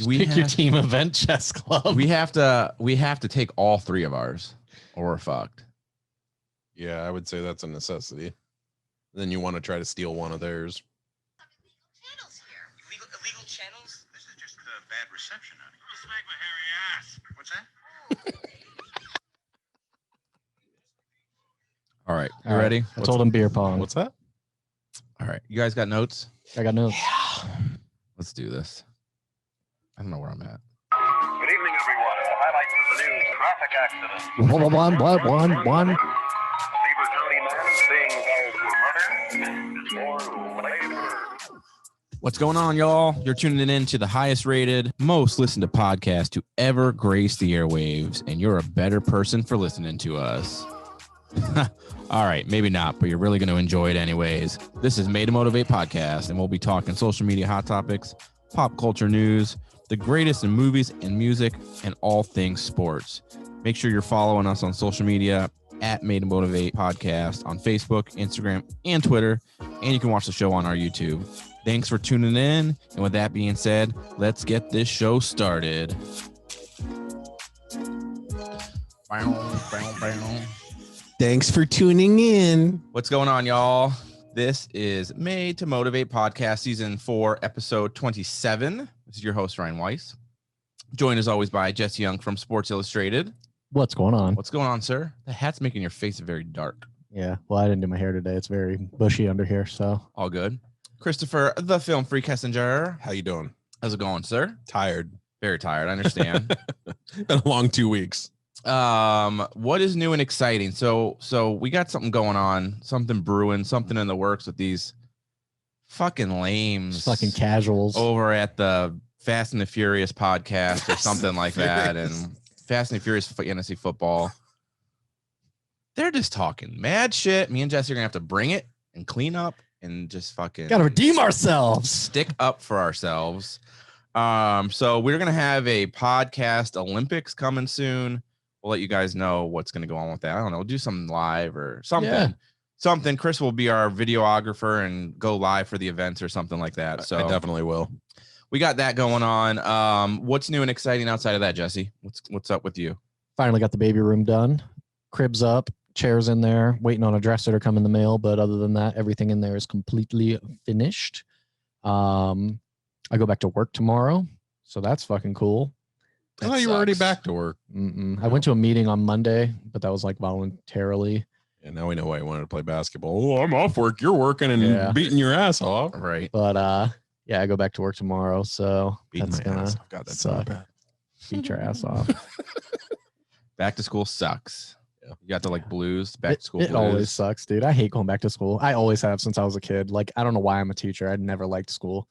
Pick your team event chess club. We have to take all three of ours, or we're fucked. Yeah, I would say that's a necessity. Then you want to try to steal one of theirs. Channels here. Illegal channels? This is just bad reception, honey. Just smack my hairy ass. What's that? All right, you ready? I told him beer pong. What's that? All right, you guys got notes? I got notes. Yeah. Let's do this. I don't know where I'm at. Good evening, everyone. The highlights of the news: traffic accident. One. Beaver County man being held for murder. More later. What's going on, y'all? You're tuning in to the highest rated, most listened to podcast to ever grace the airwaves, and you're a better person for listening to us. All right, maybe not, but you're really going to enjoy it anyways. This is Made to Motivate podcast, and we'll be talking social media hot topics, pop culture news, the greatest in movies and music, and all things sports. Make sure you're following us on social media at Made to Motivate podcast on Facebook, Instagram, and Twitter, and you can watch the show on our YouTube. Thanks for tuning in, and with that being said, let's get this show started. Thanks for tuning in. What's going on, y'all? This is Made to Motivate podcast season 4, episode 27. This is your host, Ryan Weiss. Joined as always by Jesse Young from Sports Illustrated. What's going on? What's going on, sir? The hat's making your face very dark. Yeah, well, I didn't do my hair today. It's very bushy under here, so. All good. Christopher, the film freak Kessinger. How you doing? How's it going, sir? Tired. Very tired. I understand. Been a long 2 weeks. What is new and exciting? So we got something going on, something brewing, something in the works with these fucking lames, Fucking casuals. over at the Fast and the Furious podcast or something like that, and Fast and the Furious fantasy football. They're just talking mad shit. Me and Jesse are gonna have to bring it and clean up and just fucking Gotta redeem ourselves. stick up for ourselves. So we're gonna have a podcast Olympics coming soon. We'll let you guys know what's going to go on with that. I don't know. We'll do something live or something. Yeah. Something. Chris will be our videographer and go live for the events or something like that. So I definitely will. We got that going on. What's new and exciting outside of that, Jesse? What's up with you? Finally got the baby room done. Cribs up, chairs in there, waiting on a dresser to come in the mail. But other than that, everything in there is completely finished. I go back to work tomorrow, so that's fucking cool. I thought you were already back to work. I went to a meeting on Monday, but that was like voluntarily. And now we know why you wanted to play basketball. Oh, I'm off work. You're working and Yeah. beating your ass off. Right. But yeah, I go back to work tomorrow, so Beating that's my gonna ass off. God, that's suck. not bad. Beat your ass off. Back to school sucks. Yeah. You got the like blues. Back to school. It blues. always sucks, dude. I hate going back to school. I always have since I was a kid. Like, I don't know why I'm a teacher. I never liked school.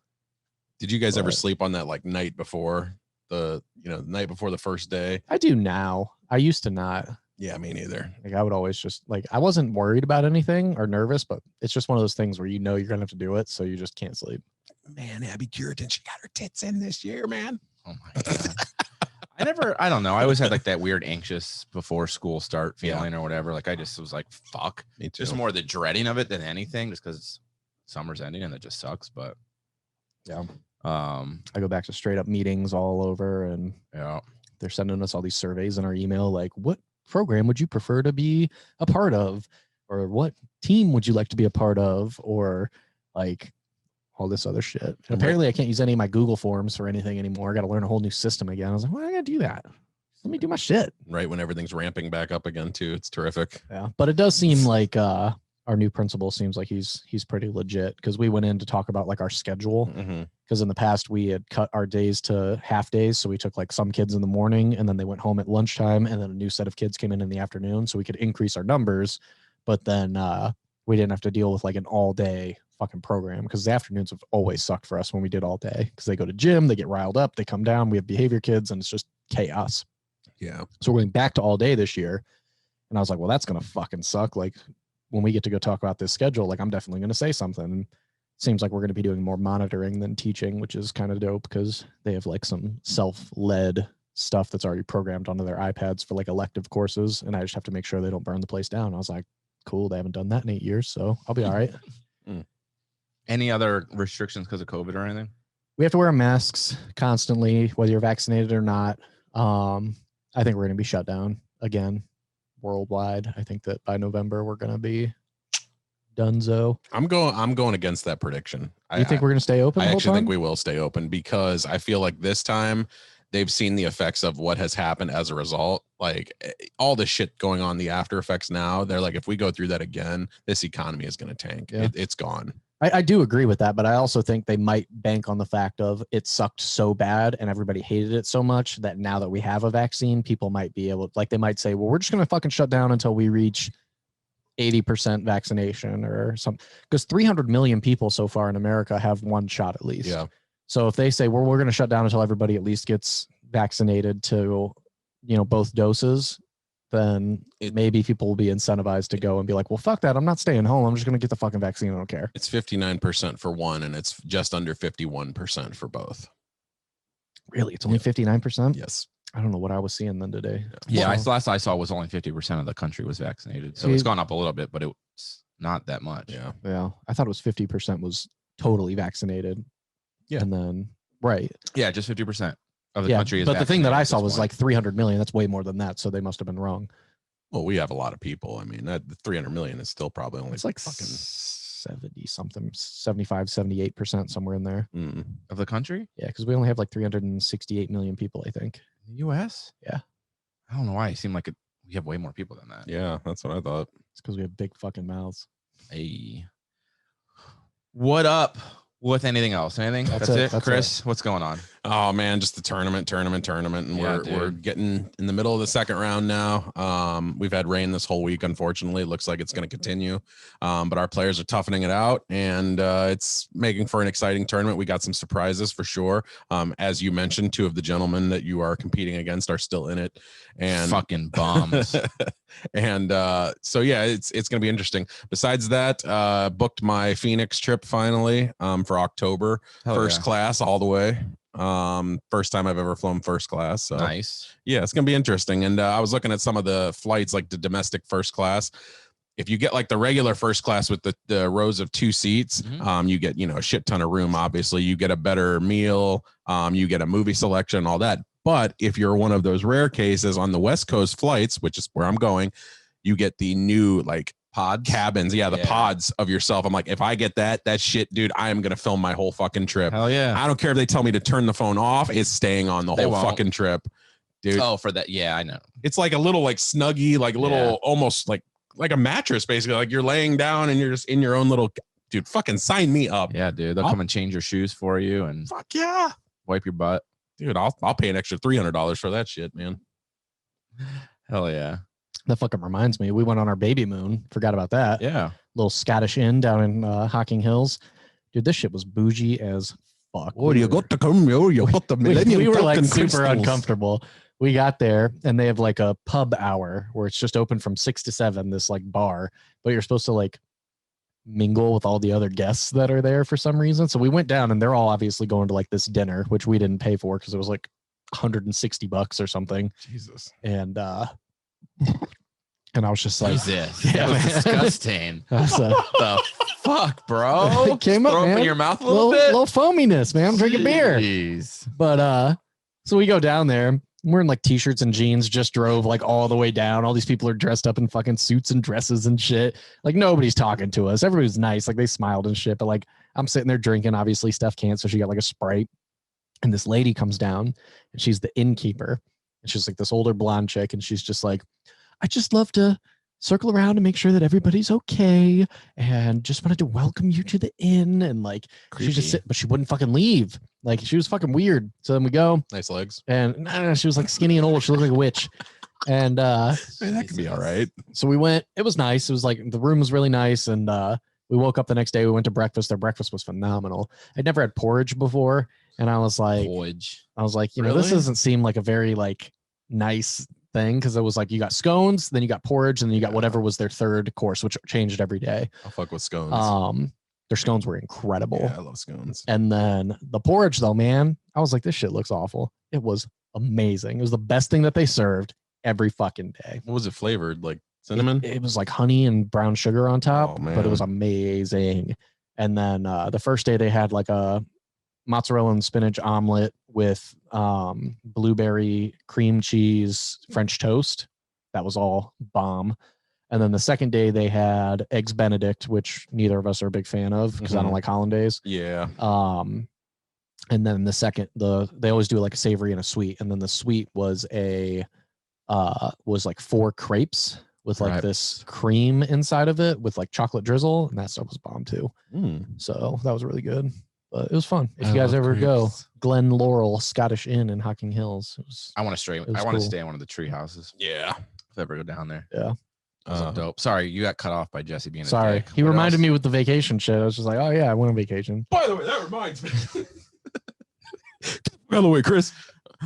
Did you guys ever But- sleep on that like night before the night before the first day? I do now. I used to not. Yeah, me neither. Like, I would always just like, I wasn't worried about anything or nervous, but it's just one of those things where you know you're gonna have to do it, so you just can't sleep. Man, Abby Curitan, she got her tits in this year, man. Oh my god. I don't know. I always had like that weird anxious before school start feeling or whatever. Like I just was like, fuck. Me too. Just more the dreading of it than anything, just because summer's ending and it just sucks. But Yeah. I go back to straight up meetings all over, and yeah. they're sending us all these surveys in our email, like, what program would you prefer to be a part of? Or what team would you like to be a part of? Or like all this other shit. And apparently I can't use any of my Google Forms for anything anymore. I got to learn a whole new system again. I was like, why do I got to do that? Let me do my shit. Right when everything's ramping back up again too. It's terrific. Yeah. But it does seem like our new principal seems like he's pretty legit, because we went in to talk about like our schedule. Mm-hmm. Because in the past we had cut our days to half days. So we took like some kids in the morning and then they went home at lunchtime, and then a new set of kids came in the afternoon, so we could increase our numbers. But then we didn't have to deal with like an all day fucking program, because the afternoons have always sucked for us when we did all day, because they go to gym, they get riled up, they come down, we have behavior kids, and it's just chaos. Yeah. So we're going back to all day this year. And I was like, well, that's going to fucking suck. Like when we get to go talk about this schedule, like I'm definitely going to say something. Seems like we're going to be doing more monitoring than teaching, which is kind of dope, because they have like some self-led stuff that's already programmed onto their iPads for like elective courses. And I just have to make sure they don't burn the place down. I was like, cool. They haven't done that in 8 years, so I'll be all right. Any other restrictions because of COVID or anything? we have to wear masks constantly, whether you're vaccinated or not. I think we're going to be shut down again worldwide. I think that by November we're going to be donezo. I'm going against that prediction. You think we're going to stay open? I the whole actually time? think we will stay open because I feel like this time they've seen the effects of what has happened as a result. Like all the shit going on, the after effects now, they're like, if we go through that again, this economy is going to tank. Yeah. It's gone. I do agree with that, but I also think they might bank on the fact of it sucked so bad and everybody hated it so much that now that we have a vaccine, people might be able, like they might say, well, we're just going to fucking shut down until we reach 80% vaccination or something. Because 300 million people so far in America have one shot at least. Yeah. So if they say, well, we're going to shut down until everybody at least gets vaccinated to, both doses, then maybe people will be incentivized to go and be like, well, fuck that. I'm not staying home. I'm just going to get the fucking vaccine. I don't care. It's 59% for one, and it's just under 51% for both. Really? It's only 59%? Yes. I don't know what I was seeing then today. Yeah, last I saw was only 50% of the country was vaccinated. So it's gone up a little bit, but it's not that much. Yeah. Yeah. I thought it was 50% was totally vaccinated. Yeah. And then, right. Yeah, just 50% of the country is but the thing that I saw vaccinated at this was point. like 300 million. That's way more than that. So they must have been wrong. Well, we have a lot of people. I mean, that 300 million is still probably only It's like fucking 70 something, 75, 78%, somewhere in there. of the country? Yeah. Because we only have like 368 million people, I think. The U.S.? Yeah. I don't know why. It seemed like we have way more people than that. Yeah, that's what I thought. It's because we have big fucking mouths. Hey. What up with anything else? Anything? That's That's it. it. That's Chris, what's going on? Oh man, just the tournament, and Yeah, we're getting in the middle of the second round now. We've had rain this whole week. Unfortunately, it looks like it's going to continue. But our players are toughening it out, and it's making for an exciting tournament. We got some surprises for sure. As you mentioned, two of the gentlemen that you are competing against are still in it, and Fucking bombs. and so yeah, it's going to be interesting. Besides that, booked my Phoenix trip finally for October. First class all the way. First time I've ever flown first class. So Nice. yeah, it's gonna be interesting. And I was looking at some of the flights, like the domestic first class. If you get like the regular first class with the rows of two seats, you get, a shit ton of room. Obviously, you get a better meal, you get a movie selection, all that. But if you're one of those rare cases on the West Coast flights, which is where I'm going, you get the new like pod cabins. Yeah, the pods of yourself. I'm like, if I get that shit, dude, I am gonna film my whole fucking trip. Hell yeah. I don't care if they tell me to turn the phone off. It's staying on the whole fucking trip, dude. Oh, for that. Yeah, I know. It's like a little like snuggie, like a little almost like a mattress, basically. Like you're laying down and you're just in your own little. Dude, fucking sign me up. Yeah, dude. They'll come and change your shoes for you and fuck yeah, wipe your butt. Dude, I'll pay an extra $300 for that shit, man. Hell yeah. That fucking reminds me. We went on our baby moon. Forgot about that. Yeah. Little Scottish Inn down in Hocking Hills. Dude, this shit was bougie as fuck. Oh, you got to come, yo. You got the Millennium we were like Falcon super crystals. uncomfortable. We got there and they have like a pub hour where it's just open from 6 to 7, this like bar, but you're supposed to like mingle with all the other guests that are there for some reason. So we went down and they're all obviously going to like this dinner, which we didn't pay for because it was like $160 or something. Jesus. And I was just like, Jesus. Yeah, That was man. disgusting. I was, The fuck, bro? It came up, Throw man. in your mouth a little bit. little foaminess, man. I'm drinking beer. Jeez. But so we go down there. We're in like t-shirts and jeans, just drove like all the way down. All these people are dressed up in fucking suits and dresses and shit. Like nobody's talking to us. Everybody's nice. Like they smiled and shit. But like I'm sitting there drinking. Obviously Steph can't. So she got like a Sprite. And this lady comes down and she's the innkeeper. And she's like this older blonde chick. And she's just like, I just love to circle around and make sure that everybody's okay. And just wanted to welcome you to the inn. And like, she just sit, but she wouldn't fucking leave. Like she was fucking weird. So then we go. Nice legs. And she was like skinny and old. She looked like a witch. And Hey, that could be all right. so we went. It was nice. It was like the room was really nice. And we woke up the next day. We went to breakfast. Their breakfast was phenomenal. I'd never had porridge before. And I was like, Porridge. this Really? doesn't seem like a very like nice thing. Cause it was like, you got scones, then you got porridge, and then you got whatever was their third course, which changed every day. I'll fuck with scones. Their scones were incredible. Yeah, I love scones. And then the porridge though, man, I was like, this shit looks awful. It was amazing. It was the best thing that they served every fucking day. What was it flavored? Like cinnamon? It was like honey and brown sugar on top, Oh, but it was man. amazing. And then the first day they had like a mozzarella and spinach omelet with blueberry cream cheese French toast. That was all bomb. And then the second day they had eggs Benedict, which neither of us are a big fan of because I don't like hollandaise. Yeah. And then they always do like a savory and a sweet, and then the sweet was was like 4 crepes with like this cream inside of it with like chocolate drizzle, and that stuff was bomb too. So that was really good. But it was fun. If you guys ever go, Glen Laurel Scottish Inn in Hocking Hills. I want to stay in one of the tree houses. Yeah. If I ever go down there. Yeah. Dope. Sorry, you got cut off by Jesse being Sorry. a dick. He reminded me with the vacation shit. I was just like, oh yeah, I went on vacation. By the way, that reminds me. By the way, Chris.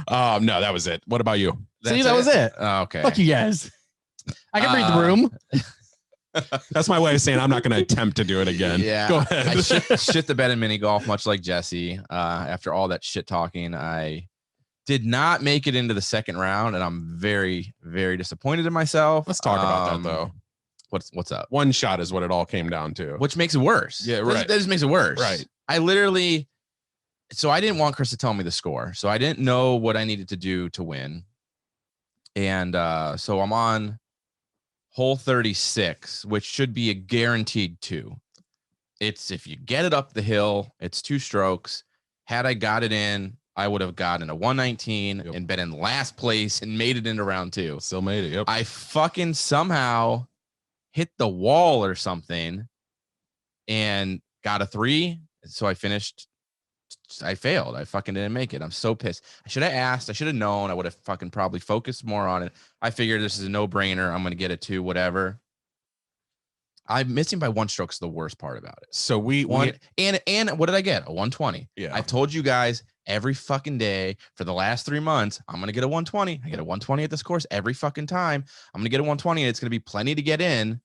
No, that was it. What about you? That was it. Oh, okay. Fuck you guys. I can read the room. That's my way of saying I'm not going to attempt to do it again. Yeah. Go ahead. I shit the bed in mini golf, much like Jesse. After all that shit talking, I did not make it into the second round, and I'm very, very disappointed in myself. Let's talk about that though. What's up? One shot is what it all came down to. Which makes it worse. Yeah, right. That just makes it worse. Right. So I didn't want Chris to tell me the score. So I didn't know what I needed to do to win. And so I'm on hole 36, which should be a guaranteed 2. It's if you get it up the hill, it's 2 strokes. Had I got it in, I would have gotten a 119 and been in last place and made it into round 2. Still made it. Yep. I fucking somehow hit the wall or something and got a 3. So I failed. I fucking didn't make it. I'm so pissed. I should have asked. I should have known. I would have fucking probably focused more on it. I figured this is a no-brainer. I'm going to get a 2, whatever. I'm missing by 1 stroke is the worst part about it. So and what did I get? A 120. Yeah. I've told you guys every fucking day for the last 3 months, I'm going to get a 120. I get a 120 at this course every fucking time. I'm going to get a 120 and it's going to be plenty to get in. If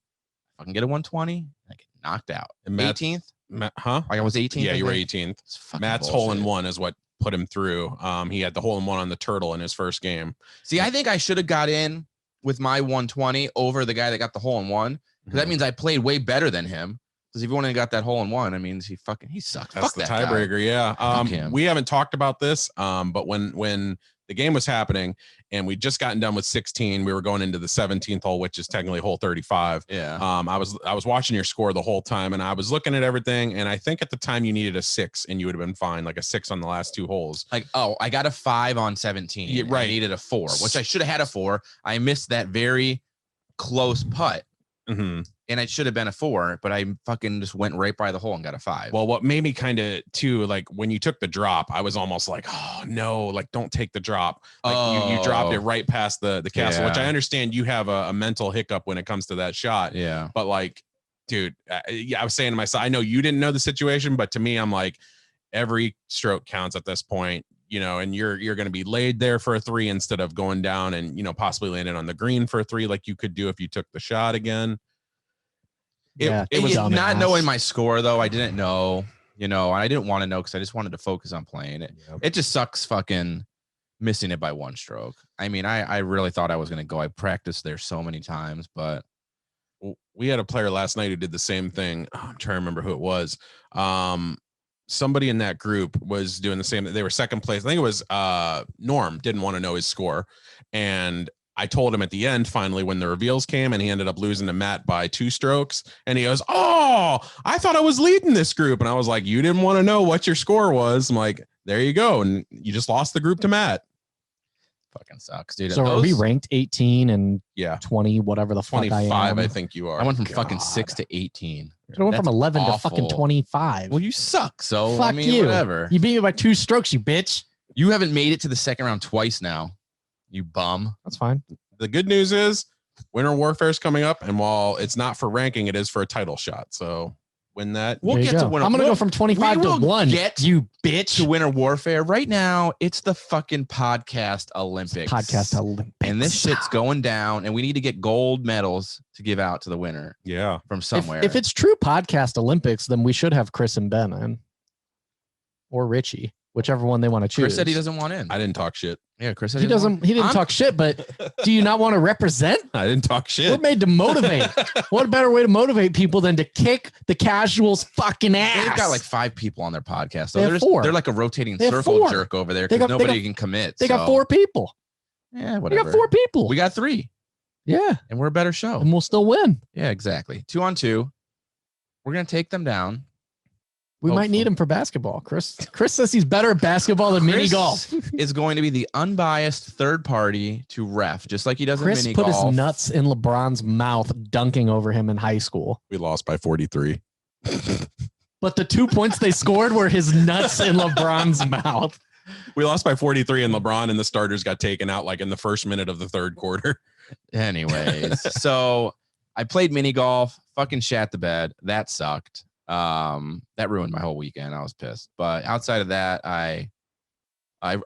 I can get a 120, I get knocked out. 18th? I was 18th. Yeah, you were 18th. Matt's bullshit. hole-in-one is what put him through. He had the hole-in-one on the turtle in his first game. See, I think I should have got in with my 120 over the guy that got the hole-in-one. Because that means I played way better than him. Because if he wouldn't have got that hole-in-one, I mean, he sucked. That's the tiebreaker. Yeah. We haven't talked about this, but when the game was happening and we just gotten done with 16, we were going into the 17th hole, which is technically hole 35. Yeah. I was watching your score the whole time and I was looking at everything. And I think at the time you needed a 6 and you would have been fine. Like a 6 on the last 2 holes. Like, I got a 5 on 17. Yeah, right. I needed a 4, which I should have had a 4. I missed that very close putt. Mm-hmm. And it should have been a 4, but I fucking just went right by the hole and got a 5. Well, what made me kind of too, like when you took the drop, I was almost like, oh no, like don't take the drop. Like you dropped it right past the castle, which I understand you have a mental hiccup when it comes to that shot. Yeah. But like, dude, I was saying to myself, I know you didn't know the situation, but to me, I'm like, every stroke counts at this point, and you're going to be laid there for a 3 instead of going down and, possibly landing on the green for a 3 like you could do if you took the shot again. It was not knowing my score though. I didn't know, and I didn't want to know because I just wanted to focus on playing it. Yep. It just sucks fucking missing it by 1 stroke. I mean, I really thought I was going to go. I practiced there so many times, but we had a player last night who did the same thing. I'm trying to remember who it was. Somebody in that group was doing the same. They were second place. I think it was Norm didn't want to know his score. And I told him at the end, finally, when the reveals came and he ended up losing to Matt by 2 strokes. And he goes, oh, I thought I was leading this group. And I was like, you didn't want to know what your score was. I'm like, there you go. And you just lost the group to Matt. Fucking sucks, dude. So are we ranked 18 and 20, whatever the fuck 25, I am? I think you are. I went from fucking 6 to 18. I went from 11 to fucking 25. Well, you suck. So fuck I mean, you. Whatever. You beat me by 2 strokes, you bitch. You haven't made it to the second round twice now. You bum. That's fine. The good news is Winter Warfare is coming up, and while it's not for ranking, it is for a title shot. So win that. We'll get to Winter. I'm gonna go from 25 to 1. You bitch. To Winter Warfare right now. It's the fucking podcast Olympics. Podcast Olympics, and this shit's going down, and we need to get gold medals to give out to the winner. Yeah, from somewhere. If it's true podcast Olympics, then we should have Chris and Ben in, or Richie. whichever one they want to choose. Chris said he doesn't want in. I didn't talk shit. Yeah, Chris said He doesn't. He didn't talk shit. But do you not want to represent? I didn't talk We're shit. made to motivate. What better way to motivate people than to kick the casuals' fucking ass? They've got like 5 people on their podcast. So They have 4. they're like a rotating They have circle 4. jerk over there They because got- nobody they can commit. They got so- 4 people. Yeah, They whatever. got 4 people. We got 3, Yeah, and we're a better show. and we'll still win. Yeah, exactly. 2 on 2. We're gonna take them down. We might Hopefully. need him for basketball. Chris says he's better at basketball than mini Chris golf. is going to be the unbiased third party to ref, just like he does Chris in mini put golf. his nuts in LeBron's mouth, dunking over him in high school. We lost by 43. But the 2 points they scored were his nuts in LeBron's mouth. We lost by 43, and LeBron and the starters got taken out like in the first minute of the third quarter. Anyways, so I played mini golf, fucking shat the bed. That sucked. That ruined my whole weekend. I was pissed. But outside of that, I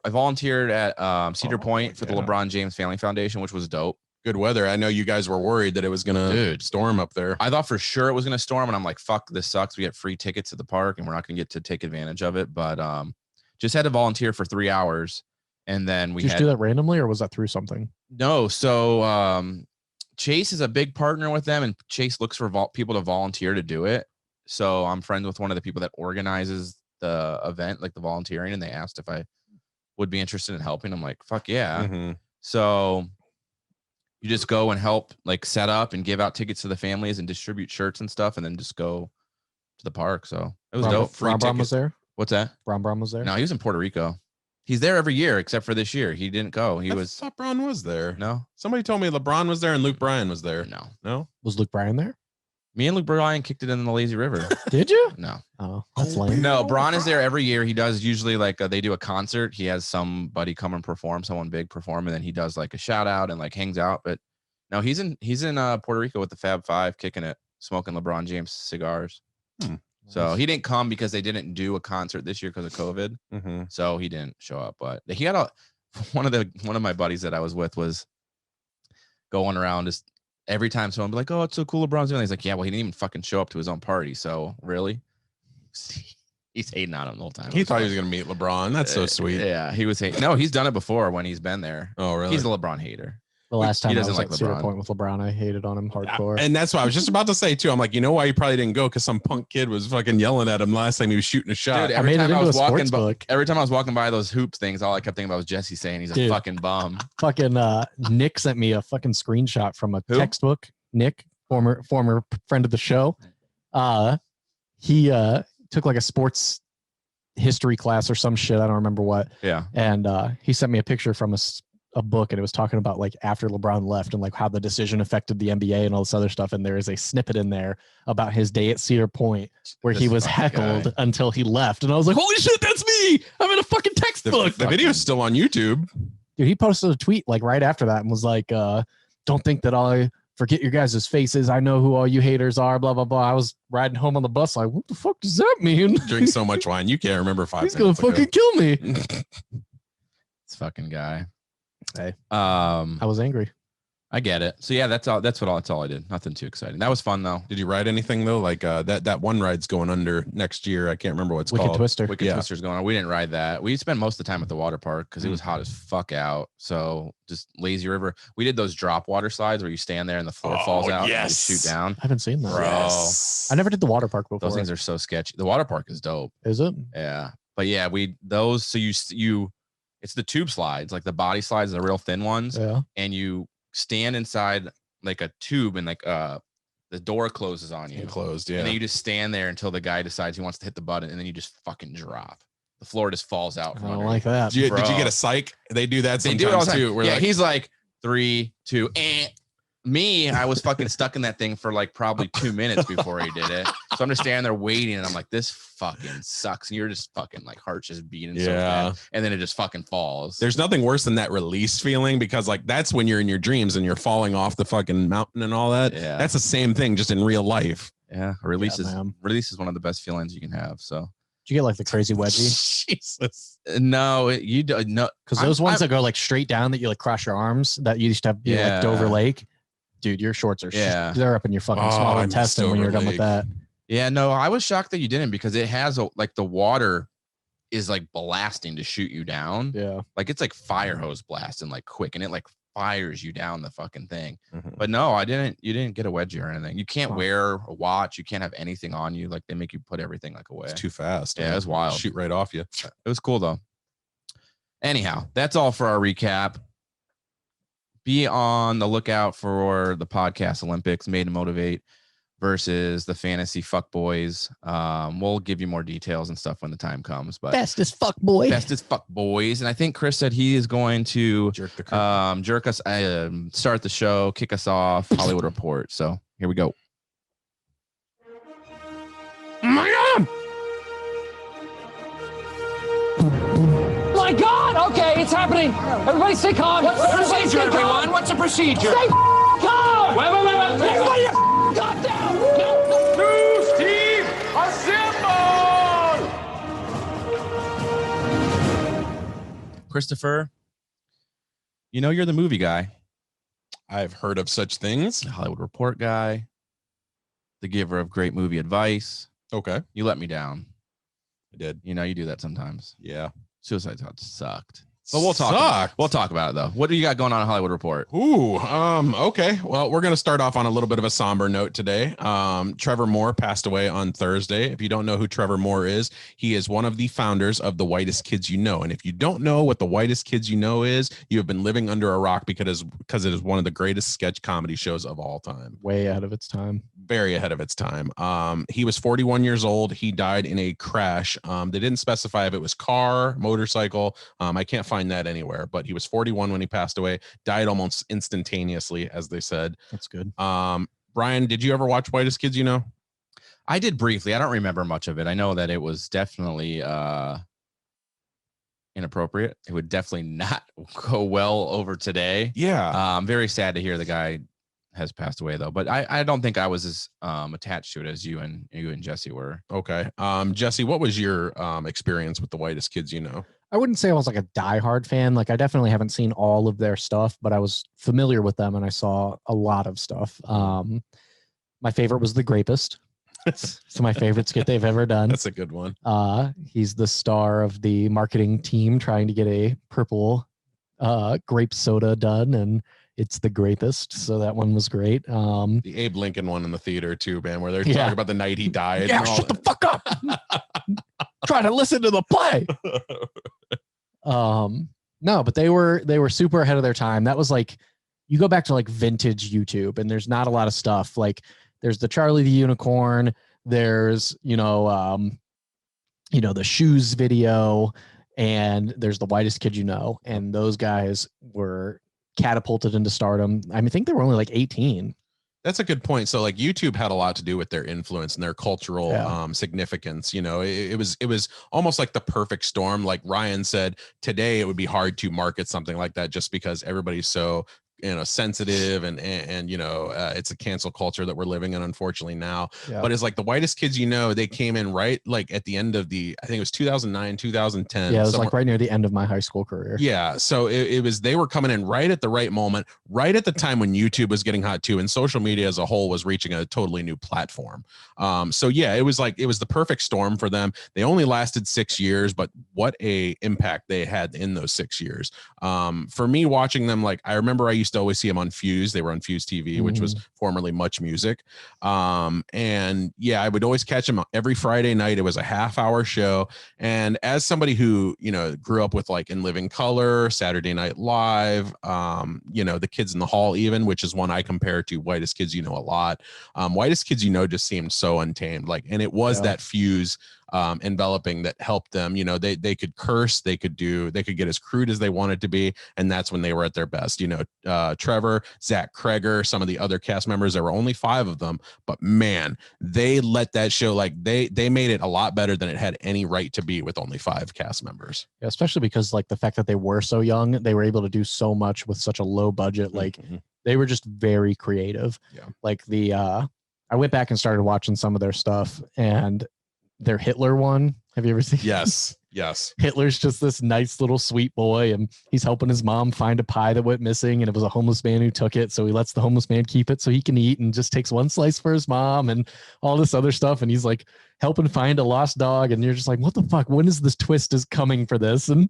volunteered at Cedar Point for the LeBron James Family Foundation, which was dope. Good weather. I know you guys were worried that it was gonna Dude. storm up there. I thought for sure it was gonna storm, and I'm like, fuck, this sucks. We get free tickets to the park, and we're not gonna get to take advantage of it. But just had to volunteer for 3 hours, and then we Did you had do that randomly or was that through something? no. So Chase is a big partner with them, and Chase looks for people to volunteer to do it. So I'm friends with one of the people that organizes the event, like the volunteering, and they asked if I would be interested in helping. I'm like, fuck yeah. Mhm. So you just go and help, like set up and give out tickets to the families and distribute shirts and stuff, and then just go to the park. So it was dope. Free Brom was tickets. there. What's that? Brom was there. No, he was in Puerto Rico. He's there every year except for this year. He didn't go. He I was thought Braun was there. no, Somebody told me LeBron was there and Luke Bryan was there. no. No? Was Luke Bryan there? Me and Luke Bryan kicked it in the lazy river. Did you? No. Oh, that's lame. No, Braun is there every year. He does usually like they do a concert. He has somebody come and perform, someone big perform, and then he does like a shout out and like hangs out. But no, he's in Puerto Rico with the Fab Five, kicking it, smoking LeBron James cigars. So he didn't come because they didn't do a concert this year because of COVID. Mm-hmm. So he didn't show up. But he had one of my buddies that I was with was going around just every time someone be like, "Oh, it's so cool, LeBron's doing." He's like, "Yeah, well, he didn't even fucking show up to his own party." So really, he's hating on him the whole time. He thought he was gonna meet LeBron. That's so sweet. Yeah, he was hating. No, he's done it before when he's been there. Oh, really? He's a LeBron hater. The last time He I doesn't was like at Cedar LeBron. Point with LeBron, I hated on him hardcore. And that's what I was just about to say too. I'm like, you know why he probably didn't go? Because some punk kid was fucking yelling at him last time he was shooting a shot. Dude, I every made it time I into was a walking sports by, book. every time I was walking by those hoops things, all I kept thinking about was Jesse saying he's a Dude. fucking bum. Fucking Nick sent me a fucking screenshot from a Who? textbook. Nick, former friend of the show. He took like a sports history class or some shit. I don't remember what. Yeah. And he sent me a picture from a book, and it was talking about like after LeBron left and like how the decision affected the NBA and all this other stuff. And there is a snippet in there about his day at Cedar Point where he This was fucking heckled guy. until he left. And I was like, holy shit, that's me. I'm in a fucking textbook. The video's still on YouTube. Dude, he posted a tweet like right after that and was like, don't think that I forget your guys' faces. I know who all you haters are, blah, blah, blah. I was riding home on the bus like, what the fuck does that mean? Drink so much wine, you can't remember 5 He's gonna minutes ago. fucking kill me. This fucking guy. Hey. I I was angry. get it. So yeah, that's all I did. Nothing too exciting. That was fun though. Did you ride anything though? Like that one ride's going under next year. I can't remember what it's Wicked called. Twister. Wicked Yeah. Twister's going on. We didn't ride that. We spent most of the time at the water park because it was hot as fuck out. So just lazy river. We did those drop water slides where you stand there and the floor falls out and you just shoot down. I haven't seen that. Bro. I never did the water park before. Those things are so sketchy. The water park is dope. Is it? Yeah. But yeah, so you it's the tube slides, like the body slides, the real thin ones, Yeah. and you stand inside like a tube and like the door closes on you. Closed, yeah. And then you just stand there until the guy decides he wants to hit the button, and then you just fucking drop. The floor just falls out I from don't under like you. that. Did you Bro. get a psych? They do that They sometimes do it all the time. too. We're Yeah, like, he's like 3, 2, Me, I was fucking stuck in that thing for like probably 2 minutes before he did it. So I'm just standing there waiting, and I'm like, this fucking sucks. And you're just fucking like heart just beating so Yeah. bad. And then it just fucking falls. there's nothing worse than that release feeling, because like that's when you're in your dreams and you're falling off the fucking mountain and all that. Yeah. That's the same thing, just in real life. Yeah, release man. is one of the best feelings you can have. So Did you get like the crazy wedgie? Jesus. no, you don't. No, Because those ones that go like straight down that you like cross your arms that you used to have be Yeah. like Dover Lake. Dude, your shorts are Yeah. they're up in your fucking Oh, small I intestine missed when you're Dover done with Lake. that. Yeah, no, I was shocked that you didn't, because it has like the water is like blasting to shoot you down. Yeah. Like it's like fire hose blasting like quick, and it like fires you down the fucking thing. Mhm. But no, you didn't get a wedgie or anything. You can't Huh. wear a watch. You can't have anything on you. Like they make you put everything like away. It's too fast. Yeah, man. it's wild. Shoot right off you. It was cool though. Anyhow, that's all for our recap. Be on the lookout for the podcast Olympics, Made to Motivate versus the fantasy fuckboys. We'll give you more details and stuff when the time comes. But Best as fuck, boy. best is fuck boys, and I think Chris said he is going to Jerk the curtain. jerk us, start the show, kick us off, Hollywood Report. So here we go. My God! Okay, it's happening. Everybody stay calm. What's the procedure, everyone? What's the procedure? Stay calm! Wait. Everybody calm down! News team, assemble! Christopher, you know you're the movie guy, I've heard of such things. the Hollywood Report guy, the giver of great movie advice. Okay. You let me down. I did. You know you do that sometimes. Yeah. Suicide Squad sucked. But we'll talk about it though. What do you got going on in Hollywood Report? Okay. Well, we're going to start off on a little bit of a somber note today. Trevor Moore passed away on Thursday. If you don't know who Trevor Moore is, he is one of the founders of The Whitest Kids You Know. And if you don't know what The Whitest Kids You Know is, you have been living under a rock because it is one of the greatest sketch comedy shows of all time. Way ahead of its time. Very ahead of its time. He was 41 years old. He died in a crash. They didn't specify if it was car, motorcycle. I can't find that anywhere, but he was 41 when he passed away, died almost instantaneously, as they said. That's good. Brian, did you ever watch Whitest Kids You Know? I did briefly. I don't remember much of it. I know that it was definitely inappropriate. It would definitely not go well over today. Yeah. I'm very sad to hear the guy has passed away though, but I don't think I was as attached to it as you and Jesse were. Okay. Jesse, what was your experience with The Whitest Kids You Know? I wouldn't say I was like a diehard fan. Like I definitely haven't seen all of their stuff, but I was familiar with them and I saw a lot of stuff. My favorite was The Grapist. It's my favorite skit they've ever done. That's a good one. He's the star of the marketing team trying to get a purple grape soda done, and it's The Grapist. So that one was great. The Abe Lincoln one in the theater too, man, where they're Yeah. talking about the night he died. Yeah, and all shut the fuck up. Try to listen to the play. No, but they were super ahead of their time. That was like, you go back to like vintage YouTube and there's not a lot of stuff. Like there's the Charlie the Unicorn, there's the shoes video, and there's The Whitest Kid You Know, and those guys were catapulted into stardom. I think they were only like 18. That's a good point. So like YouTube had a lot to do with their influence and their cultural significance. It was almost like the perfect storm. Like Ryan said, today it would be hard to market something like that just because everybody's so sensitive and it's a cancel culture that we're living in, unfortunately, now. Yeah. But it's like The Whitest Kids You Know, they came in right like at the end of I think it was 2009, 2010. Yeah, it was like right near the end of my high school career. Yeah. So it was, they were coming in right at the right moment, right at the time when YouTube was getting hot too, and social media as a whole was reaching a totally new platform. So yeah, it was the perfect storm for them. They only lasted 6 years, but what a impact they had in those 6 years. For me watching them, like I remember I used to always see them on Fuse. They were on Fuse TV, which was formerly Much Music. And yeah, I would always catch them every Friday night. It was a half-hour show. And as somebody who, grew up with like In Living Color, Saturday Night Live, The Kids in the Hall even, which is one I compare to Whitest Kids You Know a lot. Whitest Kids You Know just seemed so untamed. Like, and it was that Fuse enveloping that helped them. They could curse, they could get as crude as they wanted to be, and that's when they were at their best. Trevor, Zach Kreger, some of the other cast members, there were only 5 of them, but man, they let that show, like they made it a lot better than it had any right to be with only 5 cast members. Yeah, especially because like the fact that they were so young, they were able to do so much with such a low budget. Like they were just very creative. Yeah. Like I went back and started watching some of their stuff, and their Hitler one, Have you ever seen? Yes. Yes. Hitler's just this nice little sweet boy, and he's helping his mom find a pie that went missing, and it was a homeless man who took it, so he lets the homeless man keep it so he can eat, and just takes one slice for his mom and all this other stuff, and he's like helping find a lost dog, and you're just like, what the fuck? When is this twist is coming for this? And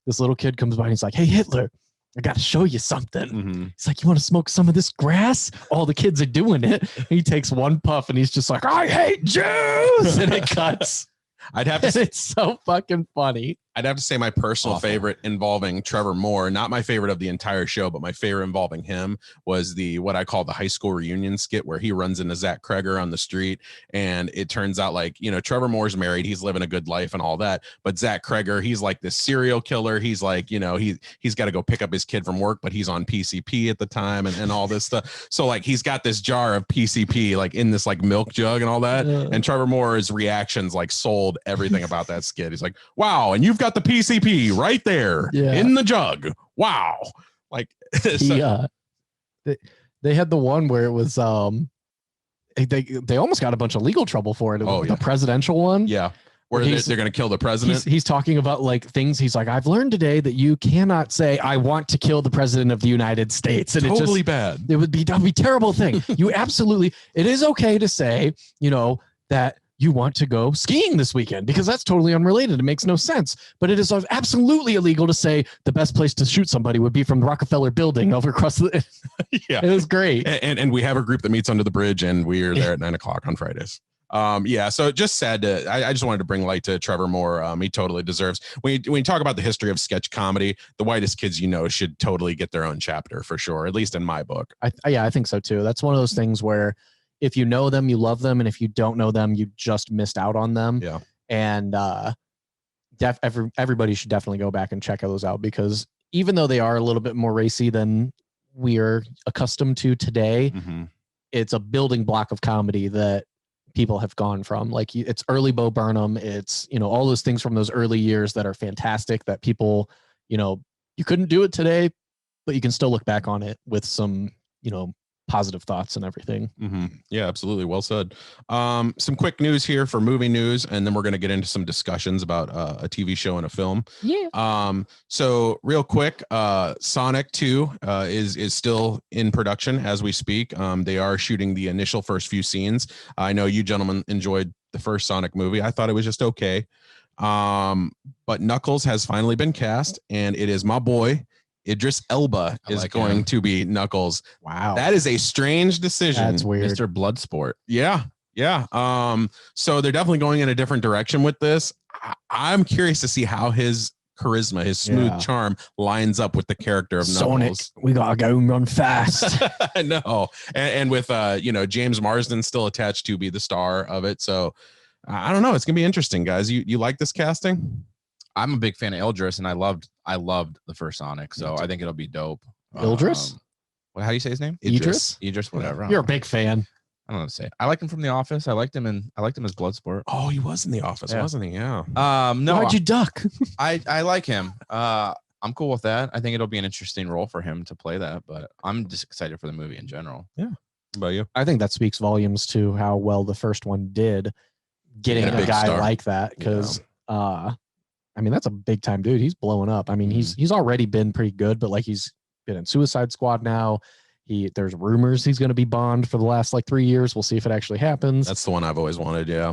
this little kid comes by and he's like, hey, Hitler, I got to show you something. Mm-hmm. He's like, you want to smoke some of this grass? All the kids are doing it. He takes one puff and he's just like, I hate Jews. And it cuts. I'd have to And it's so fucking funny. I'd have to say my personal favorite involving Trevor Moore, not my favorite of the entire show, but my favorite involving him was what I call the high school reunion skit where he runs into Zach Kreger on the street. And it turns out like, Trevor Moore's married. He's living a good life and all that. But Zach Kreger, he's like this serial killer. He's like, he's got to go pick up his kid from work, but he's on PCP at the time and all this stuff. So like, he's got this jar of PCP, like in this like milk jug and all that. And Trevor Moore's reactions like sold everything about that skit. He's like, wow. And you've got the PCP right there in the jug. Wow. Like they had the one where it was they almost got a bunch of legal trouble for it. The presidential one. Yeah. Where they're going to kill the president. He's talking about like things. He's like, I've learned today that you cannot say, I want to kill the president of the United States. And totally bad. That would be a terrible thing. You absolutely, it is okay to say, that you want to go skiing this weekend because that's totally unrelated. It makes no sense. But it is absolutely illegal to say the best place to shoot somebody would be from the Rockefeller building over across the. Yeah, it was great. And we have a group that meets under the bridge, and we're there at 9:00 on Fridays. So just sad to, I just wanted to bring light to Trevor Moore. He totally deserves, when you talk about the history of sketch comedy, the whitest kids should totally get their own chapter for sure, at least in my book. I think so too. That's one of those things where if you know them, you love them, and if you don't know them, you just missed out on them. Yeah. And everybody should definitely go back and check those out, because even though they are a little bit more racy than we are accustomed to today, it's a building block of comedy that people have gone from. Like, it's early Bo Burnham. It's, all those things from those early years that are fantastic that people, you couldn't do it today, but you can still look back on it with some, positive thoughts and everything. Yeah, absolutely. Well said. Some quick news here for movie news, and then we're going to get into some discussions about a TV show and a film. Yeah. So real quick, Sonic 2 is still in production as we speak. They are shooting the initial first few scenes. I know you gentlemen enjoyed the first Sonic movie. I thought it was just okay. But Knuckles has finally been cast, and it is my boy Idris Elba is going to be Knuckles. Wow. That is a strange decision. That's weird. Mr. Bloodsport. Yeah. So they're definitely going in a different direction with this. I'm curious to see how his charisma, his smooth charm lines up with the character of Sonic. Knuckles. We gotta go and run fast. I know. And with James Marsden still attached to be the star of it. So I don't know. It's gonna be interesting, guys. You like this casting? I'm a big fan of Idris, and I loved the first Sonic, so I think it'll be dope. Idris? How do you say his name? Idris, whatever. You're a big fan. I don't know what to say. I liked him from The Office. I liked him as Bloodsport. Oh, he was in The Office, wasn't he? Yeah. No, Why'd you duck? I like him. I'm cool with that. I think it'll be an interesting role for him to play that, but I'm just excited for the movie in general. Yeah. How about you? I think that speaks volumes to how well the first one did, getting a guy star like that, because that's a big time dude. He's blowing up. I mean, he's already been pretty good, but like, he's been in Suicide Squad now. There's rumors he's going to be Bond for the last 3 years. We'll see if it actually happens. That's the one I've always wanted. Yeah.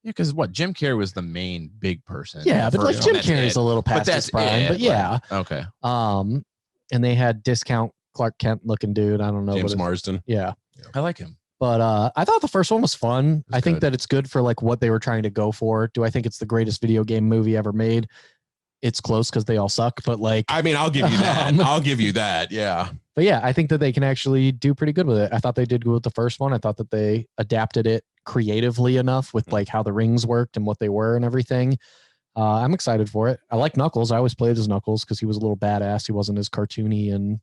Because Jim Carrey was the main big person. Yeah, but like Jim Carrey's a little past his prime. But yeah. Okay. And they had discount Clark Kent looking dude. I don't know. James Marsden. Yeah. I like him. But I thought the first one was fun. I think that it's good for what they were trying to go for. Do I think it's the greatest video game movie ever made? It's close because they all suck. But I'll give you that. I'll give you that. Yeah. But yeah, I think that they can actually do pretty good with it. I thought they did good with the first one. I thought that they adapted it creatively enough with how the rings worked and what they were and everything. I'm excited for it. I like Knuckles. I always played as Knuckles because he was a little badass. He wasn't as cartoony and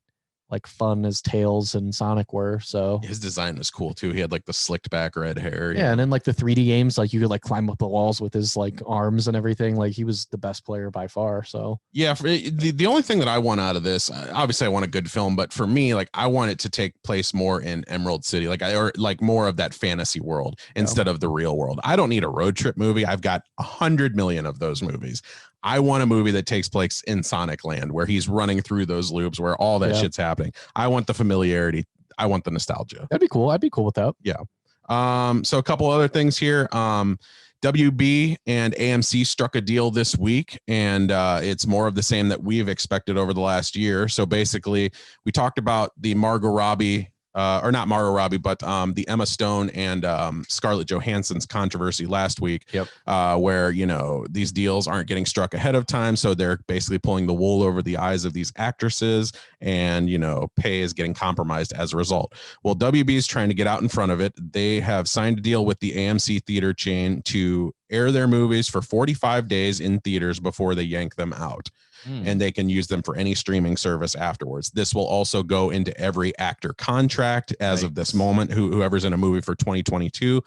like fun as Tails and Sonic were. So His design was cool too. He had like the slicked back red hair. yeah, and then like the 3D games, like you could like climb up the walls with his like arms and everything. Like he was the best player by far. So Yeah, the only thing that I want out of this, obviously I want a good film, but for me, like I want it to take place more in Emerald City, or like more of that fantasy world instead of the real world. I don't need a road trip movie. I've got 100 million of those movies. I want a movie that takes place in Sonic Land where he's running through those loops where all that shit's happening. I want the familiarity. I want the nostalgia. that'd be cool. I'd be cool with that. Yeah. So a couple other things here. WB and AMC struck a deal this week, and it's more of the same that we've expected over the last year. So basically, we talked about the Margot Robbie, or not Margot Robbie, but the Emma Stone and Scarlett Johansson's controversy last week, where, you know, these deals aren't getting struck ahead of time. So they're basically pulling the wool over the eyes of these actresses, and, you know, pay is getting compromised as a result. Well, WB is trying to get out in front of it. They have signed a deal with the AMC theater chain to air their movies for 45 days in theaters before they yank them out. And they can use them for any streaming service afterwards. This will also go into every actor contract as of this moment. Whoever's in a movie for 2022,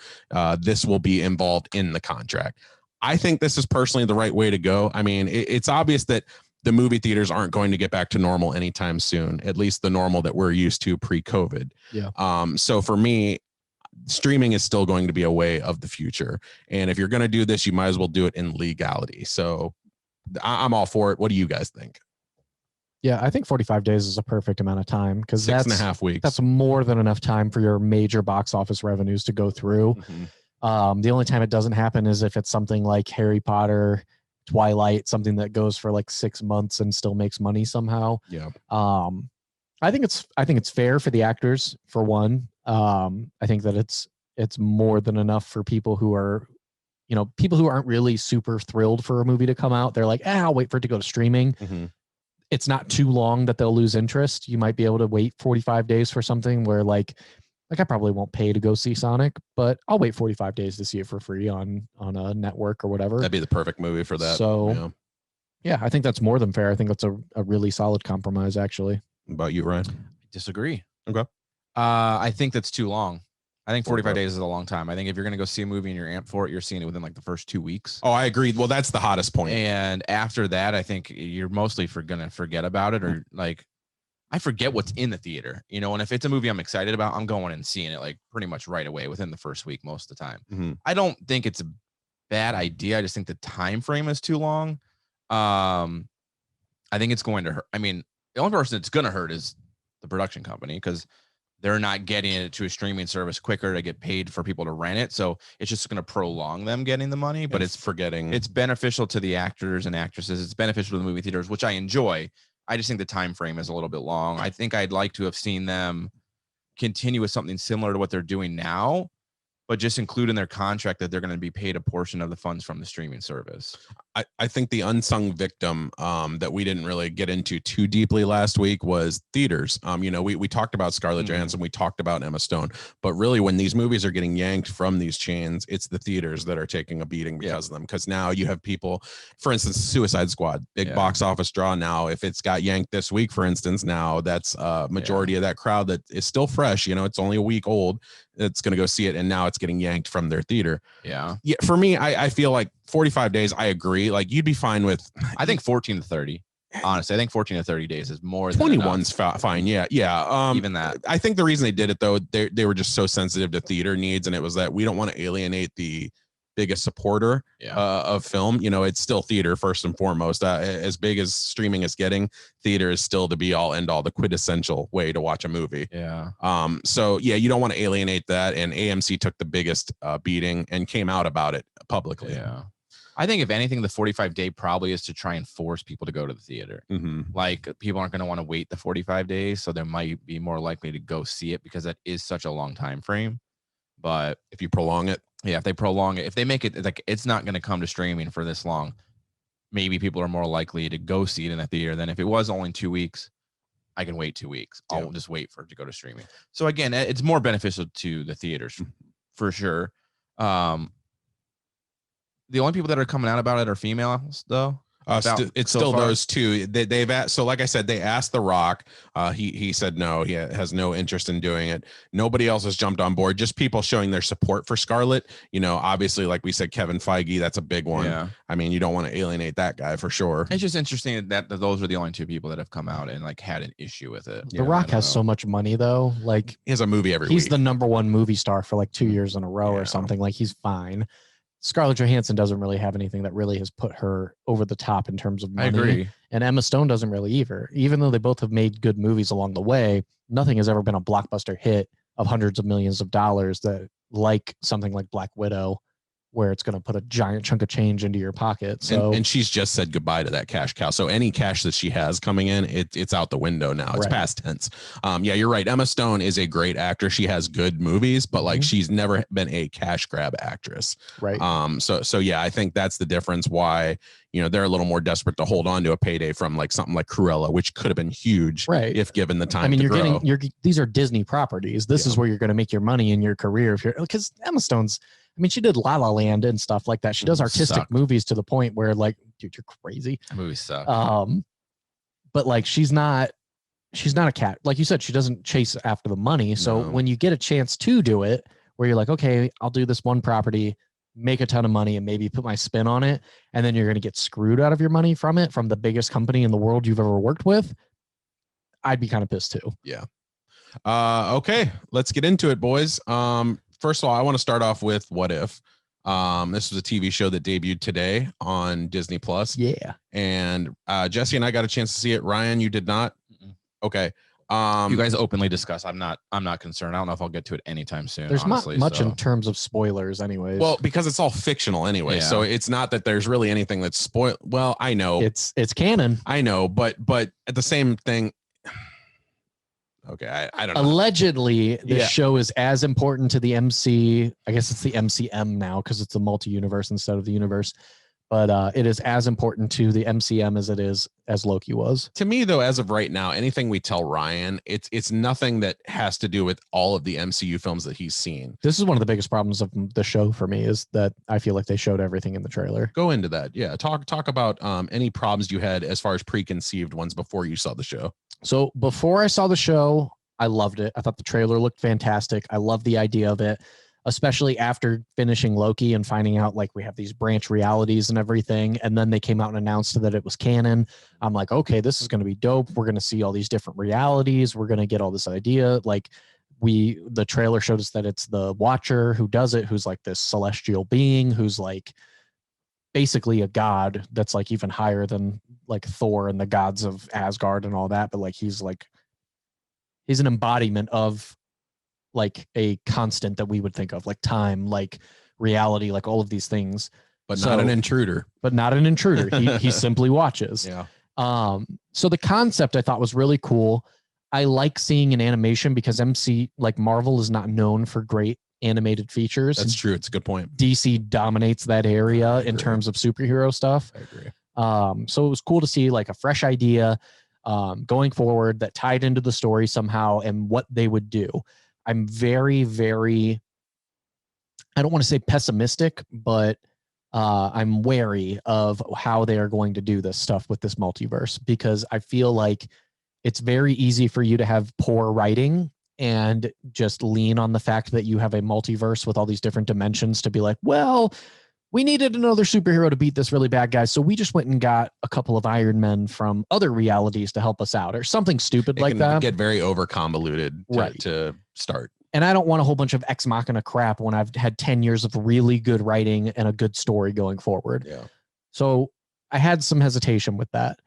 this will be involved in the contract. I think this is personally the right way to go. I mean, it's obvious that the movie theaters aren't going to get back to normal anytime soon, at least the normal that we're used to pre-COVID. Yeah. So for me, streaming is still going to be a way of the future. And if you're going to do this, you might as well do it in legality. So I'm all for it. What do you guys think? Yeah, I think 45 days is a perfect amount of time, because 6.5 weeks. That's more than enough time for your major box office revenues to go through. The only time it doesn't happen is if it's something like Harry Potter, Twilight, something that goes for like 6 months and still makes money somehow. Yeah. I think it's fair for the actors, for one. I think that it's more than enough for people who are, you know, people who aren't really super thrilled for a movie to come out. They're like, I'll wait for it to go to streaming. It's not too long that they'll lose interest. You might be able to wait 45 days for something where like I probably won't pay to go see Sonic, but I'll wait 45 days to see it for free on a network or whatever. That'd be the perfect movie for that. So yeah, I think that's more than fair. I think that's a really solid compromise, actually. What about you, Ryan? I disagree. Okay. I think that's too long. I think 45 days is a long time. I think if you're going to go see a movie and you're amped for it, you're seeing it within like the first 2 weeks. Oh, I agree. Well, that's the hottest point. And after that, I think you're mostly going to forget about it, or like, I forget what's in the theater, you know, and if it's a movie I'm excited about, I'm going and seeing it like pretty much right away within the first week most of the time. I don't think it's a bad idea. I just think the time frame is too long. I think it's going to hurt. I mean, the only person it's going to hurt is the production company, because they're not getting it to a streaming service quicker to get paid for people to rent it. So it's just going to prolong them getting the money, but it's beneficial to the actors and actresses. It's beneficial to the movie theaters, which I enjoy. I just think the time frame is a little bit long. I think I'd like to have seen them continue with something similar to what they're doing now, but just include in their contract that they're going to be paid a portion of the funds from the streaming service. I think the unsung victim that we didn't really get into too deeply last week was theaters. You know, we talked about Scarlett Johansson, we talked about Emma Stone, but really when these movies are getting yanked from these chains, it's the theaters that are taking a beating because of them. Because now you have people, for instance, Suicide Squad, big box office draw. Now, if it's got yanked this week, for instance, now that's a majority of that crowd that is still fresh. You know, it's only a week old. It's going to go see it, and now it's getting yanked from their theater. Yeah. For me, I feel like 45 days, I agree. Like, you'd be fine with, I think 14 to 30. Honestly, I think 14 to 30 days is more than 21's fine. Yeah. Even that. I think the reason they did it, though, they were just so sensitive to theater needs, and it was that we don't want to alienate the biggest supporter of film. You know, it's still theater first and foremost. As big as streaming is getting, theater is still the be all end all, the quintessential way to watch a movie. So yeah, you don't want to alienate that, and AMC took the biggest beating and came out about it publicly. I think if anything, the 45-day probably is to try and force people to go to the theater. Like, people aren't going to want to wait the 45 days, so they might be more likely to go see it, because that is such a long time frame. But if you prolong it, if they prolong it, if they make it like it's not going to come to streaming for this long, maybe people are more likely to go see it in the theater than if it was only 2 weeks. I can wait 2 weeks. I'll just wait for it to go to streaming. So again, it's more beneficial to the theaters for sure. The only people that are coming out about it are females, though. It's still those two. They've asked, so like I said, they asked The Rock. He said no. He has no interest in doing it. Nobody else has jumped on board. Just people showing their support for Scarlett. You know, obviously, like we said, Kevin Feige. That's a big one. Yeah. I mean, you don't want to alienate that guy for sure. It's just interesting that those are the only two people that have come out and like had an issue with it. The Rock has so much money though. Like he has a movie every week. He's the #1 movie star for like 2 years in a row or something. Like he's fine. Scarlett Johansson doesn't really have anything that really has put her over the top in terms of money. I agree. And Emma Stone doesn't really either. Even though they both have made good movies along the way, nothing has ever been a blockbuster hit of hundreds of millions of dollars that like something like Black Widow, where it's going to put a giant chunk of change into your pocket. So and she's just said goodbye to that cash cow. So any cash that she has coming in, it's out the window now. It's past tense. Yeah, you're right. Emma Stone is a great actor. She has good movies, but like she's never been a cash grab actress. Right. So yeah, I think that's the difference why, you know, they're a little more desperate to hold on to a payday from like something like Cruella, which could have been huge if given the time. I mean, to you're these are Disney properties. This is where you're going to make your money in your career. If you're, because Emma Stone's, I mean, she did La La Land and stuff like that. She does artistic movies to the point where like, dude, you're crazy. That movie sucks. But like, she's not a cat. Like you said, she doesn't chase after the money. So when you get a chance to do it, where you're like, okay, I'll do this one property, make a ton of money and maybe put my spin on it. And then you're going to get screwed out of your money from it, from the biggest company in the world you've ever worked with. I'd be kind of pissed too. Yeah. Okay, let's get into it, boys. First of all, I want to start off with What If. This was a TV show that debuted today on Disney Plus. Yeah. And Jesse and I got a chance to see it. Ryan, you did not? Okay. You guys openly discuss. I'm not concerned. I don't know if I'll get to it anytime soon. There's honestly, not much in terms of spoilers anyways. Well, because it's all fictional anyway. So it's not that there's really anything that's spoiled. Well, I know. It's canon. I know, but at the same thing. Okay, I don't know. Allegedly, this show is as important to the MC. I guess it's the MCM now because it's a multi-universe instead of the universe. But it is as important to the MCM as it is as Loki was. To me, though, as of right now, anything we tell Ryan, it's nothing that has to do with all of the MCU films that he's seen. This is one of the biggest problems of the show for me is that I feel like they showed everything in the trailer. Go into that. Yeah. Talk about any problems you had as far as preconceived ones before you saw the show. So before I saw the show, I loved it. I thought the trailer looked fantastic. I love the idea of it, especially after finishing Loki and finding out like we have these branch realities and everything. And then they came out and announced that it was canon. I'm like, okay, this is going to be dope. We're going to see all these different realities. We're going to get all this idea. Like the trailer showed us that it's the Watcher who does it, who's like this celestial being, who's like basically a god that's like even higher than like Thor and the gods of Asgard and all that. But like, he's an embodiment of like a constant that we would think of, like time, like reality, like all of these things. But not an intruder. But not an intruder. He simply watches. Yeah. So the concept I thought was really cool. I like seeing an animation because Marvel is not known for great animated features. That's true. It's a good point. DC dominates that area in terms of superhero stuff. I agree. So it was cool to see like a fresh idea going forward that tied into the story somehow and what they would do. I'm very, very, I don't want to say pessimistic, but I'm wary of how they are going to do this stuff with this multiverse, because I feel like it's very easy for you to have poor writing and just lean on the fact that you have a multiverse with all these different dimensions to be like, well, we needed another superhero to beat this really bad guy, so we just went and got a couple of Iron Men from other realities to help us out, or something stupid like that. Get very over convoluted to start. And I don't want a whole bunch of Ex Machina crap when I've had 10 years of really good writing and a good story going forward. Yeah. So I had some hesitation with that.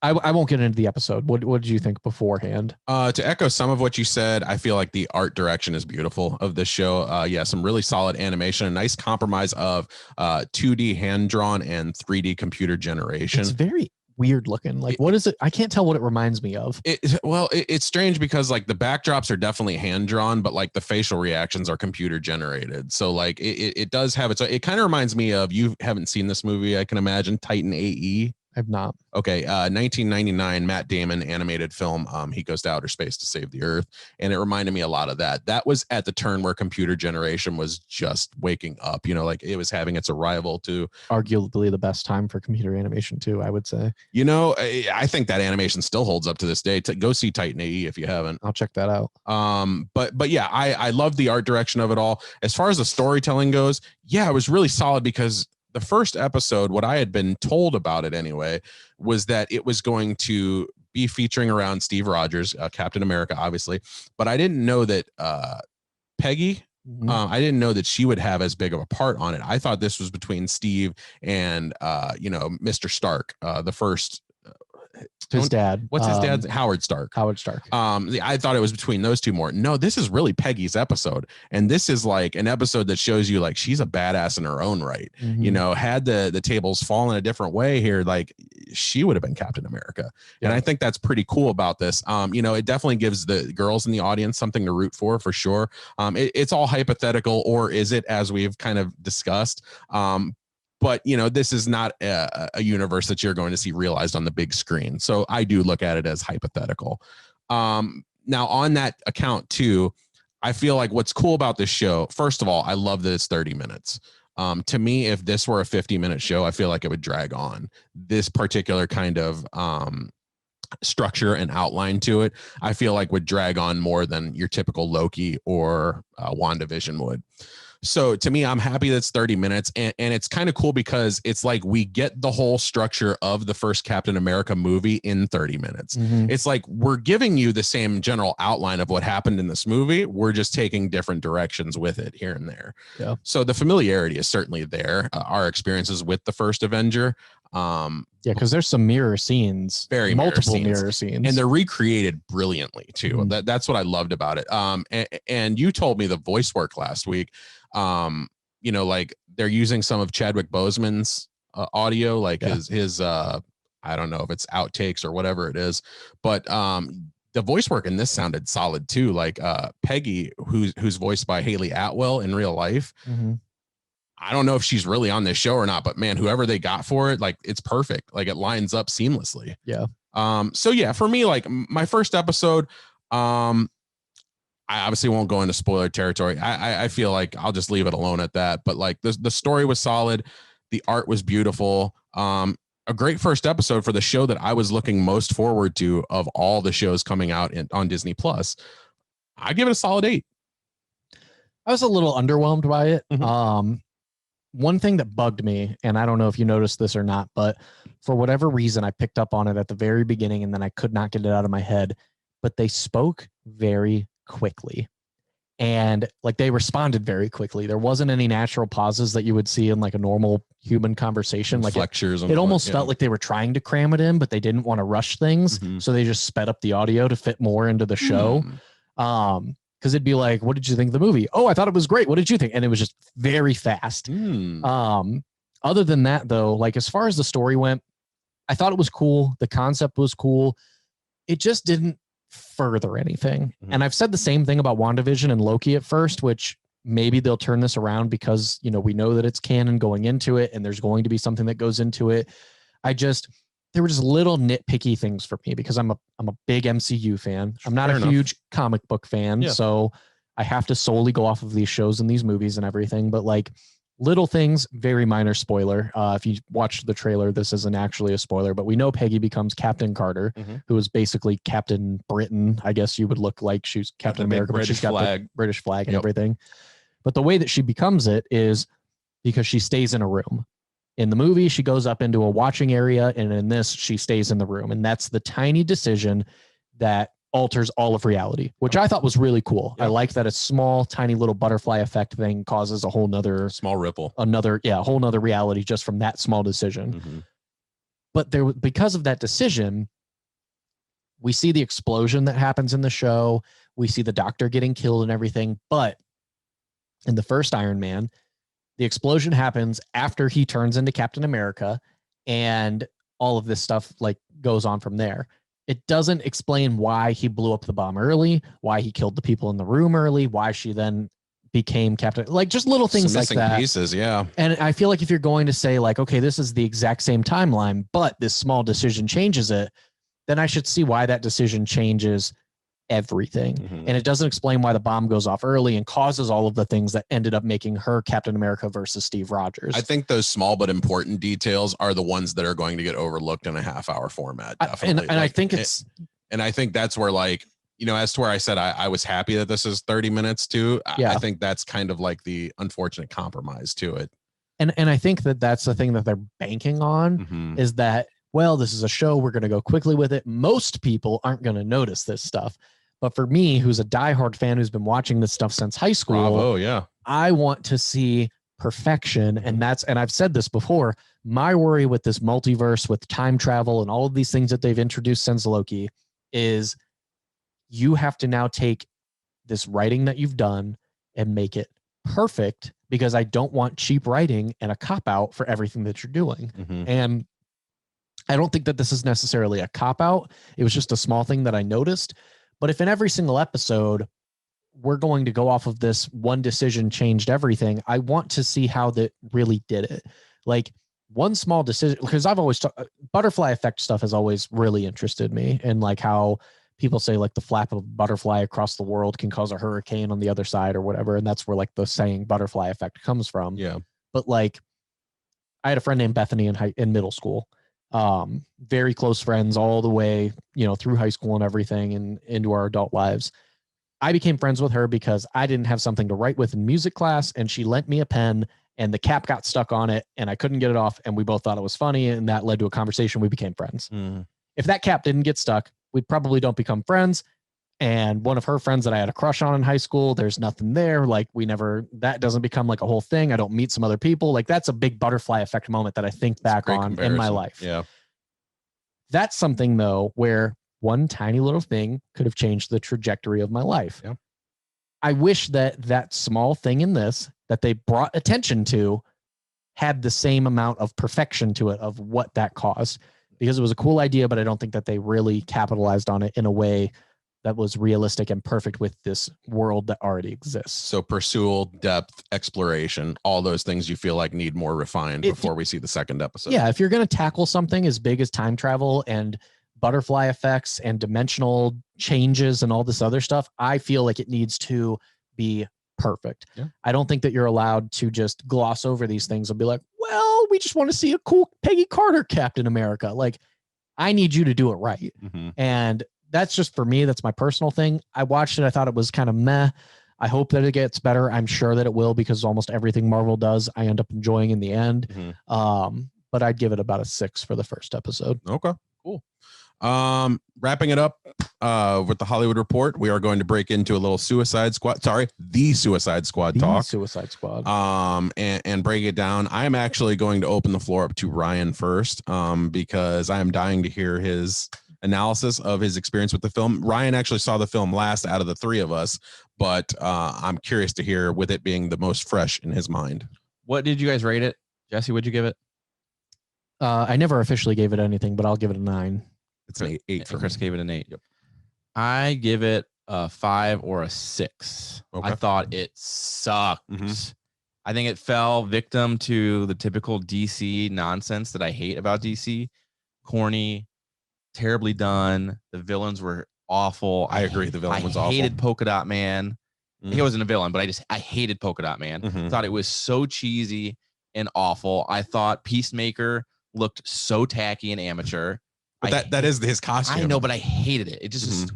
I won't get into the episode. What did you think beforehand? To echo some of what you said, I feel like the art direction is beautiful of this show. Yeah, some really solid animation, a nice compromise of 2D hand-drawn and 3D computer generation. It's very weird looking. Like, what is it? I can't tell what it reminds me of. It's strange because like the backdrops are definitely hand-drawn, but like the facial reactions are computer generated. So like it does have it kind of reminds me of, you haven't seen this movie, I can imagine, Titan AE. I've not. Okay, 1999 Matt Damon animated film. He goes to outer space to save the Earth, and it reminded me a lot of that. That was at the turn where computer generation was just waking up. You know, like it was having its arrival to Arguably the best time for computer animation too, I would say. You know, I think that animation still holds up to this day. Go see Titan AE if you haven't. I'll check that out. But yeah, I love the art direction of it all. As far as the storytelling goes, yeah, it was really solid because the first episode, what I had been told about it anyway, was that it was going to be featuring around Steve Rogers, Captain America, obviously. But I didn't know that Peggy, I didn't know that she would have as big of a part on it. I thought this was between Steve and, Mr. Stark, the first. His dad. What's his dad's? Howard Stark. Howard Stark. I thought it was between those two more. No, this is really Peggy's episode. And this is like an episode that shows you like she's a badass in her own right. You know, had the tables fallen a different way here, like she would have been Captain America. And I think that's pretty cool about this. It definitely gives the girls in the audience something to root for sure. It's all hypothetical, or is it, as we've kind of discussed? But, this is not a universe that you're going to see realized on the big screen. So I do look at it as hypothetical. Now, on that account, too, I feel like what's cool about this show, first of all, I love that it's 30 minutes. To me, if this were a 50-minute show, I feel like it would drag on. This particular kind of structure and outline to it, I feel like would drag on more than your typical Loki or WandaVision would. So to me, I'm happy that's 30 minutes. And it's kind of cool because it's like we get the whole structure of the first Captain America movie in 30 minutes. It's like we're giving you the same general outline of what happened in this movie. We're just taking different directions with it here and there. Yeah. So the familiarity is certainly there. Our experiences with the first Avenger. Because there's some mirror scenes, multiple mirror scenes, and they're recreated brilliantly too. That's what I loved about it. And you told me the voice work last week. Like they're using some of Chadwick Boseman's audio, like his I don't know if it's outtakes or whatever it is, but the voice work in this sounded solid too. Like Peggy, who's voiced by Haley Atwell in real life. I don't know if she's really on this show or not, but man, whoever they got for it, like it's perfect. Like it lines up seamlessly. Yeah. So yeah, for me, like my first episode, I obviously won't go into spoiler territory. I feel like I'll just leave it alone at that. But like the story was solid. The art was beautiful. A great first episode for the show that I was looking most forward to of all the shows coming out on Disney Plus. I give it a solid 8. I was a little underwhelmed by it. One thing that bugged me, and I don't know if you noticed this or not, but for whatever reason, I picked up on it at the very beginning and then I could not get it out of my head, but they spoke very quickly and like they responded very quickly. There wasn't any natural pauses that you would see in like a normal human conversation. Like it almost felt like they were trying to cram it in, but they didn't want to rush things. So they just sped up the audio to fit more into the show. Because it'd be like, what did you think of the movie? Oh, I thought it was great. What did you think? And it was just very fast. Other than that, though, like as far as the story went, I thought it was cool. The concept was cool. It just didn't further anything. And I've said the same thing about WandaVision and Loki at first, which maybe they'll turn this around because, we know that it's canon going into it and there's going to be something that goes into it. There were just little nitpicky things for me because I'm a big MCU fan. I'm not a huge comic book fan. So I have to solely go off of these shows and these movies and everything, but like little things, very minor spoiler. If you watch the trailer, this isn't actually a spoiler, but we know Peggy becomes Captain Carter, who is basically Captain Britain. I guess you would look like she's Captain America, but she's got the British flag and everything. But the way that she becomes it is because she stays in a room. In the movie, she goes up into a watching area, and in this, she stays in the room. And that's the tiny decision that alters all of reality, which I thought was really cool. I like that a small, tiny little butterfly effect thing causes a whole nother small ripple, a whole nother reality just from that small decision. But because of that decision, we see the explosion that happens in the show. We see the doctor getting killed and everything. But in the first Iron Man, the explosion happens after he turns into Captain America, and all of this stuff like goes on from there. It doesn't explain why he blew up the bomb early, why he killed the people in the room early, why she then became Captain, like just little things like missing that. pieces, yeah. And I feel like if you're going to say like, okay, this is the exact same timeline, but this small decision changes it, then I should see why that decision changes everything. And it doesn't explain why the bomb goes off early and causes all of the things that ended up making her Captain America versus Steve Rogers. I think those small but important details are the ones that are going to get overlooked in a half-hour format. Definitely. And I think it's, and I think that's where, like, you know, as to where I said I was happy that this is 30 minutes too. Yeah. I think that's kind of like the unfortunate compromise to it. And I think that that's the thing that they're banking on is that, well, this is a show, we're going to go quickly with it. Most people aren't going to notice this stuff. But for me, who's a diehard fan who's been watching this stuff since high school, Bravo, yeah. I want to see perfection. And I've said this before, my worry with this multiverse, with time travel and all of these things that they've introduced since Loki is you have to now take this writing that you've done and make it perfect, because I don't want cheap writing and a cop-out for everything that you're doing. And I don't think that this is necessarily a cop-out. It was just a small thing that I noticed. But if in every single episode, we're going to go off of this one decision changed everything, I want to see how that really did it. Like one small decision, because I've always butterfly effect stuff has always really interested me, and like how people say like the flap of a butterfly across the world can cause a hurricane on the other side or whatever. And that's where like the saying butterfly effect comes from. Yeah. But like I had a friend named Bethany in middle school. Very close friends all the way, you know, through high school and everything and into our adult lives. I became friends with her because I didn't have something to write with in music class, and she lent me a pen and the cap got stuck on it and I couldn't get it off, and we both thought it was funny, and that led to a conversation. We became friends. If that cap didn't get stuck, we probably don't become friends. And one of her friends that I had a crush on in high school, there's nothing there. Like that doesn't become like a whole thing. I don't meet some other people. Like that's a big butterfly effect moment that I think back on in my life. Yeah. That's something though, where one tiny little thing could have changed the trajectory of my life. Yeah. I wish that small thing in this that they brought attention to had the same amount of perfection to it of what that caused, because it was a cool idea, but I don't think that they really capitalized on it in a way that was realistic and perfect with this world that already exists. So pursual, depth, exploration, all those things you feel like need more refined before we see the second episode. Yeah. If you're going to tackle something as big as time travel and butterfly effects and dimensional changes and all this other stuff, I feel like it needs to be perfect. Yeah. I don't think that you're allowed to just gloss over these things and be like, well, we just want to see a cool Peggy Carter Captain America. Like, I need you to do it right. And that's just for me. That's my personal thing. I watched it. I thought it was kind of meh. I hope that it gets better. I'm sure that it will, because almost everything Marvel does, I end up enjoying in the end. But I'd give it about a 6 for the first episode. Okay, cool. Wrapping it up with the Hollywood Report, we are going to break into a little Suicide Squad. Sorry, the Suicide Squad talk. Suicide Squad. And break it down. I am actually going to open the floor up to Ryan first, because I am dying to hear his analysis of his experience with the film. Ryan actually saw the film last out of the three of us, but I'm curious to hear, with it being the most fresh in his mind. What did you guys rate it? Jesse, what'd you give it? I never officially gave it anything, but I'll give it a 9. It's an 8 for Chris me. gave it an 8. Yep. I give it a 5 or a 6. Okay. I thought it sucked. I think it fell victim to the typical DC nonsense that I hate about DC. Corny, terribly done. The villains were awful. I agree. The villain was awful. I hated Polka Dot Man. He wasn't a villain, but I hated Polka Dot Man. Thought it was so cheesy and awful. I thought Peacemaker looked so tacky and amateur. But that is his costume. I know, but I hated it. It just is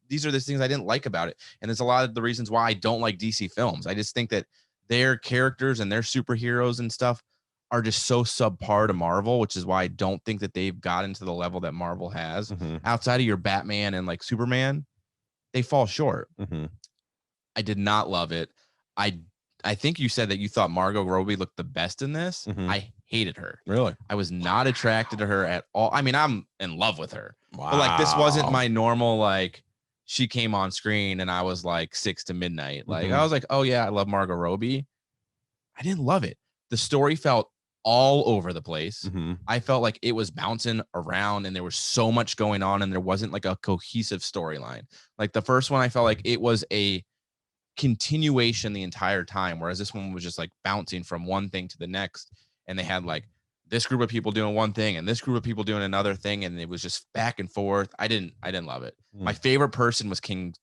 these are the things I didn't like about it. And there's a lot of the reasons why I don't like DC films. I just think that their characters and their superheroes and stuff are just so subpar to Marvel, which is why I don't think that they've gotten to the level that Marvel has. Outside of your Batman and like Superman, they fall short. I did not love it. I think you said that you thought Margot Robbie looked the best in this. I hated her. Really? I was not attracted to her at all. I mean, I'm in love with her. Wow. But like, this wasn't my normal, like, she came on screen and I was like 6 to midnight. Like, I was like, oh yeah, I love Margot Robbie. I didn't love it. The story felt all over the place. I felt like it was bouncing around and there was so much going on and there wasn't like a cohesive storyline. Like the first one, I felt like it was a continuation the entire time, whereas this one was just like bouncing from one thing to the next, and they had like this group of people doing one thing and this group of people doing another thing, and it was just back and forth. I didn't love it. My favorite person was King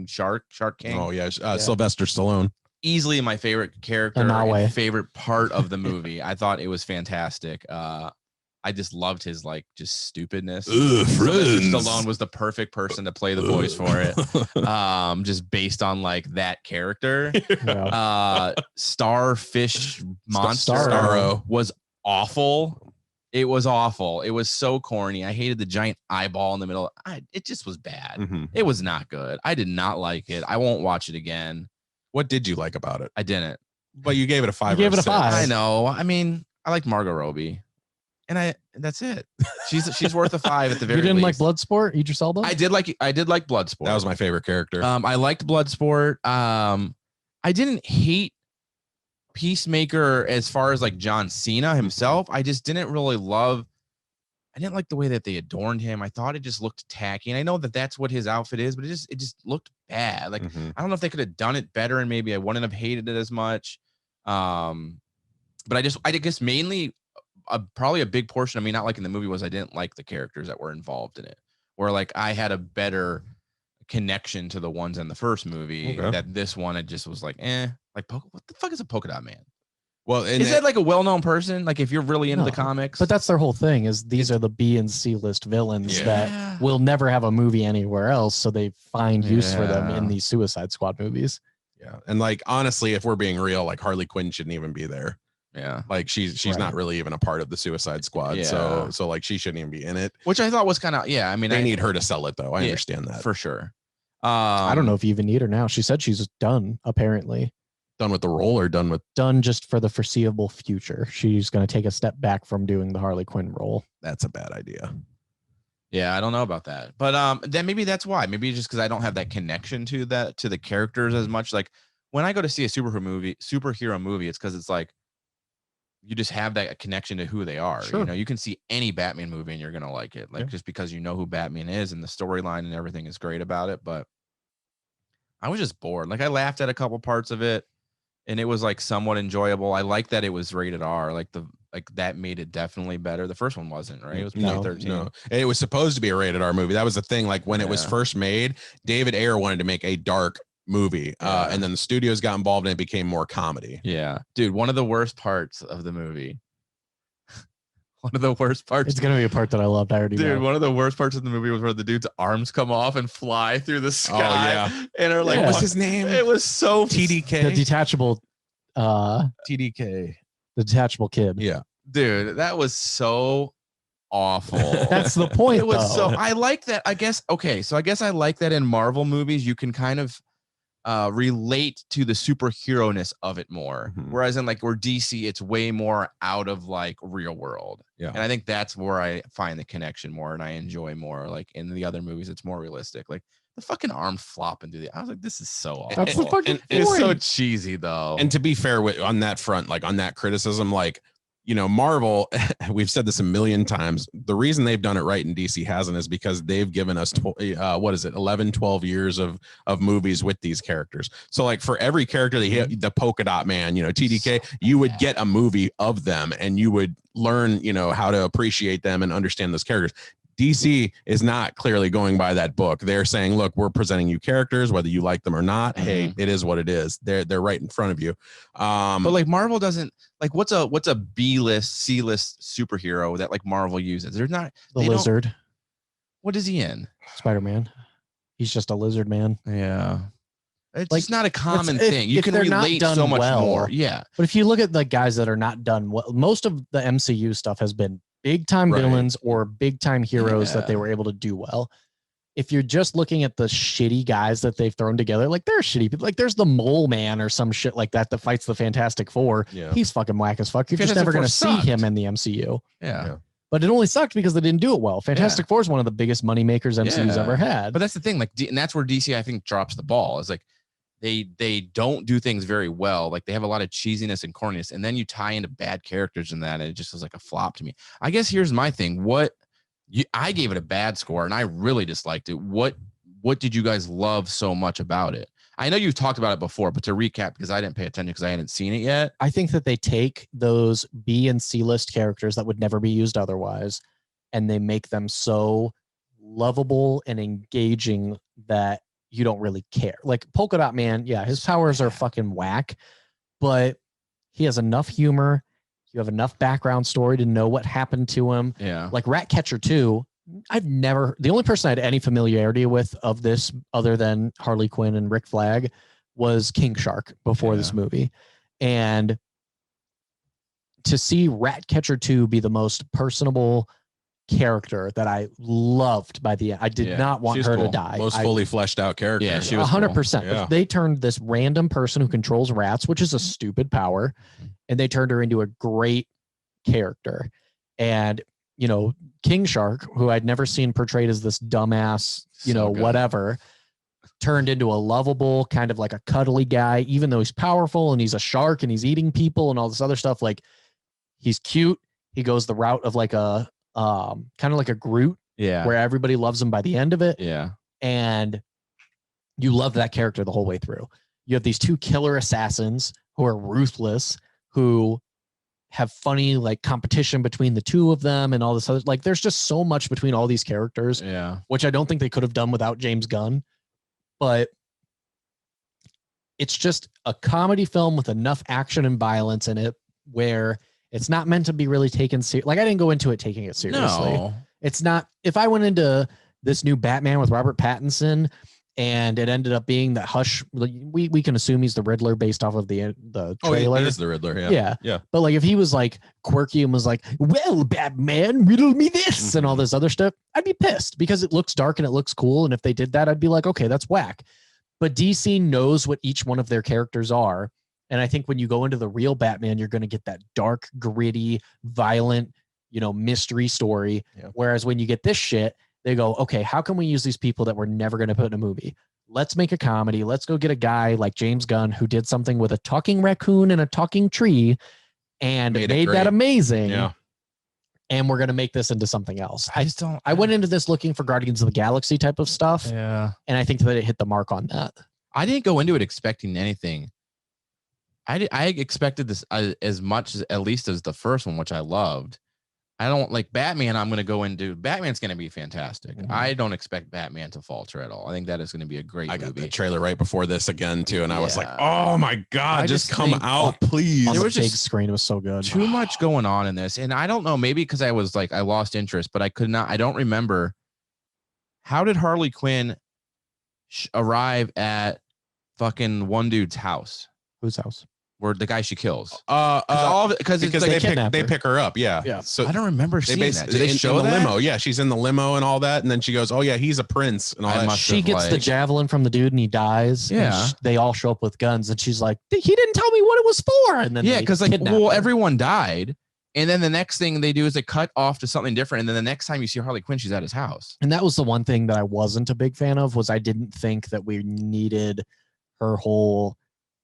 Shark King. Oh yeah, Sylvester Stallone. Easily my favorite character and favorite part of the movie. I thought it was fantastic. I just loved his like just stupidness. Sylvester Stallone was the perfect person to play the voice for it. Just based on like that character. Starfish Monster Starro was awful. It was awful. It was so corny. I hated the giant eyeball in the middle. It just was bad. It was not good. I did not like it. I won't watch it again. What did you like about it? I didn't. But you gave it a 5. You gave it a 5. I know. I mean, I like Margot Robbie. And that's it. She's worth a 5 at the very least. You didn't like Bloodsport? Idris Elba? I did like Bloodsport. That was my favorite character. I liked Bloodsport. I didn't hate Peacemaker as far as like John Cena himself. I just didn't really I didn't like the way that they adorned him. I thought it just looked tacky. And I know that that's what his outfit is, but it just looked bad. Like I don't know if they could have done it better, and maybe I wouldn't have hated it as much. But I guess mainly probably a big portion of me not liking the movie was I didn't like the characters that were involved in it. Where like I had a better connection to the ones in the first movie that this one, it just was like, like what the fuck is a polka dot man? Well, is that like a well-known person? Like if you're really into the comics? But that's their whole thing is these are the B and C list villains that will never have a movie anywhere else. So they find use for them in these Suicide Squad movies. Yeah. And like, honestly, if we're being real, like Harley Quinn shouldn't even be there. Yeah. Like she's not really even a part of the Suicide Squad. So like she shouldn't even be in it. Which I thought was kind of, I mean, they need her to sell it though. I understand that. For sure. I don't know if you even need her now. She said she's done, apparently. Done with the role or done just for the foreseeable future. She's going to take a step back from doing the Harley Quinn role. That's a bad idea. Yeah, I don't know about that. But then maybe that's why. Maybe just because I don't have that connection to the characters as much. Like when I go to see a superhero movie, it's because it's like you just have that connection to who they are. Sure. You know, you can see any Batman movie and you're gonna like it. Like just because you know who Batman is and the storyline and everything is great about it. But I was just bored. Like I laughed at a couple parts of it. And it was like somewhat enjoyable. I like that it was rated R. Like that made it definitely better. The first one wasn't, right? It was PG-13. No. It was supposed to be a rated R movie. That was the thing. Like when it was first made, David Ayer wanted to make a dark movie, and then the studios got involved and it became more comedy. Yeah, dude. One of the worst parts of the movie. One of the worst parts. It's gonna be a part that I loved. I already know. One of the worst parts of the movie was where the dude's arms come off and fly through the sky. And are like, what was his name? It was so TDK. The detachable. TDK. The detachable kid. Yeah, dude, that was so awful. That's the point. It was so. I like that. I guess. Okay, so I guess I like that in Marvel movies you can kind of relate to the superhero-ness of it more. Whereas in like where DC, it's way more out of like real world. Yeah. And I think that's where I find the connection more and I enjoy more. Like in the other movies, it's more realistic. Like the fucking arm flopping through I was like, this is so awful. That's the fucking it's so cheesy though. And to be fair on that front, like on that criticism, like, you know, Marvel, we've said this a million times. The reason they've done it right and DC hasn't is because they've given us, 11, 12 years of movies with these characters. So like for every character they hit, the polka dot man, you know, TDK, you would get a movie of them and you would learn, you know, how to appreciate them and understand those characters. DC is not clearly going by that book. They're saying, look, we're presenting you characters, whether you like them or not. Hey, it is what it is. They're right in front of you. But like Marvel doesn't like what's a B-list, C-list superhero that like Marvel uses? They're not the Lizard. What is he in? Spider-Man. He's just a lizard man. Yeah. It's like, just not a common thing. You can relate so much more. Yeah. But if you look at the guys that are not done well, most of the MCU stuff has been big time villains or big time heroes that they were able to do well. If you're just looking at the shitty guys that they've thrown together, like they're shitty people. Like there's the Mole Man or some shit like that fights the Fantastic Four. Yeah. He's fucking whack as fuck. You're just never going to see him in the MCU. Yeah. But it only sucked because they didn't do it well. Fantastic Four is one of the biggest money makers MCU's ever had. But that's the thing. Like, and that's where DC, I think, drops the ball. Is like they don't do things very well. Like they have a lot of cheesiness and corniness, and then you tie into bad characters in that, and it just was like a flop to me. I guess here's my thing. I gave it a bad score, and I really disliked it. What did you guys love so much about it? I know you've talked about it before, but to recap, because I didn't pay attention because I hadn't seen it yet. I think that they take those B and C list characters that would never be used otherwise, and they make them so lovable and engaging that you don't really care. Like Polka Dot Man, yeah, his powers are fucking whack, but he has enough humor. You have enough background story to know what happened to him. Yeah. Like Ratcatcher 2, the only person I had any familiarity with of this other than Harley Quinn and Rick Flag was King Shark before this movie. And to see Ratcatcher 2 be the most personable character that I loved by the end. I did not want her to die. Most fully fleshed out character. Yeah, she was 100%. Cool. Yeah. If they turned this random person who controls rats, which is a stupid power, and they turned her into a great character. And, you know, King Shark, who I'd never seen portrayed as this dumbass, whatever, turned into a lovable, kind of like a cuddly guy, even though he's powerful and he's a shark and he's eating people and all this other stuff. Like, he's cute. He goes the route of like a, kind of like a Groot, where everybody loves him by the end of it. Yeah. And you love that character the whole way through. You have these two killer assassins who are ruthless, who have funny like competition between the two of them and all this other, like there's just so much between all these characters, which I don't think they could have done without James Gunn. But it's just a comedy film with enough action and violence in it where it's not meant to be really taken seriously. Like, I didn't go into it taking it seriously. No. It's not. If I went into this new Batman with Robert Pattinson and it ended up being that Hush, we can assume he's the Riddler based off of the trailer. He is the Riddler. Yeah. But like, if he was like quirky and was like, well, Batman, riddle me this and all this other stuff, I'd be pissed because it looks dark and it looks cool. And if they did that, I'd be like, okay, that's whack. But DC knows what each one of their characters are. And I think when you go into the real Batman, you're going to get that dark, gritty, violent, mystery story. Yeah. Whereas when you get this shit, they go, okay, how can we use these people that we're never going to put in a movie? Let's make a comedy. Let's go get a guy like James Gunn who did something with a talking raccoon and a talking tree and made that amazing. Yeah. And we're going to make this into something else. I went into this looking for Guardians of the Galaxy type of stuff. Yeah. And I think that it hit the mark on that. I didn't go into it expecting anything. I expected this as much as at least as the first one, which I loved. I don't like Batman. I'm going to go into Batman's going to be fantastic. Mm-hmm. I don't expect Batman to falter at all. I think that is going to be a great movie. I got the trailer right before this again too, and I was like, "Oh my god, just come out, please!" On the big screen, it was so good. Too much going on in this, and I don't know. Maybe because I was like, I lost interest, but I could not. I don't remember. How did Harley Quinn arrive at fucking one dude's house? Whose house? Where the guy she kills. Because they pick her up. Yeah. So I don't remember seeing that. Did they show in the that? limo? Yeah, she's in the limo and all that, and then she goes, "Oh yeah, he's a prince." And all that. She gets the javelin from the dude, and he dies. Yeah. They all show up with guns, and she's like, "He didn't tell me what it was for." And then because everyone died, and then the next thing they do is they cut off to something different, and then the next time you see Harley Quinn, she's at his house. And that was the one thing that I wasn't a big fan of. Was I didn't think that we needed her whole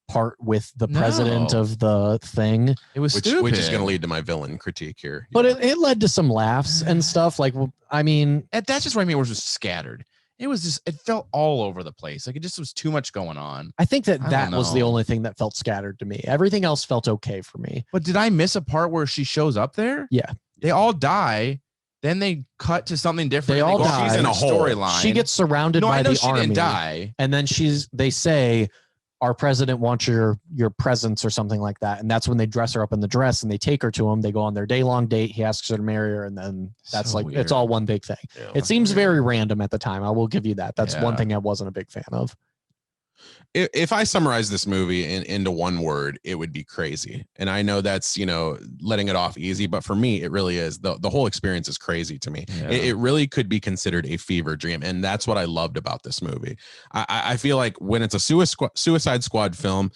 part with the president of the thing. It was stupid. Which is going to lead to my villain critique here. But it led to some laughs and stuff. Like, I mean, that's just what I mean. It was just scattered. It was just, it felt all over the place. Like, it just was too much going on. I think that was the only thing that felt scattered to me. Everything else felt okay for me. But did I miss a part where she shows up there? Yeah. They all die. Then they cut to something different. They all die. She's in a storyline. She gets surrounded by the army. Didn't die. And then they say, our president wants your presence or something like that. And that's when they dress her up in the dress and they take her to him. They go on their day-long date. He asks her to marry her. And then that's weird. It's all one big thing. Yeah, it seems very random at the time. I will give you that. That's one thing I wasn't a big fan of. If I summarize this movie into one word, it would be crazy. And I know that's, letting it off easy, but for me, it really is. The whole experience is crazy to me. Yeah. It really could be considered a fever dream. And that's what I loved about this movie. I feel like when it's a Suicide Squad film,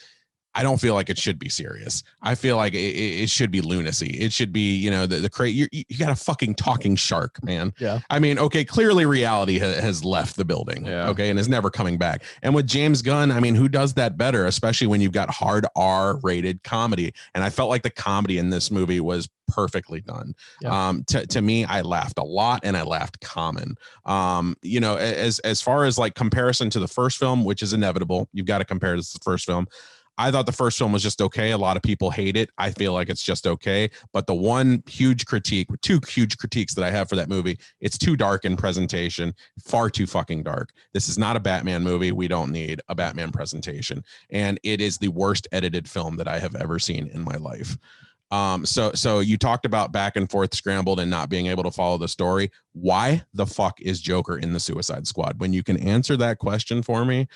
I don't feel like it should be serious. I feel like it should be lunacy. It should be, you know, the you got a fucking talking shark, man. Yeah. I mean, okay, clearly reality has left the building. Yeah. Okay. And is never coming back. And with James Gunn, I mean, who does that better, especially when you've got hard R-rated comedy? And I felt like the comedy in this movie was perfectly done. Yeah. To me, I laughed a lot and I laughed common. You know, as far as like comparison to the first film, which is inevitable, you've got to compare this to the first film. I thought the first film was just okay. A lot of people hate it. I feel like it's just okay. But the one huge critique, two huge critiques that I have for that movie, it's too dark in presentation, far too fucking dark. This is not a Batman movie. We don't need a Batman presentation. And it is the worst edited film that I have ever seen in my life. So you talked about back and forth scrambled and not being able to follow the story. Why the fuck is Joker in the Suicide Squad? When you can answer that question for me,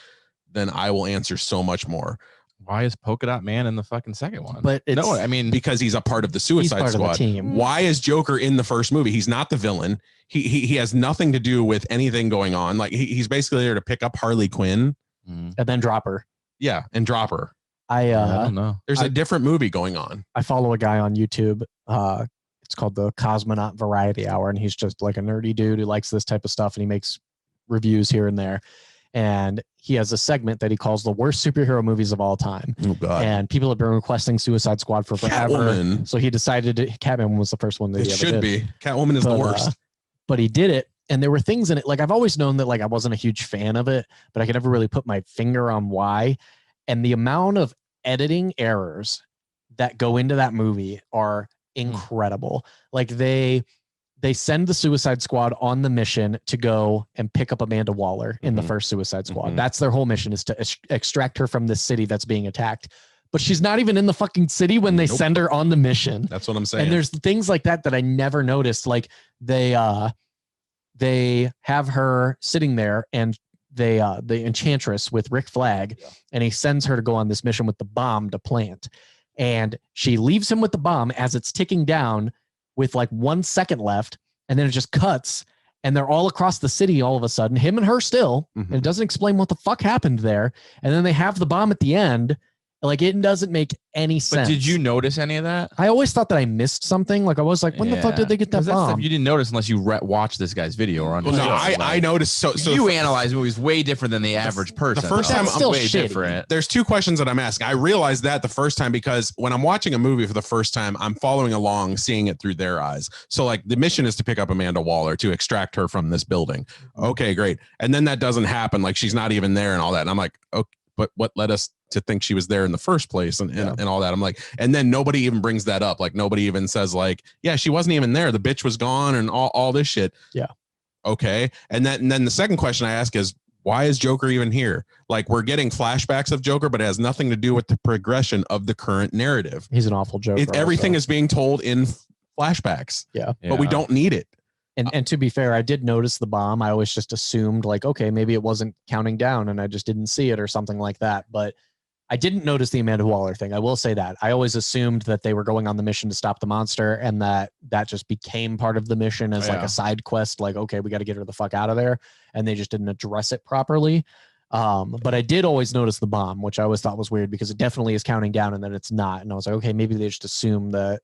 then I will answer so much more. Why is Polka Dot Man in the fucking second one? But it's, no, I mean, because he's a part of the Suicide Squad. Team. Why is Joker in the first movie? He's not the villain. He has nothing to do with anything going on. Like he's basically there to pick up Harley Quinn and then drop her. Yeah, and drop her. I don't know. There's a different movie going on. I follow a guy on YouTube. It's called the Cosmonaut Variety Hour, and he's just like a nerdy dude who likes this type of stuff, and he makes reviews here and there. And he has a segment that he calls the worst superhero movies of all time. Oh God! And people have been requesting Suicide Squad for forever. Catwoman. So he decided Catwoman was the first one that It he ever should did. be. Catwoman is the worst. But he did it, and there were things in it. Like I've always known that like I wasn't a huge fan of it, but I could never really put my finger on why. And the amount of editing errors that go into that movie are incredible. Like they send the Suicide Squad on the mission to go and pick up Amanda Waller in the first Suicide Squad. That's their whole mission, is to extract her from this city that's being attacked. But she's not even in the fucking city when they send her on the mission. That's what I'm saying. And there's things like that I never noticed. Like they have her sitting there, and the Enchantress with Rick Flag, and he sends her to go on this mission with the bomb to plant. And she leaves him with the bomb as it's ticking down, with like 1 second left, and then it just cuts, and they're all across the city all of a sudden, him and her still, and it doesn't explain what the fuck happened there. And then they have the bomb at the end. Like it doesn't make any sense. But did you notice any of that? I always thought that I missed something. Like I was like, when the fuck did they get that bomb? Stuff you didn't notice unless you watch this guy's video or on. Well, no, I noticed. So you analyze movies way different than the average person. The first time, That's still way shitty. different. There's two questions that I'm asking. I realized that the first time because when I'm watching a movie for the first time, I'm following along, seeing it through their eyes. So like the mission is to pick up Amanda Waller to extract her from this building. Okay, great. And then that doesn't happen. Like she's not even there and all that. And I'm like, okay, but what led us to think she was there in the first place and all that? I'm like, and then nobody even brings that up. Like nobody even says like, yeah, she wasn't even there. The bitch was gone and all this shit. Yeah. Okay. And then the second question I ask is, why is Joker even here? Like we're getting flashbacks of Joker, but it has nothing to do with the progression of the current narrative. He's an awful Joker. Everything also. is being told in flashbacks. Yeah. But we don't need it. And to be fair, I did notice the bomb. I always just assumed like, okay, maybe it wasn't counting down and I just didn't see it or something like that. But I didn't notice the Amanda Waller thing. I will say that. I always assumed that they were going on the mission to stop the monster, and that just became part of the mission as like a side quest. Like, okay, we got to get her the fuck out of there. And they just didn't address it properly. But I did always notice the bomb, which I always thought was weird because it definitely is counting down and then it's not. And I was like, okay, maybe they just assume that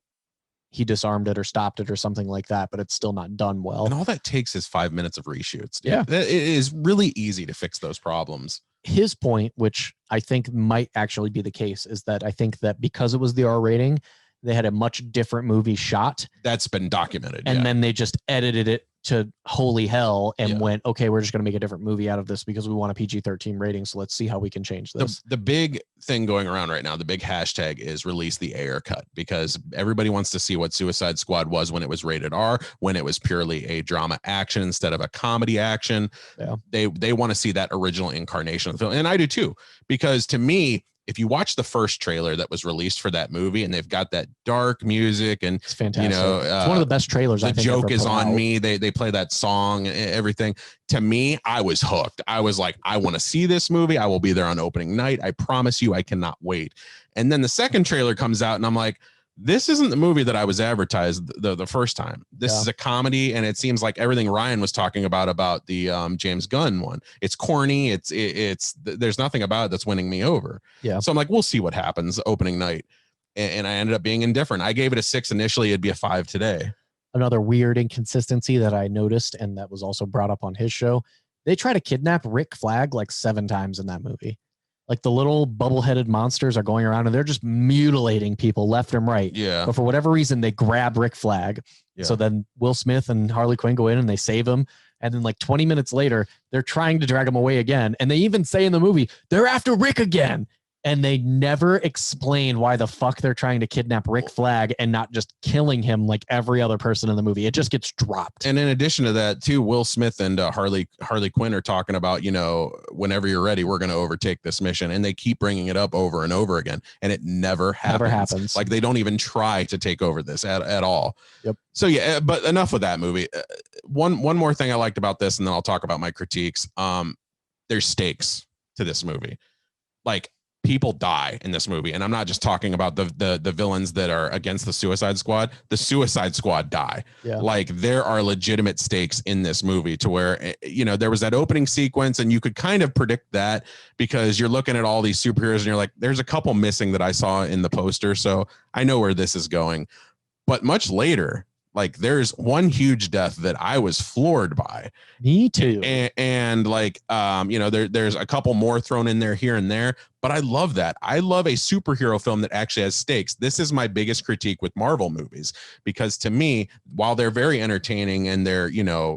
he disarmed it or stopped it or something like that, but it's still not done well. And all that takes is 5 minutes of reshoots. Dude. Yeah. It is really easy to fix those problems. His point, which I think might actually be the case, is that I think that because it was the R rating, they had a much different movie shot. That's been documented. And then they just edited it to holy hell and went, okay, we're just going to make a different movie out of this because we want a PG-13 rating. So let's see how we can change this. The big thing going around right now, the big hashtag is release the Ayer cut, because everybody wants to see what Suicide Squad was when it was rated R, when it was purely a drama action instead of a comedy action. Yeah. They want to see that original incarnation of the film. And I do too, because to me, if you watch the first trailer that was released for that movie and they've got that dark music and it's fantastic. You know, it's one of the best trailers. The I think joke ever is put on out. me. They play that song, everything. To me, I was hooked. I was like, I want to see this movie. I will be there on opening night. I promise you, I cannot wait. And then the second trailer comes out and I'm like, This isn't the movie that I was advertised the first time. This is a comedy, and it seems like everything Ryan was talking about the James Gunn one. It's corny. It's there's nothing about it that's winning me over. Yeah. So I'm like, we'll see what happens opening night. And I ended up being indifferent. I gave it a 6 initially. It'd be a 5 today. Another weird inconsistency that I noticed, and that was also brought up on his show. They try to kidnap Rick Flag like 7 times in that movie. Like the little bubble-headed monsters are going around and they're just mutilating people left and right. Yeah. But for whatever reason, they grab Rick Flag. Yeah. So then Will Smith and Harley Quinn go in and they save him. And then like 20 minutes later, they're trying to drag him away again. And they even say in the movie, they're after Rick again. And they never explain why the fuck they're trying to kidnap Rick Flag and not just killing him like every other person in the movie. It just gets dropped. And in addition to that, too, Will Smith and Harley Quinn are talking about, whenever you're ready, we're going to overtake this mission. And they keep bringing it up over and over again. And it never happens. Like they don't even try to take over this at all. Yep. So, yeah, but enough with that movie. One more thing I liked about this, and then I'll talk about my critiques. There's stakes to this movie. Like, people die in this movie, and I'm not just talking about the villains that are against the Suicide Squad. The Suicide Squad die. Yeah. Like there are legitimate stakes in this movie to where there was that opening sequence, and you could kind of predict that because you're looking at all these superheroes and you're like, there's a couple missing that I saw in the poster, so I know where this is going. But much later, like there's one huge death that I was floored by. Me too. And like, there's a couple more thrown in there here and there, but I love that. I love a superhero film that actually has stakes. This is my biggest critique with Marvel movies, because to me, while they're very entertaining and they're,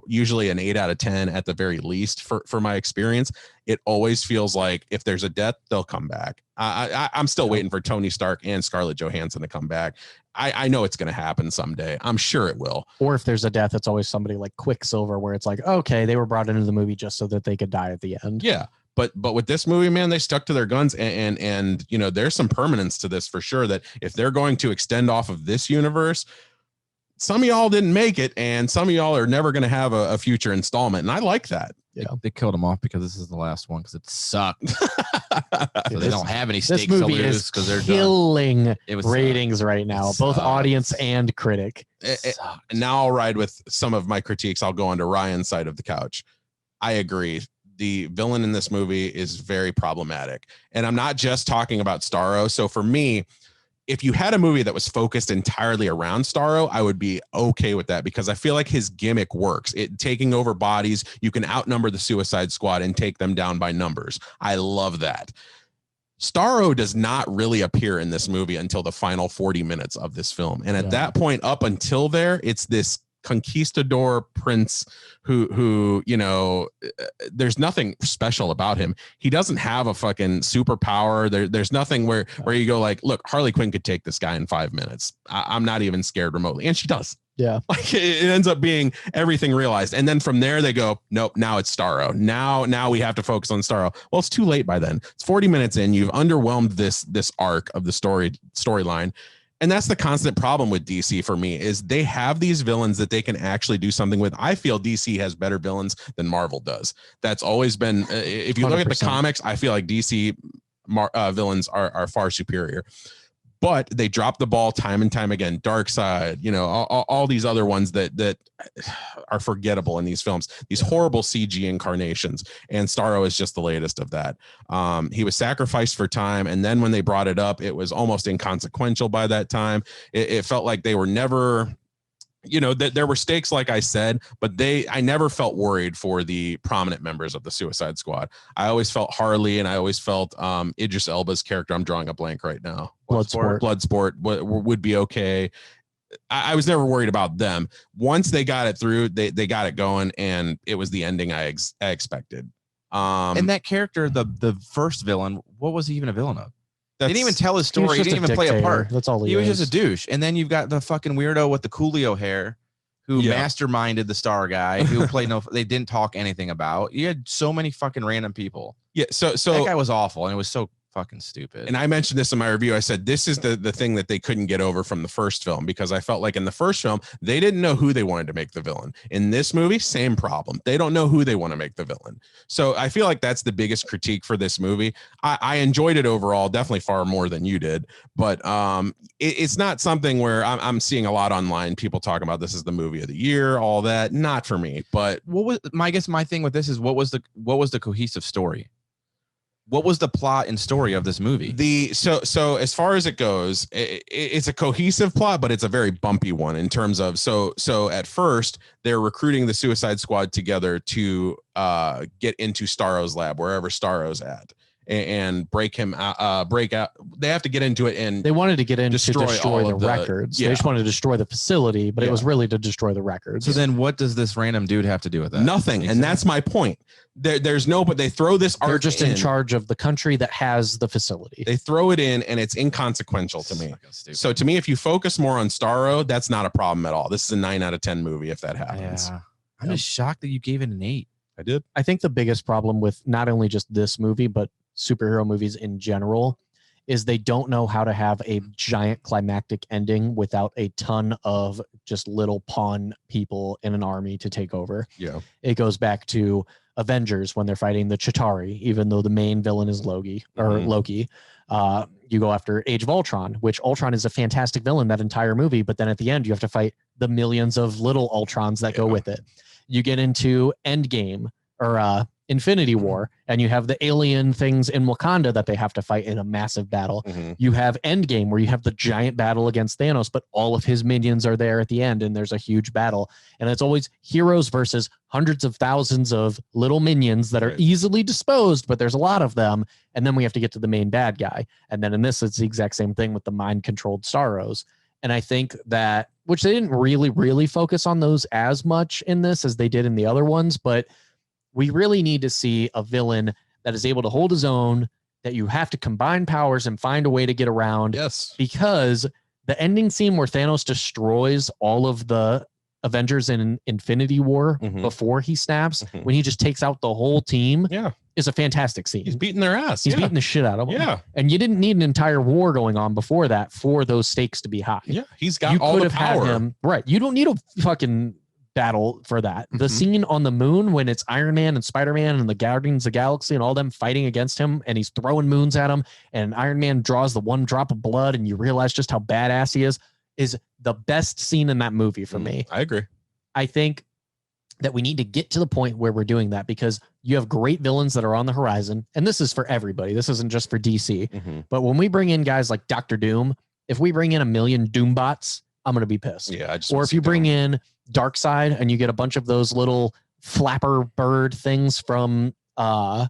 usually an 8 out of 10 at the very least for my experience, it always feels like if there's a death, they'll come back. I'm still waiting for Tony Stark and Scarlett Johansson to come back. I know it's going to happen someday. I'm sure it will. Or if there's a death, it's always somebody like Quicksilver, where it's like, okay, they were brought into the movie just so that they could die at the end. Yeah. But with this movie, man, they stuck to their guns, and there's some permanence to this for sure, that if they're going to extend off of this universe, some of y'all didn't make it, and some of y'all are never going to have a future installment. And I like that. Yeah. They killed him off because this is the last one because it sucked. So Dude, they don't have any stakes this movie to lose is because they're killing done. It was ratings right now, both audience and critic. And now I'll ride with some of my critiques. I'll go onto Ryan's side of the couch. I agree. The villain in this movie is very problematic. And I'm not just talking about Starro. So for me, if you had a movie that was focused entirely around Starro, I would be okay with that, because I feel like his gimmick works. It taking over bodies, you can outnumber the Suicide Squad and take them down by numbers. I love that. Starro does not really appear in this movie until the final 40 minutes of this film. And at that point, up until there, it's this conquistador prince who there's nothing special about him. He doesn't have a fucking superpower. There's nothing where you go like, look, Harley Quinn could take this guy in 5 minutes. I'm not even scared remotely. And she does. Yeah. Like it ends up being everything realized. And then from there they go, nope, now it's Starro. Now we have to focus on Starro. Well, it's too late by then. It's 40 minutes in. You've underwhelmed this arc of the storyline. And that's the constant problem with DC for me, is they have these villains that they can actually do something with. I feel DC has better villains than Marvel does. That's always been, if you look at the 100%. comics, I feel like DC villains are far superior. But they drop the ball time and time again. Darkseid, all these other ones that are forgettable in these films, these horrible CG incarnations. And Starro is just the latest of that. He was sacrificed for time. And then when they brought it up, it was almost inconsequential by that time. It felt like they were never, that there were stakes, like I said, but I never felt worried for the prominent members of the Suicide Squad. I always felt Harley, and I always felt Idris Elba's character. I'm drawing a blank right now. Bloodsport would be okay. I was never worried about them. Once they got it through, they got it going, and it was the ending I expected. And that character, the first villain, what was he even a villain of? They didn't even tell his story. He didn't even play a part. That's all he was just a douche. And then you've got the fucking weirdo with the Coolio hair who masterminded the Star guy, who played they didn't talk anything about. You had so many fucking random people. Yeah. So that guy was awful, and it was so fucking stupid. And I mentioned this in my review. I said, this is the thing that they couldn't get over from the first film, because I felt like in the first film, they didn't know who they wanted to make the villain. In this movie, same problem. They don't know who they want to make the villain. So I feel like that's the biggest critique for this movie. I enjoyed it overall, definitely far more than you did. But it's not something where I'm seeing a lot online, people talking about this is the movie of the year, all that. Not for me. But I guess my thing with this is what was the cohesive story? What was the plot and story of this movie? So as far as it goes, it's a cohesive plot, but it's a very bumpy one in terms of so at first they're recruiting the Suicide Squad together to get into Starro's lab, wherever Starro's at, and break out. They have to get into it, and they wanted to get in to destroy the records. Yeah. They just wanted to destroy the facility, but it was really to destroy the records. So then what does this random dude have to do with that? Nothing. And that's my point. There's no, but they throw this They're arc just in charge of the country that has the facility. They throw it in, and it's inconsequential to me. So to me, if you focus more on Starro, that's not a problem at all. This is a 9 out of 10 movie if that happens. Yeah. I'm just shocked that you gave it an 8. I did. I think the biggest problem with not only just this movie, but superhero movies in general, is they don't know how to have a giant climactic ending without a ton of just little pawn people in an army to take over. Yeah. It goes back to Avengers when they're fighting the Chitauri, even though the main villain is Loki. You go after Age of Ultron, which Ultron is a fantastic villain that entire movie, but then at the end you have to fight the millions of little Ultrons that go with it. You get into Endgame or Infinity War, and you have the alien things in Wakanda that they have to fight in a massive battle. You have Endgame, where you have the giant battle against Thanos, but all of his minions are there at the end, and there's a huge battle. And it's always heroes versus hundreds of thousands of little minions that are easily disposed, but there's a lot of them. And then we have to get to the main bad guy. And then in this, it's the exact same thing with the mind-controlled Starros. And I think that, which they didn't really focus on those as much in this as they did in the other ones, but we really need to see a villain that is able to hold his own, that you have to combine powers and find a way to get around. Yes. Because the ending scene where Thanos destroys all of the Avengers in Infinity War before he snaps, when he just takes out the whole team, is a fantastic scene. He's beating their ass. He's beating the shit out of them. Yeah. And you didn't need an entire war going on before that for those stakes to be high. Yeah. He's got all the power. Had him, right. You don't need a fucking battle for that. The scene on the moon when it's Iron Man and Spider-Man and the Guardians of the Galaxy and all them fighting against him, and he's throwing moons at him, and Iron Man draws the one drop of blood, and you realize just how badass he is the best scene in that movie for me. I agree. I think that we need to get to the point where we're doing that, because you have great villains that are on the horizon, and this is for everybody. This isn't just for DC. But when we bring in guys like Dr. Doom, if we bring in a million Doombots, I'm going to be pissed. Yeah. Or if you bring in Darkseid and you get a bunch of those little flapper bird things from what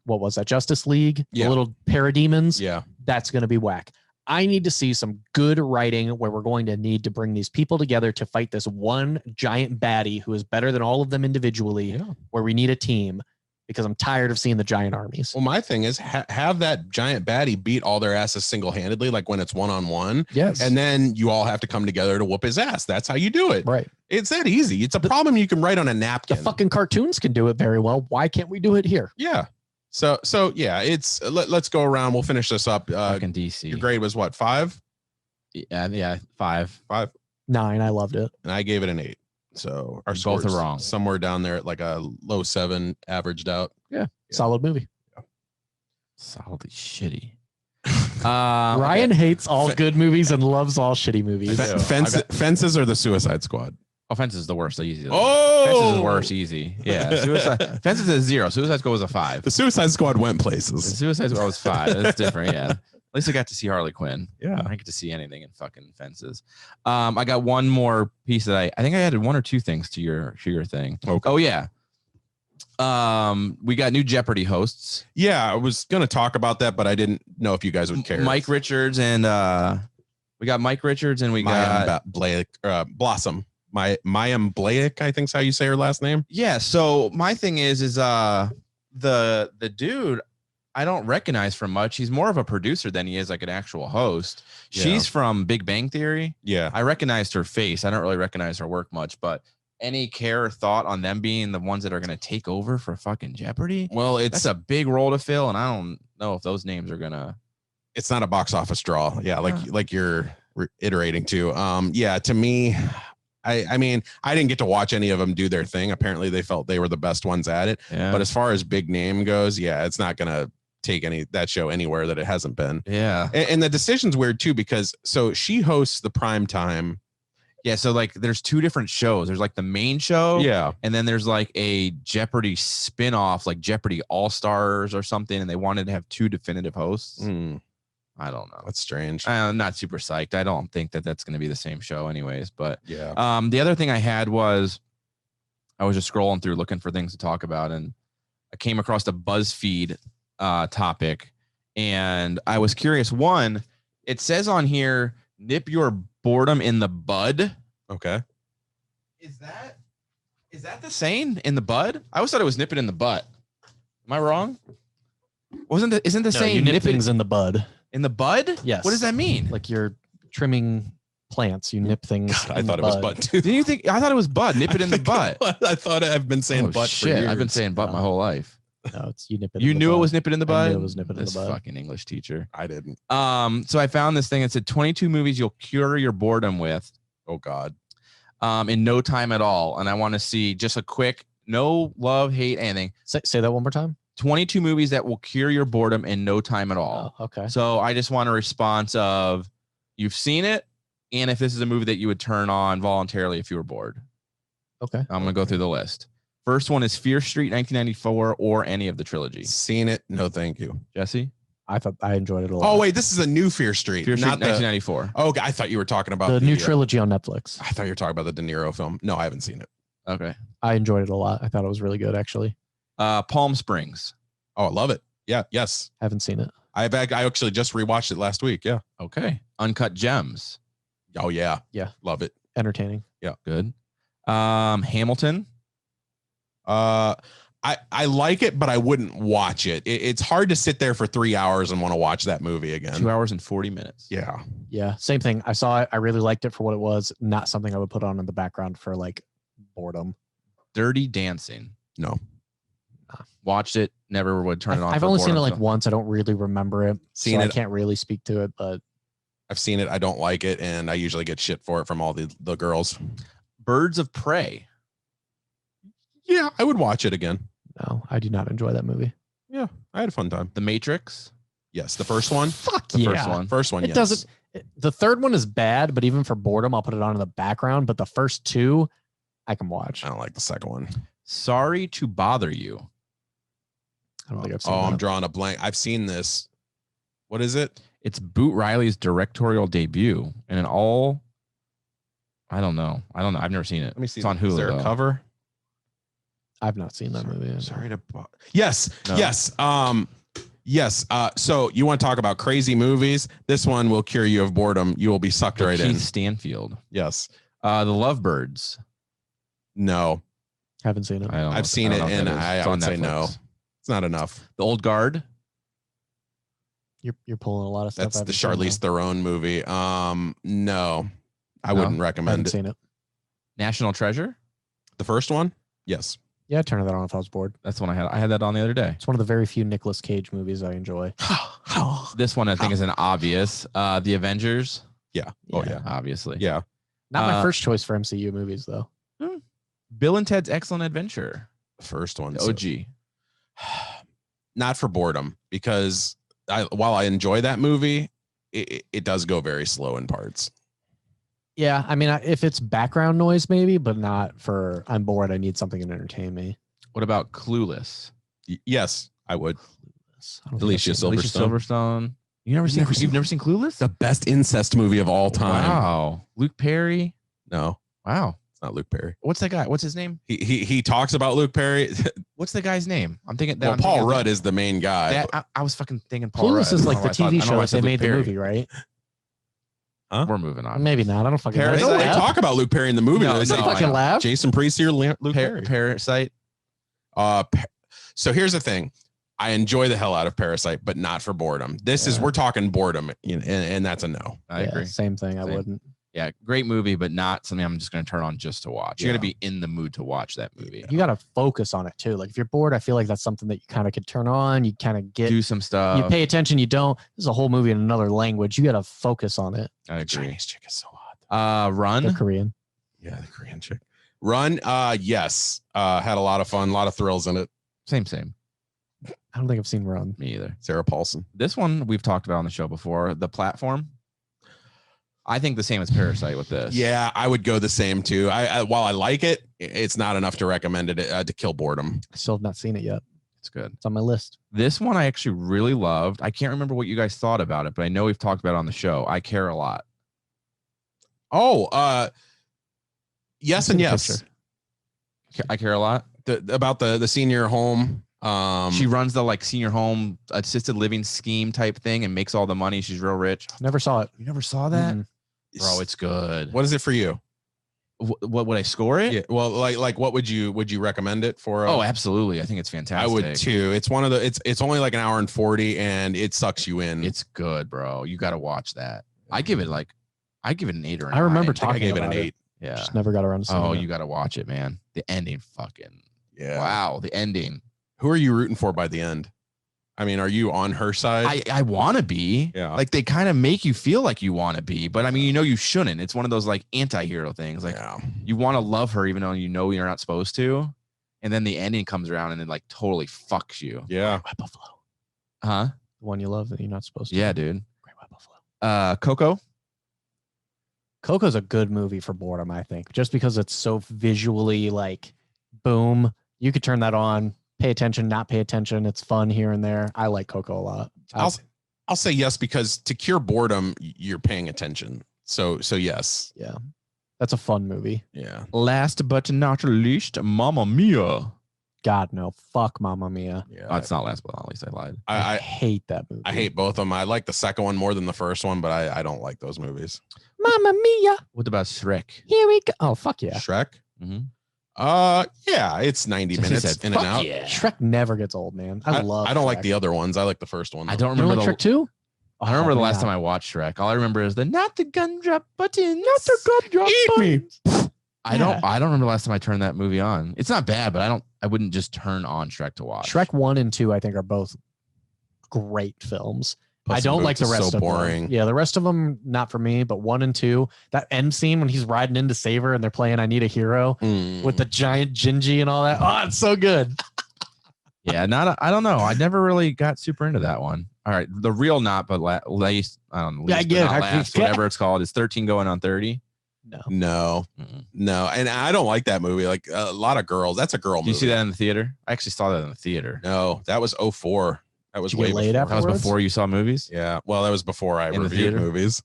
was that, Justice League? The little parademons. Yeah. That's going to be whack. I need to see some good writing where we're going to need to bring these people together to fight this one giant baddie who is better than all of them individually, where we need a team, because I'm tired of seeing the giant armies. Well, my thing is have that giant baddie beat all their asses single-handedly, like when it's one-on-one. Yes. And then you all have to come together to whoop his ass. That's how you do it. Right. It's that easy. It's a problem you can write on a napkin. The fucking cartoons can do it very well. Why can't we do it here? Yeah. So yeah, it's let's go around. We'll finish this up. Fucking DC. Your grade was what, 5? Yeah, 5. 9. I loved it. And I gave it an 8. So our Both scores are wrong. Somewhere down there at like a low 7, averaged out. Yeah. Solid movie. Solidly shitty. Ryan hates all good movies and loves all shitty movies. Fences or the Suicide Squad? Fences is the worst. Easy. Oh, Fences is the worst. Easy. Yeah. Fences is 0. Suicide Squad was a 5. The Suicide Squad went The places. Suicide Squad was 5. That's different. Yeah. At least I got to see Harley Quinn. Yeah. I didn't get to see anything in fucking Fences. I got one more piece that I think I added 1 or 2 things to your thing. Okay. Oh yeah. We got new Jeopardy hosts. Yeah, I was gonna talk about that, but I didn't know if you guys would care. Mike Richards and we got Mike Richards and we got Blake Blossom. Mayim Blake, I think's how you say her last name. Yeah. So my thing is the dude I don't recognize from much. He's more of a producer than he is like an actual host. Yeah. She's from Big Bang Theory. Yeah. I recognized her face. I don't really recognize her work much, but any care or thought on them being the ones that are going to take over for fucking Jeopardy? Well, That's a big role to fill, and I don't know if those names are gonna. It's not a box office draw. Yeah, like you're reiterating to. Yeah, to me, I mean, I didn't get to watch any of them do their thing. Apparently, they felt they were the best ones at it. Yeah. But as far as big name goes, yeah, it's not gonna take that show anywhere that it hasn't been. Yeah. And the decision's weird too, because so she hosts the prime time. Yeah, so like there's two different shows. There's like the main show. Yeah. And then there's like a Jeopardy spinoff, like Jeopardy All-Stars or something. And they wanted to have two definitive hosts. I don't know. That's strange. I'm not super psyched. I don't think that that's going to be the same show anyways. But yeah. The other thing I had was I was just scrolling through looking for things to talk about. And I came across the BuzzFeed topic. And I was curious. One, it says on here, nip your boredom in the bud. Okay. Is that the saying, in the bud? I always thought it was nip it in the butt. Am I wrong? Isn't the saying you nip nip things it in the bud? in the bud? Yes. What does that mean? Like you're trimming plants, you nip things. God, I thought it was butt too. Didn't you think? I thought it was bud. Nip it in the butt. I thought I've been saying Oh, butt for years. I've been saying butt my whole life. No, it's you nip it. You in the knew bud. it was nip it in the bud? I knew it was nip it in This the bud. fucking English teacher. I didn't. So I found this thing. It said 22 movies you'll cure your boredom with. Oh God. In no time at all. And I want to see just a quick, no love, hate, anything. Say that one more time. 22 movies that will cure your boredom in no time at all. Oh, okay. So I just want a response of you've seen it, and if this is a movie that you would turn on voluntarily if you were bored. Okay. I'm going to go through the list. First one is Fear Street 1994 or any of the trilogy. Seen it? No, thank you. Jesse? I thought I enjoyed it a lot. Oh wait, this is a new Fear Street, Fear Street not the. 1994. Oh, I thought you were talking about the new trilogy on Netflix. I thought you were talking about the De Niro film. No, I haven't seen it. Okay. I enjoyed it a lot. I thought it was really good, actually. Palm Springs. Oh, I love it. Yeah. Yes. Haven't seen it. I actually just rewatched it last week. Yeah. Okay. Uncut Gems. Oh yeah. Yeah. Love it. Entertaining. Yeah. Good. Hamilton. I like it, but I wouldn't watch it. It's hard to sit there for 3 hours and want to watch that movie again. 2 hours and 40 minutes. Yeah. Yeah. Same thing. I saw it. I really liked it for what it was. Not something I would put on in the background for like boredom. Dirty Dancing. No. Watched it. Never would turn it on. I've for only seen it boredom, like so- once. I don't really remember it. Seen so it. I can't really speak to it, but I've seen it. I don't like it, and I usually get shit for it from all the girls. Birds of Prey. Yeah, I would watch it again. no, I do not enjoy that movie. Yeah, I had a fun time. The Matrix. Yes, the first one. Fuck The yeah. first one. First one. It yes. doesn't. The third one is bad, but even for boredom, I'll put it on in the background. But the first two, I can watch. I don't like the second one. Sorry to Bother You. I don't think I've seen Oh, I'm that. drawing a blank. I've seen this. What is it? It's Boot Riley's directorial debut, and I don't know. I've never seen it. Let me see. It's on Hulu. Is there a though. cover? I've not seen that movie. Sorry to. Yes. No. Yes. Yes. So you want to talk about crazy movies? This one will cure you of boredom. You will be sucked right Keith in. Stanfield. Yes. The Lovebirds. No. Haven't seen it. I don't know. I've seen I it, don't know if and that is. I It's would on say no. Netflix. It's not enough. The Old Guard. You're pulling a lot of stuff. That's I the haven't seen, Charlize Theron movie. No, I No? wouldn't though. I recommend haven't it. seen it. National Treasure. The first one? Yes. Yeah, I'd turn that on if I was bored. That's the one I had. I had that on the other day. It's one of the very few Nicolas Cage movies I enjoy. This one I think is an obvious. The Avengers. Yeah. Oh yeah. Obviously. Yeah. Not my Uh, first choice for MCU movies, though. Bill and Ted's Excellent Adventure. The first one. The OG. Not for boredom, because while I enjoy that movie, it does go very slow in parts. Yeah, I mean, if it's background noise, maybe, but not for I'm bored. I need something to entertain me. What about Clueless? Yes, I would. I don't think Alicia I've seen it. Alicia Silverstone. Silverstone. You've never seen Clueless? The best incest movie of all time. Wow. Luke Perry. No, Wow. it's not Luke Perry. What's that guy? What's his name? He talks about Luke Perry. What's the guy's name? I'm thinking. Well, Paul Rudd is the main guy. I was fucking thinking Paul Rudd. Clueless is like the I don't know why TV I show that said they Luke made the Perry. movie, right? We're moving on. Maybe not. I don't fucking They know. Parasite. talk about Luke Perry in the movie. No, They say no, fucking I know. laugh. Jason Priestley or Luke Perry. Parasite. So here's the thing. I enjoy the hell out of Parasite, but not for boredom. This is, we're talking boredom, and that's a no. I agree. Same thing. I Same. wouldn't. Yeah, great movie, but not something I'm just going to turn on just to watch. You got to be in the mood to watch that movie. You got to focus on it too. Like if you're bored, I feel like that's something that you kind of could turn on. You kind of Do some stuff. You pay attention. You don't. This is a whole movie in another language. You got to focus on it. I agree. Chinese chick is so hot. Run. The Korean. Yeah, the Korean chick. Run. Yes. Had a lot of fun, a lot of thrills in it. Same. I don't think I've seen Run. Me either. Sarah Paulson. This one we've talked about on the show before. The Platform. I think the same as Parasite with this. Yeah, I would go the same too. I while I like it, it's not enough to recommend it to kill boredom. I still have not seen it yet. It's good. It's on my list. This one I actually really loved. I can't remember what you guys thought about it, but I know we've talked about it on the show. I Care a Lot. Oh, yes and yes. I Care a Lot. About the senior home. She runs the like senior home assisted living scheme type thing and makes all the money. She's real rich. Never saw it. You never saw that? Bro, it's good. What is it for you? What would I score it? Yeah, well, like what would you recommend it for? Oh, absolutely. I think it's fantastic. I would too. It's one of the it's only like an hour and 40 and it sucks you in. It's good, bro. You got to watch that. I give it an 8 or a 9. I remember I gave it an 8. Yeah. Just never got around to seeing it. You got to watch it, man. The ending fucking. Yeah. Wow, the ending. Who are you rooting for by the end? I mean, are you on her side? I want to be. Yeah. Like they kind of make you feel like you want to be, but I mean, you shouldn't. It's one of those like anti-hero things. Like you want to love her even though you know you're not supposed to. And then the ending comes around and it like totally fucks you. Yeah. White Buffalo. Huh? The one you love that you're not supposed to. Yeah, dude. Great White Buffalo. Coco. Coco's a good movie for boredom, I think, just because it's so visually like boom. You could turn that on, pay attention, not pay attention. It's fun here and there. I like Coco a lot. I'll say yes because to cure boredom, you're paying attention. So yes. Yeah. That's a fun movie. Yeah. Last but not least, Mamma Mia. God, no. Fuck Mamma Mia. Yeah. Oh, it's not last but not least. I lied. I hate that movie. I hate both of them. I like the second one more than the first one, but I don't like those movies. Mamma Mia. What about Shrek? Here we go. Oh, fuck yeah. Shrek? Mm-hmm. Yeah, it's 90 minutes in and out. Yeah. Shrek never gets old, man. I love I don't Shrek. like the other ones. I like the first one. I don't You remember don't like Shrek 2? I don't remember the last time I watched Shrek. All I remember is not the gun drop buttons. Not the gun drop buttons. I don't remember the last time I turned that movie on. It's not bad, but I wouldn't just turn on Shrek to watch. Shrek 1 and 2, I think, are both great films. Puss I in don't Boots like the is rest so of boring. them. Yeah, the rest of them, not for me, but 1 and 2, that end scene when he's riding in to save her and they're playing I Need a Hero with the giant Gingy and all that. Oh, it's so good. Yeah, I don't know. I never really got super into that one. All right. The real not, but least, I don't know. Yeah, I get it. Last, whatever it's called. Is 13 going on 30? No. And I don't like that movie. Like a lot of girls. That's a girl movie. Did you see that in the theater? I actually saw that in the theater. No, that was 2004. That was Did you way get laid before. afterwards? That was before you saw movies? Yeah. Well, that was before I In the reviewed theater? movies.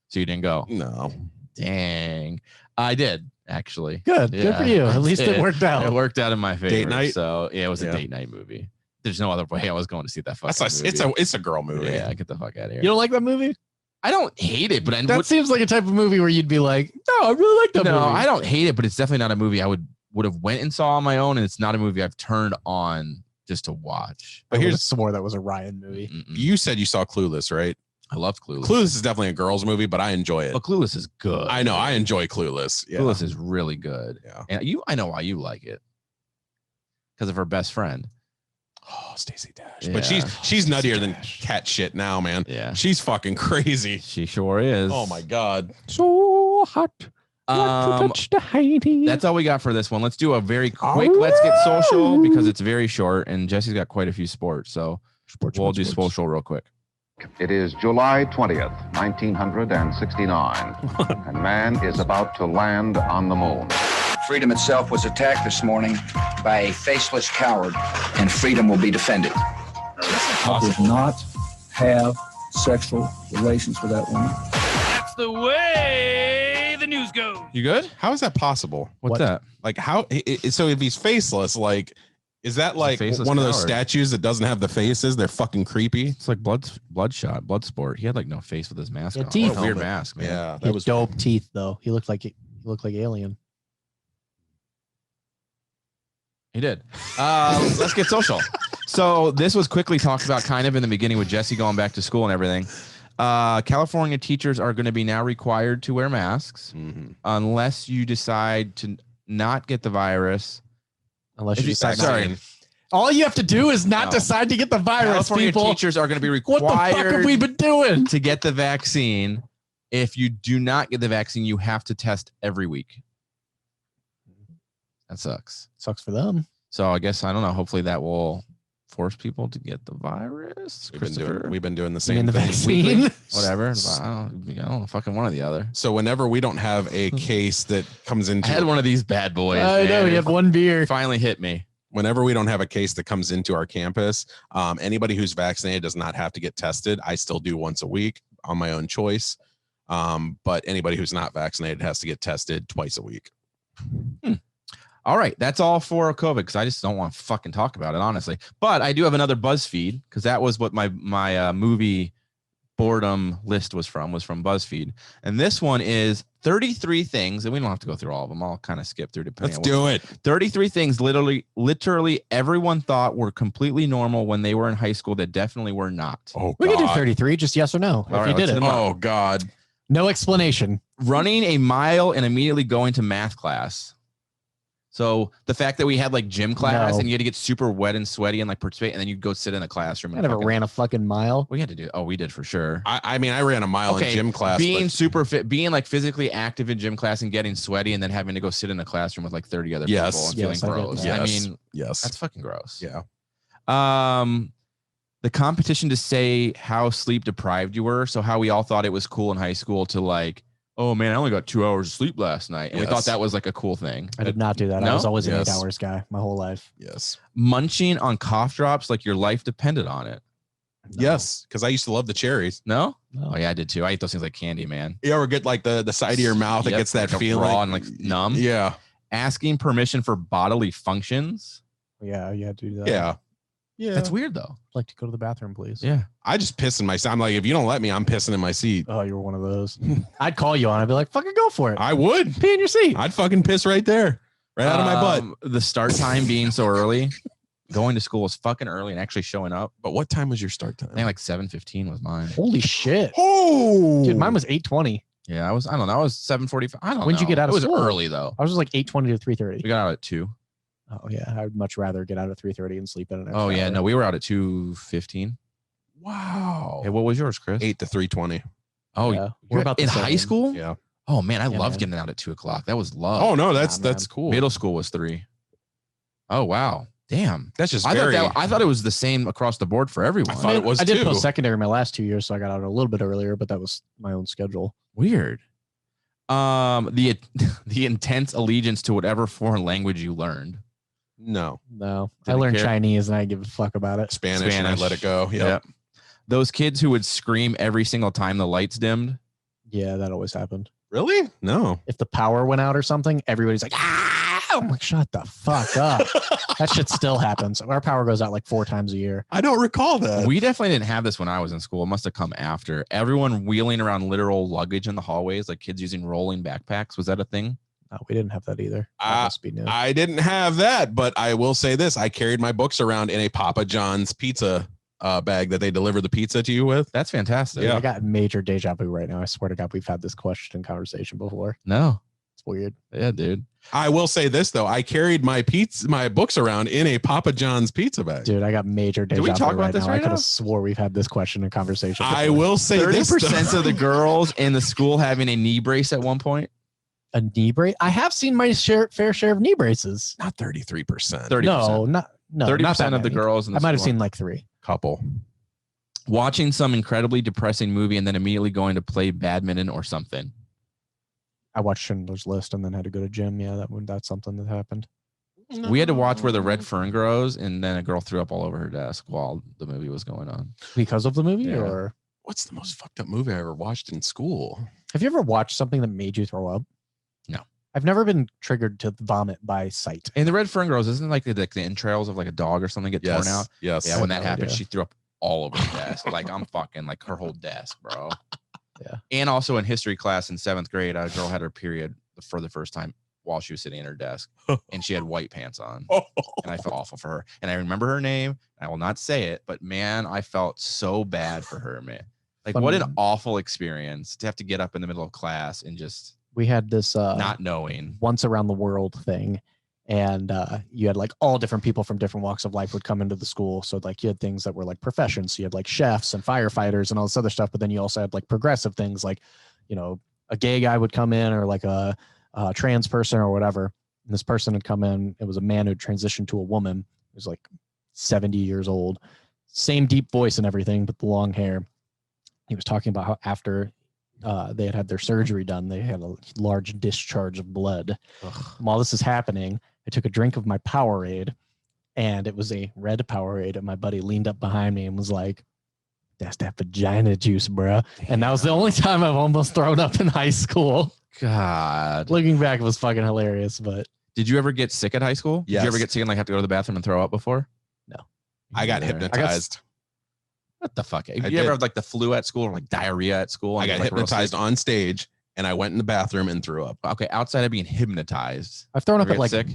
So you didn't go? No. Dang. I did, actually. Good. Good for you. At least it worked out. It worked out in my favor. Date night? So yeah, it was a Yeah. date night movie. There's no other way I was going to see that fucking movie. It's a girl movie. Yeah, get the fuck out of here. You don't like that movie? I don't hate it, but That seems like a type of movie where you'd be like, no, I really like that movie. No, I don't hate it, but it's definitely not a movie I would have went and saw on my own, and it's not a movie I've turned on just to watch. But here's swore that was a Ryan movie. You said you saw Clueless, right? I loved Clueless. Clueless is definitely a girl's movie, but I enjoy it. But Clueless is good. I know. I enjoy Clueless. Yeah. Clueless is really good. Yeah. And I know why you like it. Because of her best friend. Oh, Stacey Dash. Yeah. But she's nuttier than cat shit now, man. Yeah. She's fucking crazy. She sure is. Oh my God. So hot. That's all we got for this one. Let's do a very quick Let's Get Social because it's very short and Jesse's got quite a few sports. So we'll do social real quick. It is July 20th, 1969, and man is about to land on the moon. Freedom itself was attacked this morning by a faceless coward, and freedom will be defended. I did not have sexual relations with that woman. That's the way the news goes. You good? How is that possible? What's that? Like how? So if he's faceless, like, is that like one of those statues that doesn't have the faces? They're fucking creepy. It's like Bloodsport. He had like no face with his mask on. teeth. What a weird mask, man. Yeah, That was dope teeth though. He looked like Alien. He did. Let's get social. So this was quickly talked about kind of in the beginning with Jesse going back to school and everything. California teachers are going to be now required to wear masks unless you decide to not get the virus. Unless you decide. Sorry. All you have to do is not decide to get the virus. California people. Teachers are going to be What required. the fuck have we been doing to get the vaccine? If you do not get the vaccine, you have to test every week. That sucks. Sucks for them. So I guess I don't know. Hopefully that will force people to get the virus. We've been doing the You same mean the thing. vaccine? Whatever. I don't know. Fucking one or the other. So whenever we don't have a case that comes into, I had one of these bad boys. I know. You have one beer. Finally hit me. Whenever we don't have a case that comes into our campus, anybody who's vaccinated does not have to get tested. I still do once a week on my own choice. But anybody who's not vaccinated has to get tested twice a week. All right. That's all for COVID because I just don't want to fucking talk about it, honestly. But I do have another BuzzFeed because that was what my movie boredom list was from BuzzFeed. And this one is 33 things, and we don't have to go through all of them. I'll kind of skip through depending. Let's do it. 33 things literally everyone thought were completely normal when they were in high school that definitely were not. Oh, We can do 33, just yes or no. All if right, you did let's it. hit 'em up. Oh God. No explanation. Running a mile and immediately going to math class. So the fact that we had like gym class No. and you had to get super wet and sweaty and like participate, and then you'd go sit in a classroom. I And never fucking, ran a fucking mile. We had to do. Oh, we did for sure. I mean, I ran a mile in gym class. Being but super fit, being like physically active in gym class and getting sweaty, and then having to go sit in a classroom with like 30 other people and Yes, I feeling get gross. that. I Yes. mean, yes. that's fucking gross. Yeah. The competition to say how sleep deprived you were. So how we all thought it was cool in high school to like, oh man, I only got 2 hours of sleep last night. And we thought that was like a cool thing. I did not do that. I No? was always an Yes. 8 hours guy my whole life. Yes. Munching on cough drops like your life depended on it. Yes. Because I used to love the cherries. No? No. Oh yeah, I did too. I ate those things like candy, man. You ever get like the side of your mouth? It Yep, gets that like a feeling. raw and like numb. Yeah. Asking permission for bodily functions. Yeah, you had to do that. Yeah. Yeah. That's weird though. I'd like to go to the bathroom, please. Yeah. I just piss in my seat. I'm like, if you don't let me, I'm pissing in my seat. Oh, you were one of those. I'd call you on. I'd be like, fucking go for it. I would. Pee in your seat. I'd fucking piss right there. Right out of my butt. The start time being so early. Going to school was fucking early and actually showing up. But what time was your start time? I think like 7:15 was mine. Holy shit. Oh, Dude, mine was 8:20. Yeah, I don't know. I was 7:45. I don't know. When'd you get out of It was school? early though. I was just like 8:20 to 3:30. We got out at 2. Oh yeah, I'd much rather get out at 3:30 and sleep in an Oh extra yeah, hour. no, we were out at 2:15. wow. Hey, what was yours, Chris? 8 to 3:20. Oh, Yeah, we're we're about about the in same. high school. Yeah. Oh man, I Yeah, loved man. getting out at 2:00. That was love. Oh no, that's Nah, man. cool. Middle school was 3. Oh wow, damn. That's just I very. thought it was the same across the board for everyone. I thought it was I did too. post-secondary my last 2 years, so I got out a little bit earlier, but that was my own schedule. Weird. The intense allegiance to whatever foreign language you learned. No. No, I Didn't learned care. Chinese and I didn't give a fuck about it. Spanish, and I let it go. Yep. Those kids who would scream every single time the lights dimmed. Yeah, that always happened. Really? No. If the power went out or something, everybody's like, ah! I'm like, shut the fuck up. That shit still happens. Our power goes out like 4 times a year. I don't recall that. We definitely didn't have this when I was in school. It must have come after. Everyone wheeling around literal luggage in the hallways, like kids using rolling backpacks. Was that a thing? No, we didn't have that either. That must be new. I didn't have that, but I will say this. I carried my books around in a Papa John's pizza bag that they deliver the pizza to you with. That's fantastic. Yeah. I got major deja vu right now. I swear to God, we've had this question and conversation before. No. It's weird. Yeah, dude. I will say this though. I carried my books around in a Papa John's pizza bag. Dude, I got major deja vu we talk about right this now. right I could now? have swore we've had this question and conversation I before. will say 30% of the girls in the school having a knee brace at one point. A knee brace? I have seen my fair share of knee braces. Not 33%. 30%. No, not 30% that of the many. girls in the I might have school. seen like 3. Couple. Watching some incredibly depressing movie and then immediately going to play badminton or something. I watched Schindler's List and then had to go to gym. Yeah, that's something that happened. We had to watch Where the Red Fern Grows, and then a girl threw up all over her desk while the movie was going on. Because of the movie? Yeah. Or What's the most fucked up movie I ever watched in school? have you ever watched something that made you throw up? No. I've never been triggered to vomit by sight. And the Red Fern Grows, isn't it like the entrails of like a dog or something get torn out? Yes. Yeah, when that no happened, idea. she threw up all over the desk. Like I'm fucking like her whole desk, bro. Yeah. And also in history class in 7th grade, a girl had her period for the first time while she was sitting at her desk, and she had white pants on, and I felt awful for her. And I remember her name. I will not say it, but man, I felt so bad for her, man. Like, what an awful experience to have to get up in the middle of class and just we had this not knowing once around the world thing. And you had like all different people from different walks of life would come into the school. So like you had things that were like professions. So you had like chefs and firefighters and all this other stuff. But then you also had like progressive things like, you know, a gay guy would come in or like a trans person or whatever. And this person had come in. It was a man who transitioned to a woman. He was like 70 years old. Same deep voice and everything, but the long hair. He was talking about how after they had their surgery done, they had a large discharge of blood. While this is happening, I took a drink of my Powerade, and it was a red Powerade, and my buddy leaned up behind me and was like, "That's that vagina juice, bruh." And that was the only time I've almost thrown up in high school. God. Looking back, it was fucking hilarious, but... Did you ever get sick at high school? Yes. Did you ever get sick and like have to go to the bathroom and throw up before? No. I got hypnotized. What the fuck? Did you ever have like the flu at school or like diarrhea at school? I got like, hypnotized on stage, and I went in the bathroom and threw up. Okay, outside of being hypnotized. I've thrown up Ever at get like sick?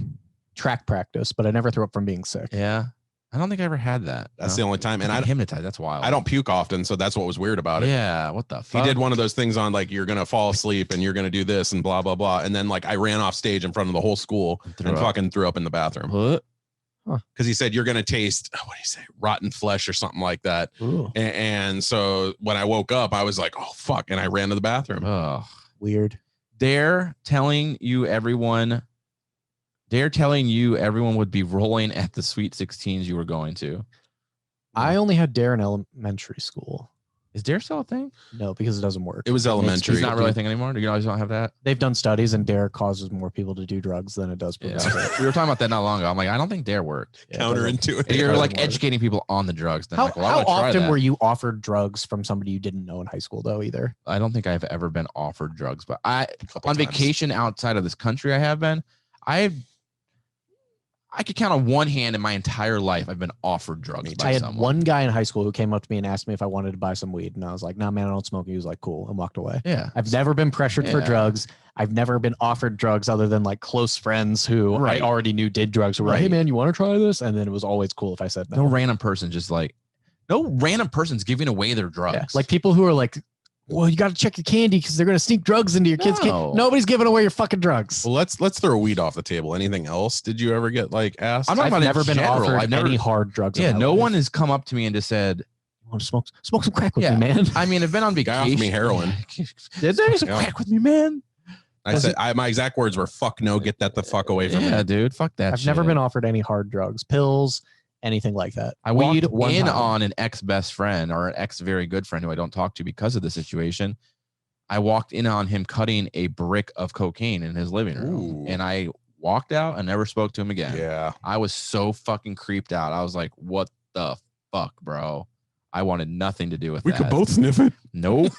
track practice, but I never threw up from being sick. Yeah. I don't think I ever had that. That's the only time. And I hypnotized. That's wild. I don't puke often, so that's what was weird about it. Yeah. What the fuck? He did one of those things on like, you're going to fall asleep and you're going to do this and blah, blah, blah. And then like I ran off stage in front of the whole school and fucking threw up in the bathroom. What? Because he said, you're going to taste, what do you say? Rotten flesh or something like that. And so when I woke up, I was like, oh, fuck. And I ran to the bathroom. Oh, weird. They're telling you everyone would be rolling at the Sweet 16s you were going to. I only had Dare in elementary school. Is Dare still a thing? No, because it doesn't work. It was elementary. It's not really a thing anymore. Do you guys don't have that? They've done studies, and Dare causes more people to do drugs than it does prevent it. We were talking about that not long ago. I'm like, I don't think Dare worked. Counterintuitive. And you're like educating people on the drugs. Then How, like, well, I how wanna try often that. were you offered drugs from somebody you didn't know in high school, though, either? I don't think I've ever been offered drugs, but on times. vacation outside of this country, I have been. I could count on one hand in my entire life I've been offered drugs by I had someone. one guy in high school who came up to me and asked me if I wanted to buy some weed. And I was like, nah, man, I don't smoke. He was like, cool, and walked away. Yeah. I've never been pressured for Yeah. drugs. I've never been offered drugs other than like close friends who Right. I already knew did drugs. Who were like, hey, Right. man, you want to try this? And then it was always cool if I said no. No random person just like, no random person's giving away their drugs. Yeah. Like people who are like, well, you got to check your candy because they're going to sneak drugs into your kids' No. candy. Nobody's giving away your fucking drugs. Well, let's throw weed off the table. Anything else? Did you ever get like asked? I'm not I've about never in been general. offered I've never- any hard drugs. Yeah, in my no life. one has come up to me and just said, You want to smoke some crack with Yeah. me, man. I mean, I've been on Guy vacation. offered me heroin. Did they? Yeah. Crack with me, man. I said my exact words were "fuck no, get that the fuck away from Yeah, me." dude. Fuck that I've shit. never been offered any hard drugs, pills, anything like that. I Weed, walked one in time. on an ex-best friend or an ex-very good friend who I don't talk to because of the situation. I walked in on him cutting a brick of cocaine in his living room. Ooh. And I walked out and never spoke to him again. Yeah. I was so fucking creeped out. I was like, what the fuck, bro? I wanted nothing to do with We that. could both sniff it. Nope.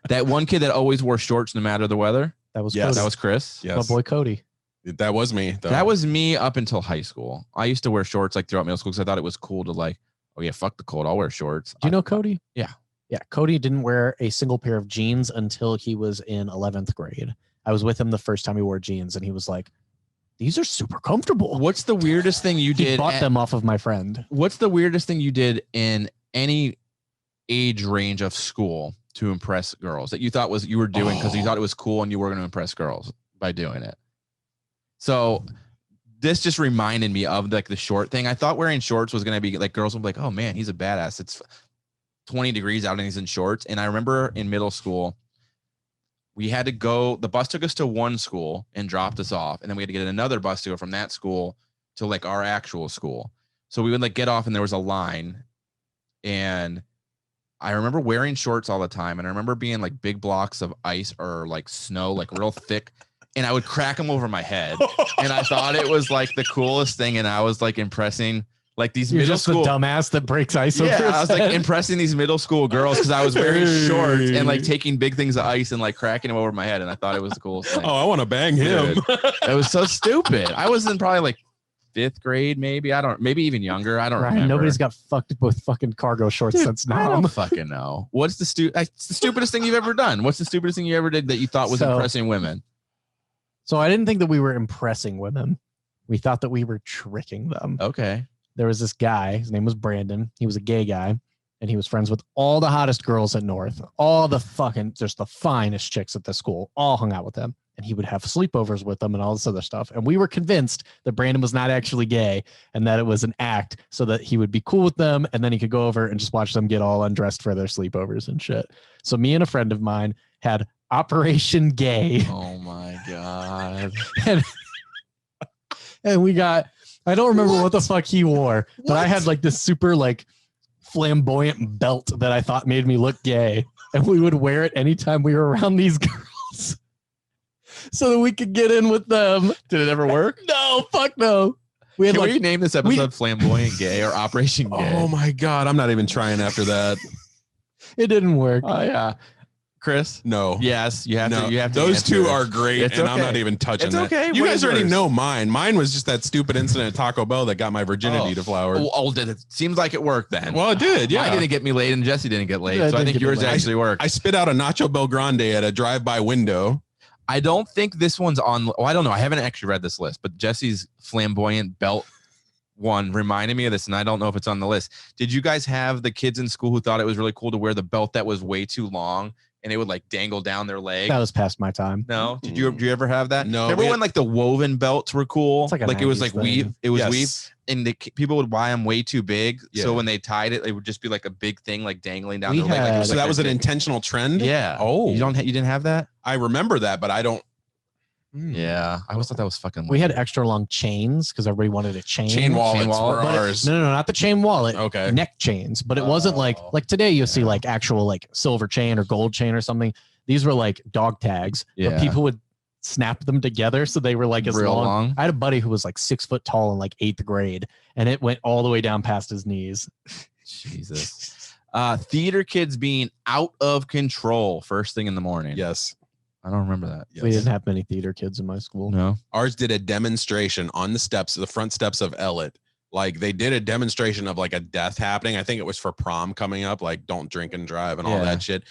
That one kid that always wore shorts no matter the weather. That was Yes. Cody. That was Chris. Yes. My boy Cody. That was me. though. That was me up until high school. I used to wear shorts like throughout middle school because I thought it was cool to like, oh yeah, fuck the cold. I'll wear shorts. Do you know Cody? Yeah. Yeah. Cody didn't wear a single pair of jeans until he was in 11th grade. I was with him the first time he wore jeans, and he was like, these are super comfortable. What's the weirdest thing you He did? bought them off of my friend. What's the weirdest thing you did in any age range of school to impress girls that you thought was you were doing because you thought it was cool and you were going to impress girls by doing it? So this just reminded me of like the short thing. I thought wearing shorts was going to be like girls would be like, oh man, he's a badass. It's 20 degrees out and he's in shorts. And I remember in middle school, we had to go, the bus took us to one school and dropped us off. And then we had to get another bus to go from that school to like our actual school. So we would like get off and there was a line. And I remember wearing shorts all the time. And I remember being like big blocks of ice or like snow, like real thick. And I would crack them over my head. And I thought it was like the coolest thing. And I was like impressing like these You're middle just school. the dumbass that breaks ice over Yeah, his I was like head. impressing these middle school girls because I was wearing shorts and like taking big things of ice and like cracking them over my head. And I thought it was the coolest thing. Oh, I want to bang him. Dude, it was so stupid. I was in probably like 5th grade, maybe. Maybe even younger. I don't Ryan, remember. nobody's got fucked with fucking cargo shorts Dude, since I now. don't fucking know. What's the stupidest thing you've ever done? What's the stupidest thing you ever did that you thought was So- impressing women? So I didn't think that we were impressing women. We thought that we were tricking them. Okay. There was this guy. His name was Brandon. He was a gay guy. and he was friends with all the hottest girls at North, all the fucking, just the finest chicks at the school, all hung out with him. And he would have sleepovers with them and all this other stuff. And we were convinced that Brandon was not actually gay and that it was an act so that he would be cool with them. And then he could go over and just watch them get all undressed for their sleepovers and shit. So me and a friend of mine had Operation Gay. Oh my God. And we got, I don't remember what the fuck he wore, but I had like this super like flamboyant belt that I thought made me look gay. And we would wear it anytime we were around these girls. So that we could get in with them. Did it ever work? No, fuck no. We had Can like, we name this episode Flamboyant Gay or Operation Gay? Oh my God. I'm not even trying after that. it didn't work. Oh yeah. Chris? No. Yes, you have to. You have to. Those answer two it. are great, It's and I'm okay. not even touching It's that. okay. You What guys is already yours? know mine. Mine was just that stupid incident at Taco Bell that got my virginity deflowered. Oh, did it? Seems like it worked then. Well, it did. Yeah. Mine didn't get me laid, and Jesse didn't get laid. Yeah, it So I didn't think get me yours laid. actually worked. I spit out a Nacho Belgrande at a drive-by window. I don't think this one's on. Oh, I don't know. I haven't actually read this list, but Jesse's flamboyant belt one reminded me of this, and I don't know if it's on the list. Did you guys have the kids in school who thought it was really cool to wear the belt that was way too long and it would like dangle down their leg? That was past my time. No. Did you ever have that? No, Remember we when like the woven belts were cool? It's like a it was 90s like thing. weave. It was Yes. weave, and the people would buy them way too big. Yeah. So when they tied it, it would just be like a big thing, like dangling down We their leg. Like it had- was So like that was an big- intentional trend? Yeah. Oh. You didn't have that? I remember that, but I don't. Yeah. I always thought that was fucking We had weird. extra long chains because everybody wanted a chain. Chain wallets wallet, were But ours. no, not the chain wallet. Okay. Neck chains. But it wasn't like today you'll see like actual like silver chain or gold chain or something. These were like dog tags. Yeah. But people would snap them together so they were like as Real long. I had a buddy who was like 6 foot tall in like 8th grade, and it went all the way down past his knees. Jesus. Theater kids being out of control first thing in the morning. Yes. I don't remember that. Yes. We didn't have many theater kids in my school. No. Ours did a demonstration on the front steps of Ellet. Like they did a demonstration of like a death happening. I think it was for prom coming up, like don't drink and drive and all Yeah. that shit.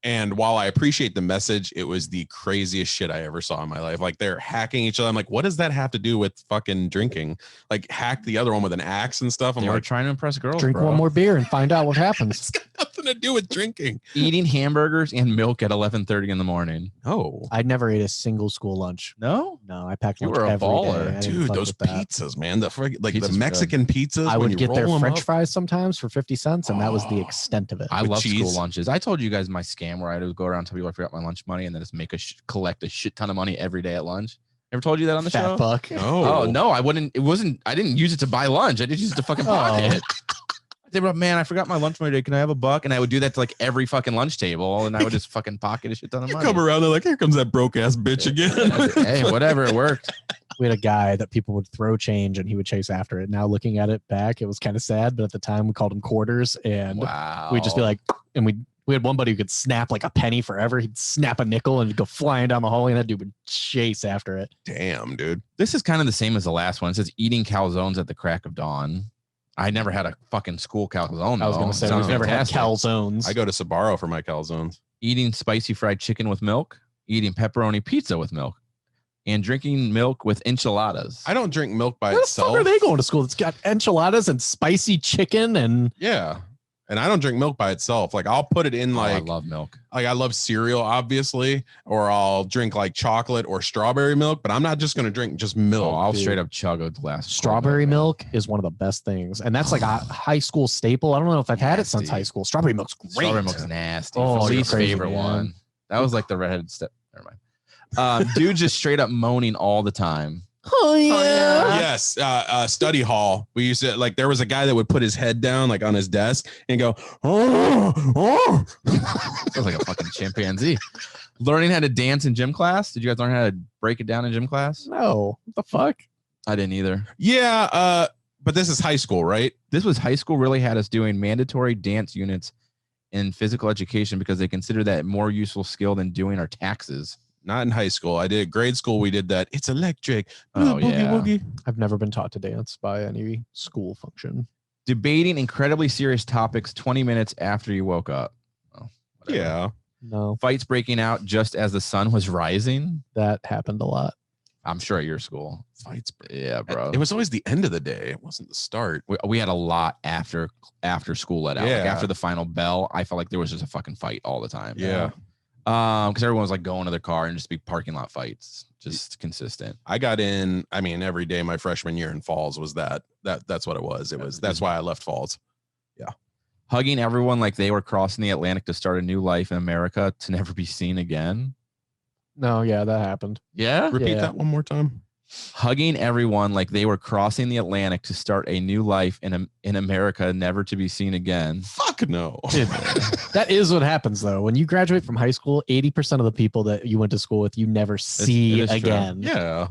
And while I appreciate the message, it was the craziest shit I ever saw in my life. Like they're hacking each other. I'm like, what does that have to do with fucking drinking? Like hack the other one with an axe and stuff. I'm They were like, trying to impress girls. Drink bro. one more beer and find out what happens. it's got nothing to do with drinking. Eating hamburgers and milk at 11:30 in the morning. Oh, I never ate a single school lunch. No. No, I packed You lunch were a every baller. day. I didn't dude, fuck those with that. pizzas, man. The Pizzas the were Mexican pizzas. I when would you get their roll 'em French up. fries sometimes for 50 cents, and that was the extent of it. I With love school cheese? lunches. I told you guys my scam where I would go around and tell people I forgot my lunch money and then just collect a shit ton of money every day at lunch. Ever told you that on the show? Fat fuck. Oh no, I wouldn't. It wasn't. I didn't use it to buy lunch. I just used it to fucking pocket it. They were, man, I forgot my lunch money today. Can I have $1? And I would do that to like every fucking lunch table, and I would just fucking pocket a shit ton of You money. come around, they're like, here comes that broke ass bitch again. Hey, whatever, it worked. We had a guy that people would throw change and he would chase after it. Now looking at it back, it was kind of sad, but at the time we called him quarters, and Wow. we'd just be like, and we had one buddy who could snap like a penny forever. He'd snap a nickel and go flying down the hallway, and that dude would chase after it. Damn, dude. This is kind of the same as the last one. It says eating calzones at the crack of dawn. I never had a fucking school calzone. I was going to say, Sounds we've never had fantastic. calzones. I go to Sbarro for my calzones. Eating spicy fried chicken with milk, eating pepperoni pizza with milk, and drinking milk with enchiladas. I don't drink milk by Where the itself. fuck are they going to school? It's got enchiladas and spicy chicken and Yeah. And I don't drink milk by itself. Like I'll put it in I like love milk. I love cereal, obviously, or I'll drink like chocolate or strawberry milk, but I'm not just gonna drink just milk. Oh, I'll dude. straight up chug a glass. of strawberry cold milk is one of the best things. And that's like a high school staple. I don't know if I've had it since Nasty. high school. Strawberry milk's great. Strawberry milk's nasty. Oh, you're Least crazy, favorite man. one. That was like the redheaded step. Never mind. Dude just straight up moaning all the time. Oh, yeah. Yes, study hall. We used to like there was a guy that would put his head down like on his desk and go, oh. Sounds like a fucking chimpanzee. Learning how to dance in gym class. Did you guys learn how to break it down in gym class? No. What the fuck? I didn't either. Yeah, but this is high school, right? This was high school really had us doing mandatory dance units in physical education because they consider that more useful skill than doing our taxes. Not in high school. I did grade school. We did that. It's electric. Oh, Boogie, yeah. woogie. I've never been taught to dance by any school function. Debating incredibly serious topics 20 minutes after you woke up. Oh, whatever. Yeah. No, Fights breaking out just as the sun was rising. that happened a lot. I'm sure at your school. Fights, bro. Yeah, bro. It was always the end of the day. It wasn't the start. We had a lot after school let out. Like Yeah. after the final bell, I felt like there was just a fucking fight all the time. Yeah. Because everyone was like going to their car and just be parking lot fights, just consistent. I got in, I mean, every day my freshman year in Falls was that's what it was. That's why I left Falls. Yeah. Hugging everyone like they were crossing the Atlantic to start a new life in America to never be seen again. No, yeah, that happened. Yeah. Repeat that one more time. Hugging everyone like they were crossing the Atlantic to start a new life in America, never to be seen again. Fuck no. That is what happens though. When you graduate from high school, 80% of the people that you went to school with, you never see again. True. Yeah.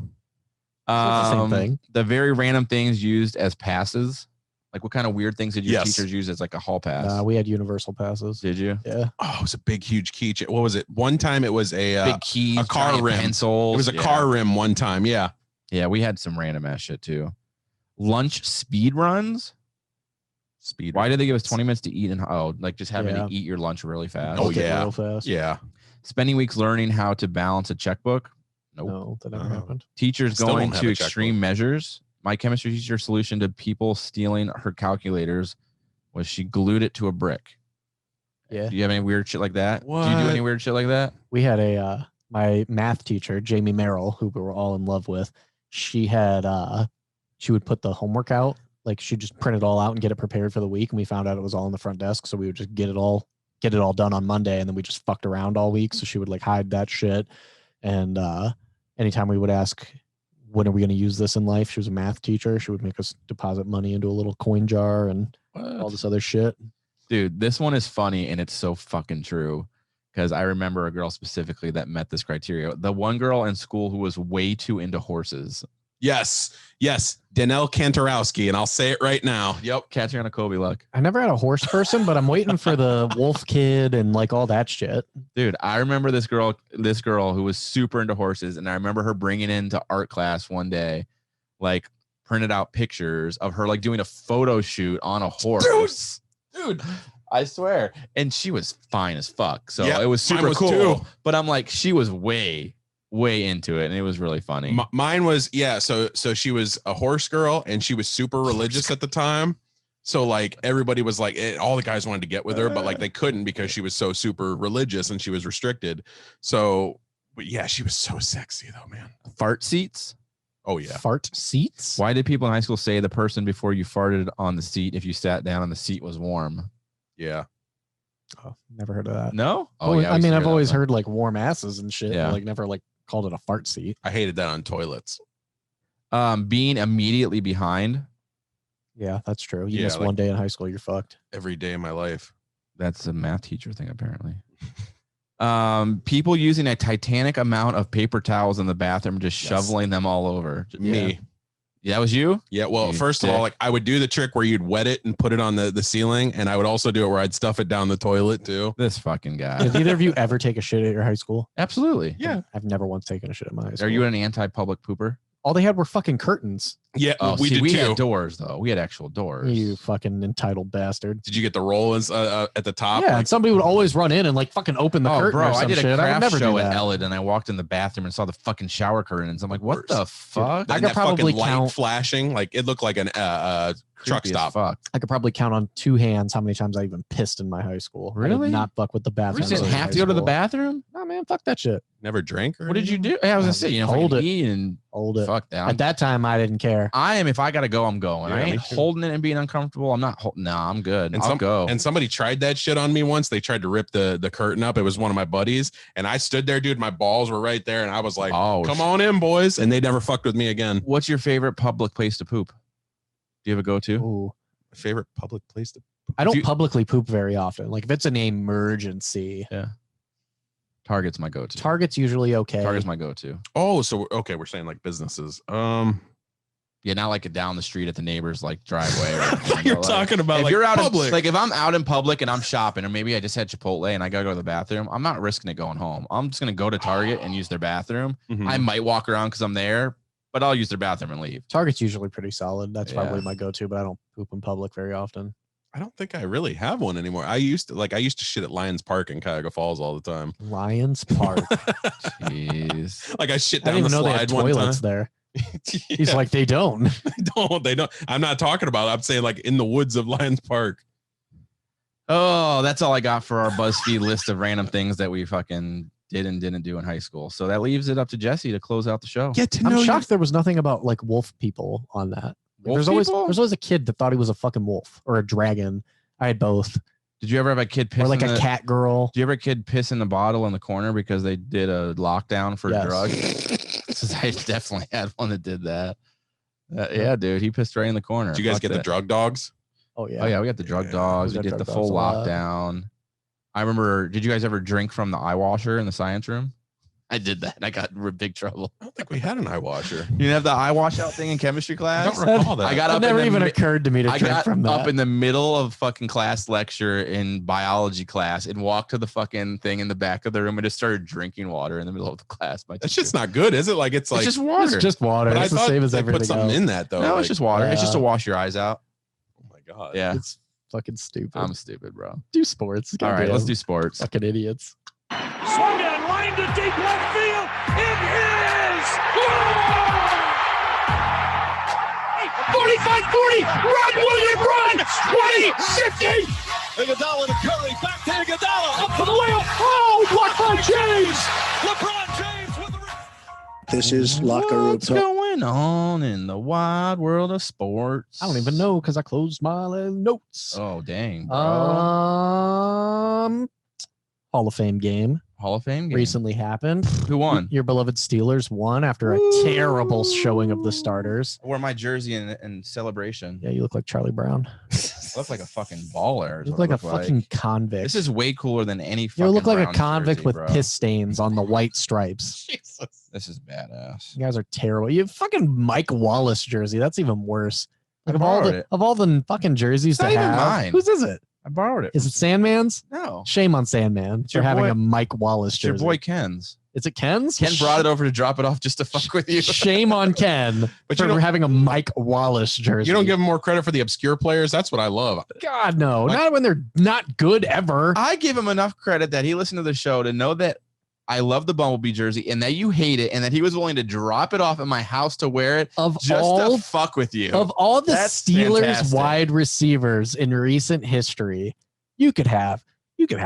The same thing. The very random things used as passes. Like what kind of weird things did your teachers use as like a hall pass? We had universal passes. Did you? Yeah. Oh, it was a big, huge keychain. What was it? One time it was a big keys, a car rim. pencils. It was a car rim one time. Yeah. Yeah, we had some random ass shit too. Lunch speed runs. Why did they give us 20 minutes to eat and like just having to eat your lunch really fast? Oh yeah. Real fast. Yeah. Spending weeks learning how to balance a checkbook. Nope. No, that never happened. Teachers Still going don't have to a extreme checkbook. measures. My chemistry teacher's solution to people stealing her calculators was she glued it to a brick. Yeah. Do you have any weird shit like that? What? Do you do any weird shit like that? We had my math teacher, Jamie Merrill, who we were all in love with. She had she would put the homework out, like she'd just print it all out and get it prepared for the week. And we found out it was all in the front desk, so we would just get it all done on Monday, and then we just fucked around all week. So she would like hide that shit. And anytime we would ask, when are we going to use this in life? She was a math teacher. She would make us deposit money into a little coin jar and all this other shit. Dude, this one is funny and it's so fucking true. Because I remember a girl specifically that met this criteria. The one girl in school who was way too into horses. Yes. Danelle Kantorowski, and I'll say it right now. Yep. Katriana Kobe luck. I never had a horse person, but I'm waiting for the wolf kid and like all that shit. Dude, I remember this girl who was super into horses, and I remember her bringing into art class one day, like printed out pictures of her like doing a photo shoot on a horse. Dude, I swear. And she was fine as fuck. So it was super cool. Too. But I'm like, she was way into it, and it was really funny. Mine was so she was a horse girl, and she was super religious at the time. So like everybody was like, all the guys wanted to get with her, but like they couldn't because she was so super religious and she was restricted. So, but yeah, she was so sexy though, man. Fart seats. Oh yeah. Fart seats. Why did people in high school say the person before you farted on the seat, if you sat down on the seat, was warm? Yeah. Oh, never heard of that. No. Oh yeah. I mean, I've always heard like warm asses and shit. Yeah. But, like never like called it a fart seat. I hated that on toilets. Being immediately behind. Yeah, that's true. You miss one day in high school, you're fucked. Every day of my life. That's a math teacher thing, apparently. People using a titanic amount of paper towels in the bathroom, just shoveling them all over. Me. Yeah, that was you? Yeah. Well, first of all, like I would do the trick where you'd wet it and put it on the ceiling, and I would also do it where I'd stuff it down the toilet too. This fucking guy. Did either of you ever take a shit at your high school? Absolutely. Yeah. I've never once taken a shit at my high school. Are you an anti-public pooper? All they had were fucking curtains. Yeah, we did too. had doors though. We had actual doors. You fucking entitled bastard. Did you get the roll at the top? Yeah, and somebody would always run in and like fucking open the curtain. Bro, or some I did a shit. craft never show do at that. Ellid, and I walked in the bathroom and saw the fucking shower curtains. I'm like, what the fuck? I could probably light flashing, like it looked like an truck stop. Fuck. I could probably count on two hands how many times I even pissed in my high school. I Really? did not fuck with the bathroom. You didn't have to go to the bathroom? No, man, fuck that shit. Never drank? Or What did you do? I was gonna say, you know, Hold it. eat and Hold it. fuck that. At that time, I didn't care. I am. If I gotta go, I'm going. Yeah, I me ain't too. holding it and being uncomfortable. I'm not. Nah, I'm good. And I'll go. And somebody tried that shit on me once. They tried to rip the curtain up. It was one of my buddies, and I stood there, dude. My balls were right there, and I was like, "Come on in, boys!" And they never fucked with me again. What's your favorite public place to poop? Do you have a go-to? Ooh. Favorite public place to? I don't publicly poop very often. Like if it's an emergency. Yeah. Target's my go-to. Target's usually okay. Target's my go-to. Oh, so we're saying like businesses. Yeah, not like down the street at the neighbor's like driveway. Or You're talking about if like you're out public. in, like if I'm out in public and I'm shopping, or maybe I just had Chipotle and I gotta go to the bathroom, I'm not risking it going home. I'm just gonna go to Target and use their bathroom. Mhm. I might walk around because I'm there, but I'll use their bathroom and leave. Target's usually pretty solid. That's Yeah. probably my go-to, but I don't poop in public very often. I don't think I really have one anymore. I used to shit at Lions Park in Cuyahoga Falls all the time. Lions Park. Jeez. Like I shit I down didn't the even know they had slide one toilets time. there. Yeah. He's like, they don't. They don't. I'm not talking about it. I'm saying like in the woods of Lions Park. Oh, that's all I got for our BuzzFeed list of random things that we fucking did and didn't do in high school. So that leaves it up to Jesse to close out the show. Get to I'm know shocked there was nothing about like wolf people on that. Wolf there's people? always a kid that thought he was a fucking wolf or a dragon. I had both. Did you ever have a kid piss Or like in a the, cat girl. Did you ever have a kid piss in the bottle in the corner because they did a lockdown for Yes. drugs? I definitely had one that did that. Yeah, dude, he pissed right in the corner. Did you guys Fuck get the that. drug dogs? Oh yeah. Oh yeah, we got the drug dogs. We got did the drug full dogs a lot. lockdown. I remember. Did you guys ever drink from the eye washer in the science room? I did that. And I got in big trouble. I don't think we had an eye washer. You didn't have the eye wash out thing in chemistry class? I don't recall that. I got It up never in the even mi- occurred to me to I drink got from that. up in the middle of fucking class lecture in biology class and walked to the fucking thing in the back of the room and just started drinking water in the middle of the class. That's just not good, is it? Like it's like just water. It's just water. But I It's the thought same as they everything put something else. in that though. No, like, it's just water. It's just to Yeah. wash your eyes out. oh my god. Yeah. It's fucking stupid. I'm stupid, bro. Do sports. All right, goddamn. let's do sports. Fucking idiots. Swung and lined to deep left field. It is gone! 45-40. Run, William, run! 20, 50. Iguodala to Curry, back to Iguodala. Up for the layup. Oh, blocked by James. LeBron James with the This is locker room What's talk. going on in the wide world of sports? I don't even know because I closed my notes. Oh, dang, bro. Hall of Fame game Hall of Fame game. recently happened. Who won? Your beloved Steelers won after a terrible showing of the starters. I wore my jersey in celebration. Yeah, you look like Charlie Brown. I look like a fucking baller. You look like a fucking convict. This is way cooler than any fucking You look like a Browns convict jersey, with bro. piss stains on the white stripes. This is badass. You guys are terrible. You have fucking Mike Wallace jersey. That's even worse. Like I of all borrowed the it. of all the fucking jerseys It's not to even have, mine. whose is it? I borrowed it. Is it Sandman's? No. Shame on Sandman for your having boy- a Mike Wallace It's your jersey. boy Ken's. Is it Ken's? Ken brought it over to drop it off just to fuck with you. Shame on Ken But for you don't- having a Mike Wallace jersey. You don't give him more credit for the obscure players. That's what I love. God no, Like- not when they're not good ever. I give him enough credit that he listened to the show to know that I love the Bumblebee jersey and that you hate it and that he was willing to drop it off at my house to wear it Of just all to fuck with you. of all the That's Steelers fantastic. wide receivers in recent history, you could have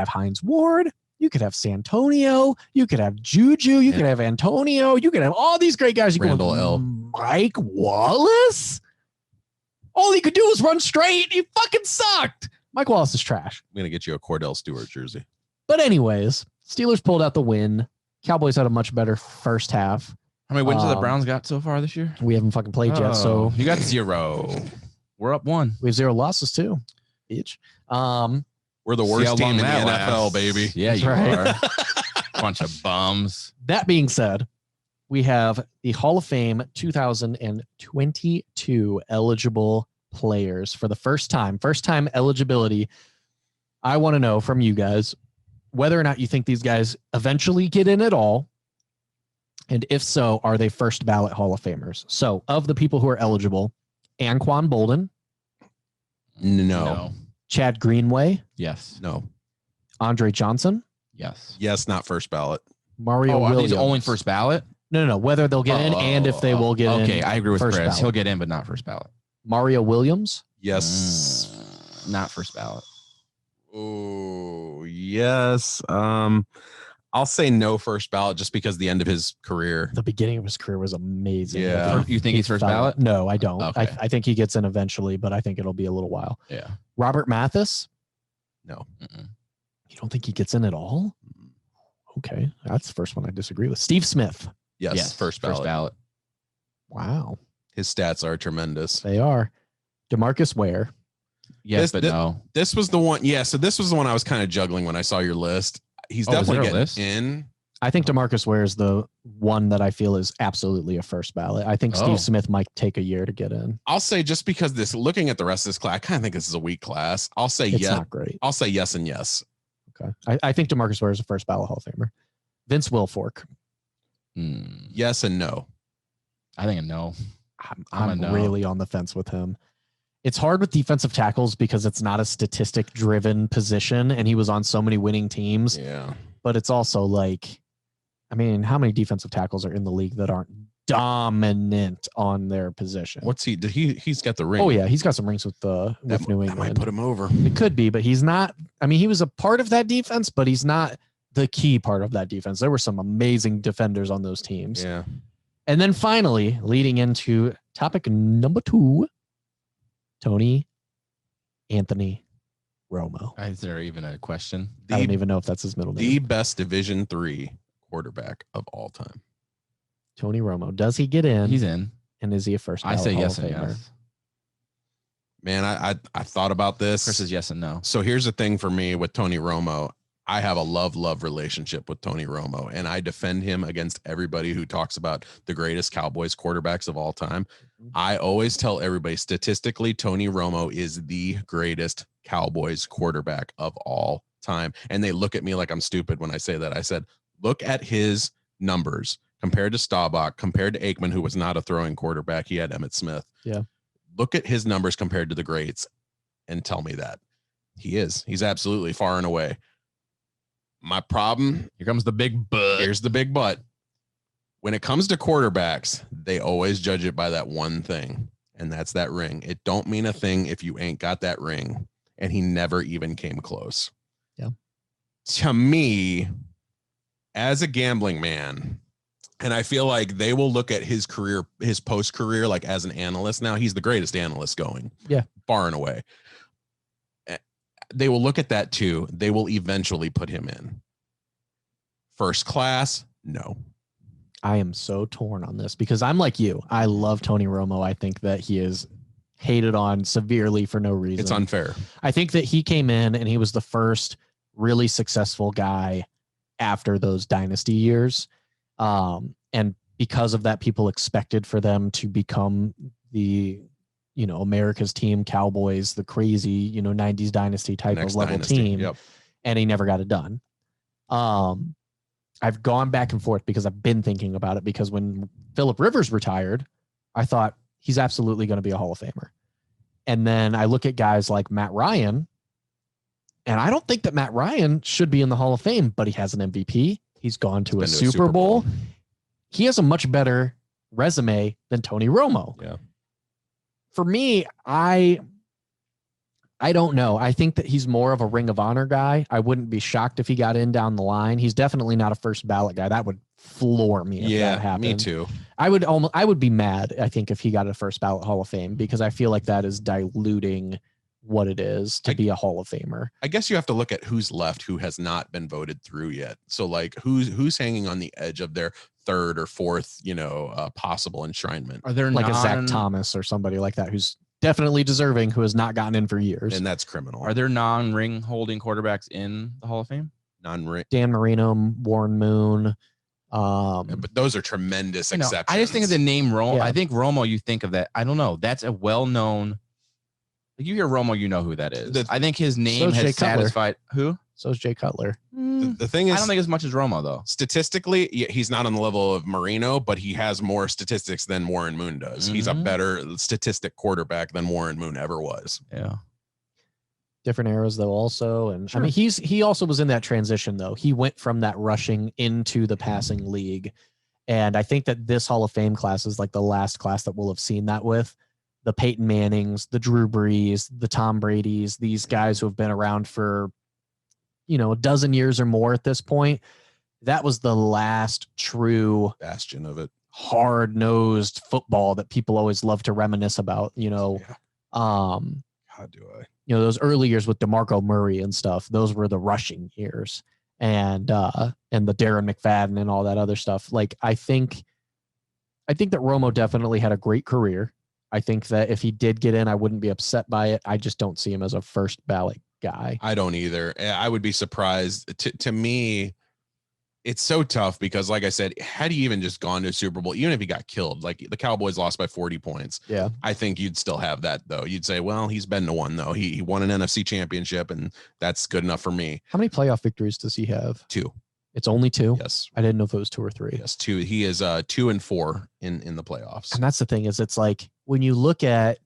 Hines Ward, you could have Santonio, you could have Juju, you could have Antonio, you could have all these great guys. You could Randall have L. Mike Wallace. All he could do was run straight. He fucking sucked. Mike Wallace is trash. I'm gonna get you a Cordell Stewart jersey. But anyways, Steelers pulled out the win. Cowboys had a much better first half. How many wins have the Um, Browns got so far this year? We haven't fucking played yet, so you got 0. We're up 1. we have 0 losses too. Bitch. We're the See worst how team long in the that NFL, lasts. baby. Yeah, That's you right. are. Bunch of bums. That being said, we have the Hall of Fame 2022 eligible players for the first time eligibility. I want to know from you guys whether or not you think these guys eventually get in at all. And if so, are they first ballot Hall of Famers? So of the people who are eligible, Anquan Bolden, No. Chad Greenway, Yes. No. Andre Johnson, Yes. Yes, not first ballot. Mario Are Williams. these only first ballot? No. Whether they'll get in and if they will get in. Okay, I agree with first Chris. ballot. He'll get in, but not first ballot. Mario Williams, Yes. Not first ballot. Oh, yes. I'll say no first ballot just because the end of his career. the beginning of his career was amazing. Yeah. You think he's first ballot? No, I don't. Okay. I think he gets in eventually, but I think it'll be a little while. Yeah. Robert Mathis, No. Mm-mm. you don't think he gets in at all? Okay, that's the first one I disagree with. Steve Smith. Yes, first ballot. Wow, His stats are tremendous. they are. DeMarcus Ware. Yes, but This- no. This was the one. Yeah, so this was the one I was kind of juggling when I saw your list. He's Oh, is definitely there a getting list? in. I think DeMarcus Ware is the one that I feel is absolutely a first ballot. I think Oh. Steve Smith might take a year to get in. I'll say just because this, looking at the rest of this class, I kind of think this is a weak class. I'll say It's yes. not great. I'll say yes and yes. Okay, I think DeMarcus Ware is a first ballot Hall of Famer. Vince Wilfork. Yes and no. I think a no. I'm a no. really on the fence with him. it's hard with defensive tackles because it's not a statistic driven position and he was on so many winning teams. Yeah. But it's also like, I mean, how many defensive tackles are in the league that aren't dominant on their position? What's he? He's got the ring. Oh yeah, he's got some rings with New That England. might put him over. It could be, but he's not. I mean, he was a part of that defense, but he's not the key part of that defense. There were some amazing defenders on those teams. Yeah. And then finally, leading into topic number 2, Tony Anthony Romo. Is there even a question? I don't even know if that's his middle name. The best Division III quarterback of all time. Tony Romo. Does he get in? He's in. And is he a first? I say Hall yes of and Famer? yes. Man, I thought about this. Chris is yes and no. So here's the thing for me with Tony Romo. I have a love relationship with Tony Romo, and I defend him against everybody who talks about the greatest Cowboys quarterbacks of all time. I always tell everybody, statistically, Tony Romo is the greatest Cowboys quarterback of all time. And they look at me like I'm stupid when I say that. I said, look at his numbers compared to Staubach, compared to Aikman, who was not a throwing quarterback. He had Emmitt Smith. Yeah. Look at his numbers compared to the greats and tell me that. He's absolutely far and away. My problem, here comes the big but. Here's the big but. When it comes to quarterbacks, they always judge it by that one thing, and that's that ring. It don't mean a thing if you ain't got that ring, and he never even came close. Yeah. To me, as a gambling man, and I feel like they will look at his career, his post-career, like as an analyst now, he's the greatest analyst going. Yeah. Far and away. They will look at that too. They will eventually put him in. First class, no. I am so torn on this because I'm like you. I love Tony Romo. I think that he is hated on severely for no reason. It's unfair. I think that he came in and he was the first really successful guy after those dynasty years. And because of that, people expected for them to become the, America's team, Cowboys, the crazy, 90s dynasty type of level team. Yep. And he never got it done. I've gone back and forth because I've been thinking about it, because when Phillip Rivers retired, I thought he's absolutely going to be a Hall of Famer. And then I look at guys like Matt Ryan, and I don't think that Matt Ryan should be in the Hall of Fame, but he has an MVP. He's gone to a Super Bowl. He has a much better resume than Tony Romo. Yeah. For me, I don't know. I think that he's more of a Ring of Honor guy. I wouldn't be shocked if he got in down the line. He's definitely not a first ballot guy. That would floor me if that happened. Me too. I would be mad, I think, if he got a first ballot Hall of Fame, because I feel like that is diluting what it is to be a Hall of Famer. I guess you have to look at who's left who has not been voted through yet. So like who's hanging on the edge of their third or fourth, possible enshrinement. Are there like a Zach Thomas or somebody like that who's definitely deserving, who has not gotten in for years? And that's criminal. Are there non-ring holding quarterbacks in the Hall of Fame? Non-ring. Dan Marino, Warren Moon. But those are tremendous exceptions. I just think of the name Romo. Yeah. I think Romo, you think of that. I don't know. That's a well-known. Like you hear Romo, you know who that is. I think his name Jay has Cutler. satisfied. Who? So is Jay Cutler. The thing is, I don't think as much as Romo though. Statistically, he's not on the level of Marino, but he has more statistics than Warren Moon does. He's a better statistic quarterback than Warren Moon ever was. Yeah. Different eras though also. And I mean, he also was in that transition though. He went from that rushing into the passing league. And I think that this Hall of Fame class is like the last class that we'll have seen that with. The Peyton Mannings, the Drew Brees, the Tom Bradys, these guys who have been around for, a dozen years or more at this point. That was the last true bastion of it. Hard-nosed football that people always love to reminisce about, How do I? Those early years with DeMarco Murray and stuff, those were the rushing years, and the Darren McFadden and all that other stuff. Like, I think that Romo definitely had a great career. I think that if he did get in, I wouldn't be upset by it. I just don't see him as a first ballot guy. I don't either. I would be surprised. To me, it's so tough because, like I said, had he even just gone to a Super Bowl, even if he got killed, like the Cowboys lost by 40 points. Yeah. I think you'd still have that though. You'd say, well, he's been to one though. He won an NFC championship and that's good enough for me. How many playoff victories does he have? 2. It's only 2? Yes. I didn't know if it was 2 or 3. Yes, 2. He is 2 and 4 in the playoffs. And that's the thing is, it's like when you look at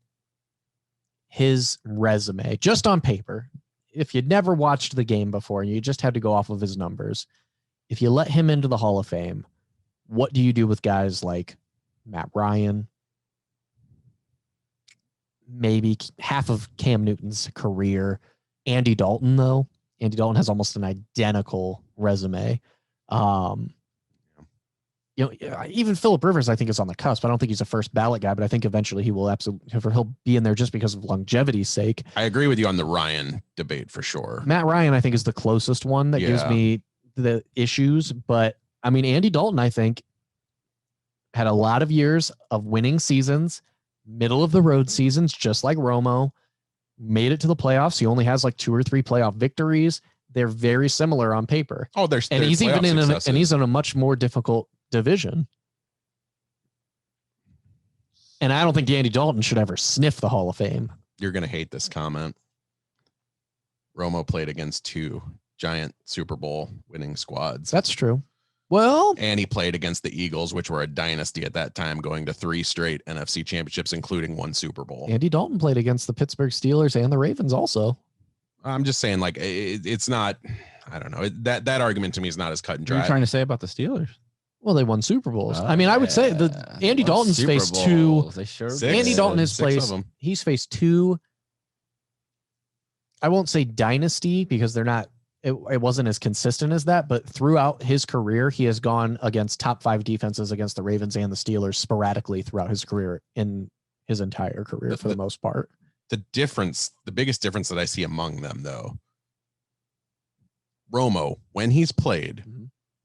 his resume, just on paper, if you'd never watched the game before and you just had to go off of his numbers, if you let him into the Hall of Fame, what do you do with guys like Matt Ryan, maybe half of Cam Newton's career, Andy Dalton, though? Andy Dalton has almost an identical resume. Even Phillip Rivers, I think, is on the cusp. I don't think he's a first ballot guy, but I think eventually he will he'll be in there just because of longevity's sake. I agree with you on the Ryan debate for sure. Matt Ryan, I think, is the closest one that gives me the issues. But I mean, Andy Dalton, I think, had a lot of years of winning seasons, middle of the road seasons, just like Romo. Made it to the playoffs. He only has like 2 or 3 playoff victories. They're very similar on paper. Oh, and he's even he's in a much more difficult division. And I don't think Andy Dalton should ever sniff the Hall of Fame. You're going to hate this comment. Romo played against 2 giant Super Bowl winning squads. That's true. Well, and he played against the Eagles, which were a dynasty at that time, going to 3 straight NFC championships, including 1 Super Bowl. Andy Dalton played against the Pittsburgh Steelers and the Ravens also. I'm just saying, like, it's not, I don't know. That argument to me is not as cut and dry. What are you trying to say about the Steelers? Well, they won Super Bowls. I mean, I would say that Andy Dalton's faced 2. They sure Andy Dalton has he's faced 2. I won't say dynasty because they're not. It wasn't as consistent as that, but throughout his career, he has gone against top 5 defenses against the Ravens and the Steelers sporadically throughout his career, in his entire career for the most part. The biggest difference that I see among them, though, Romo, when he's played,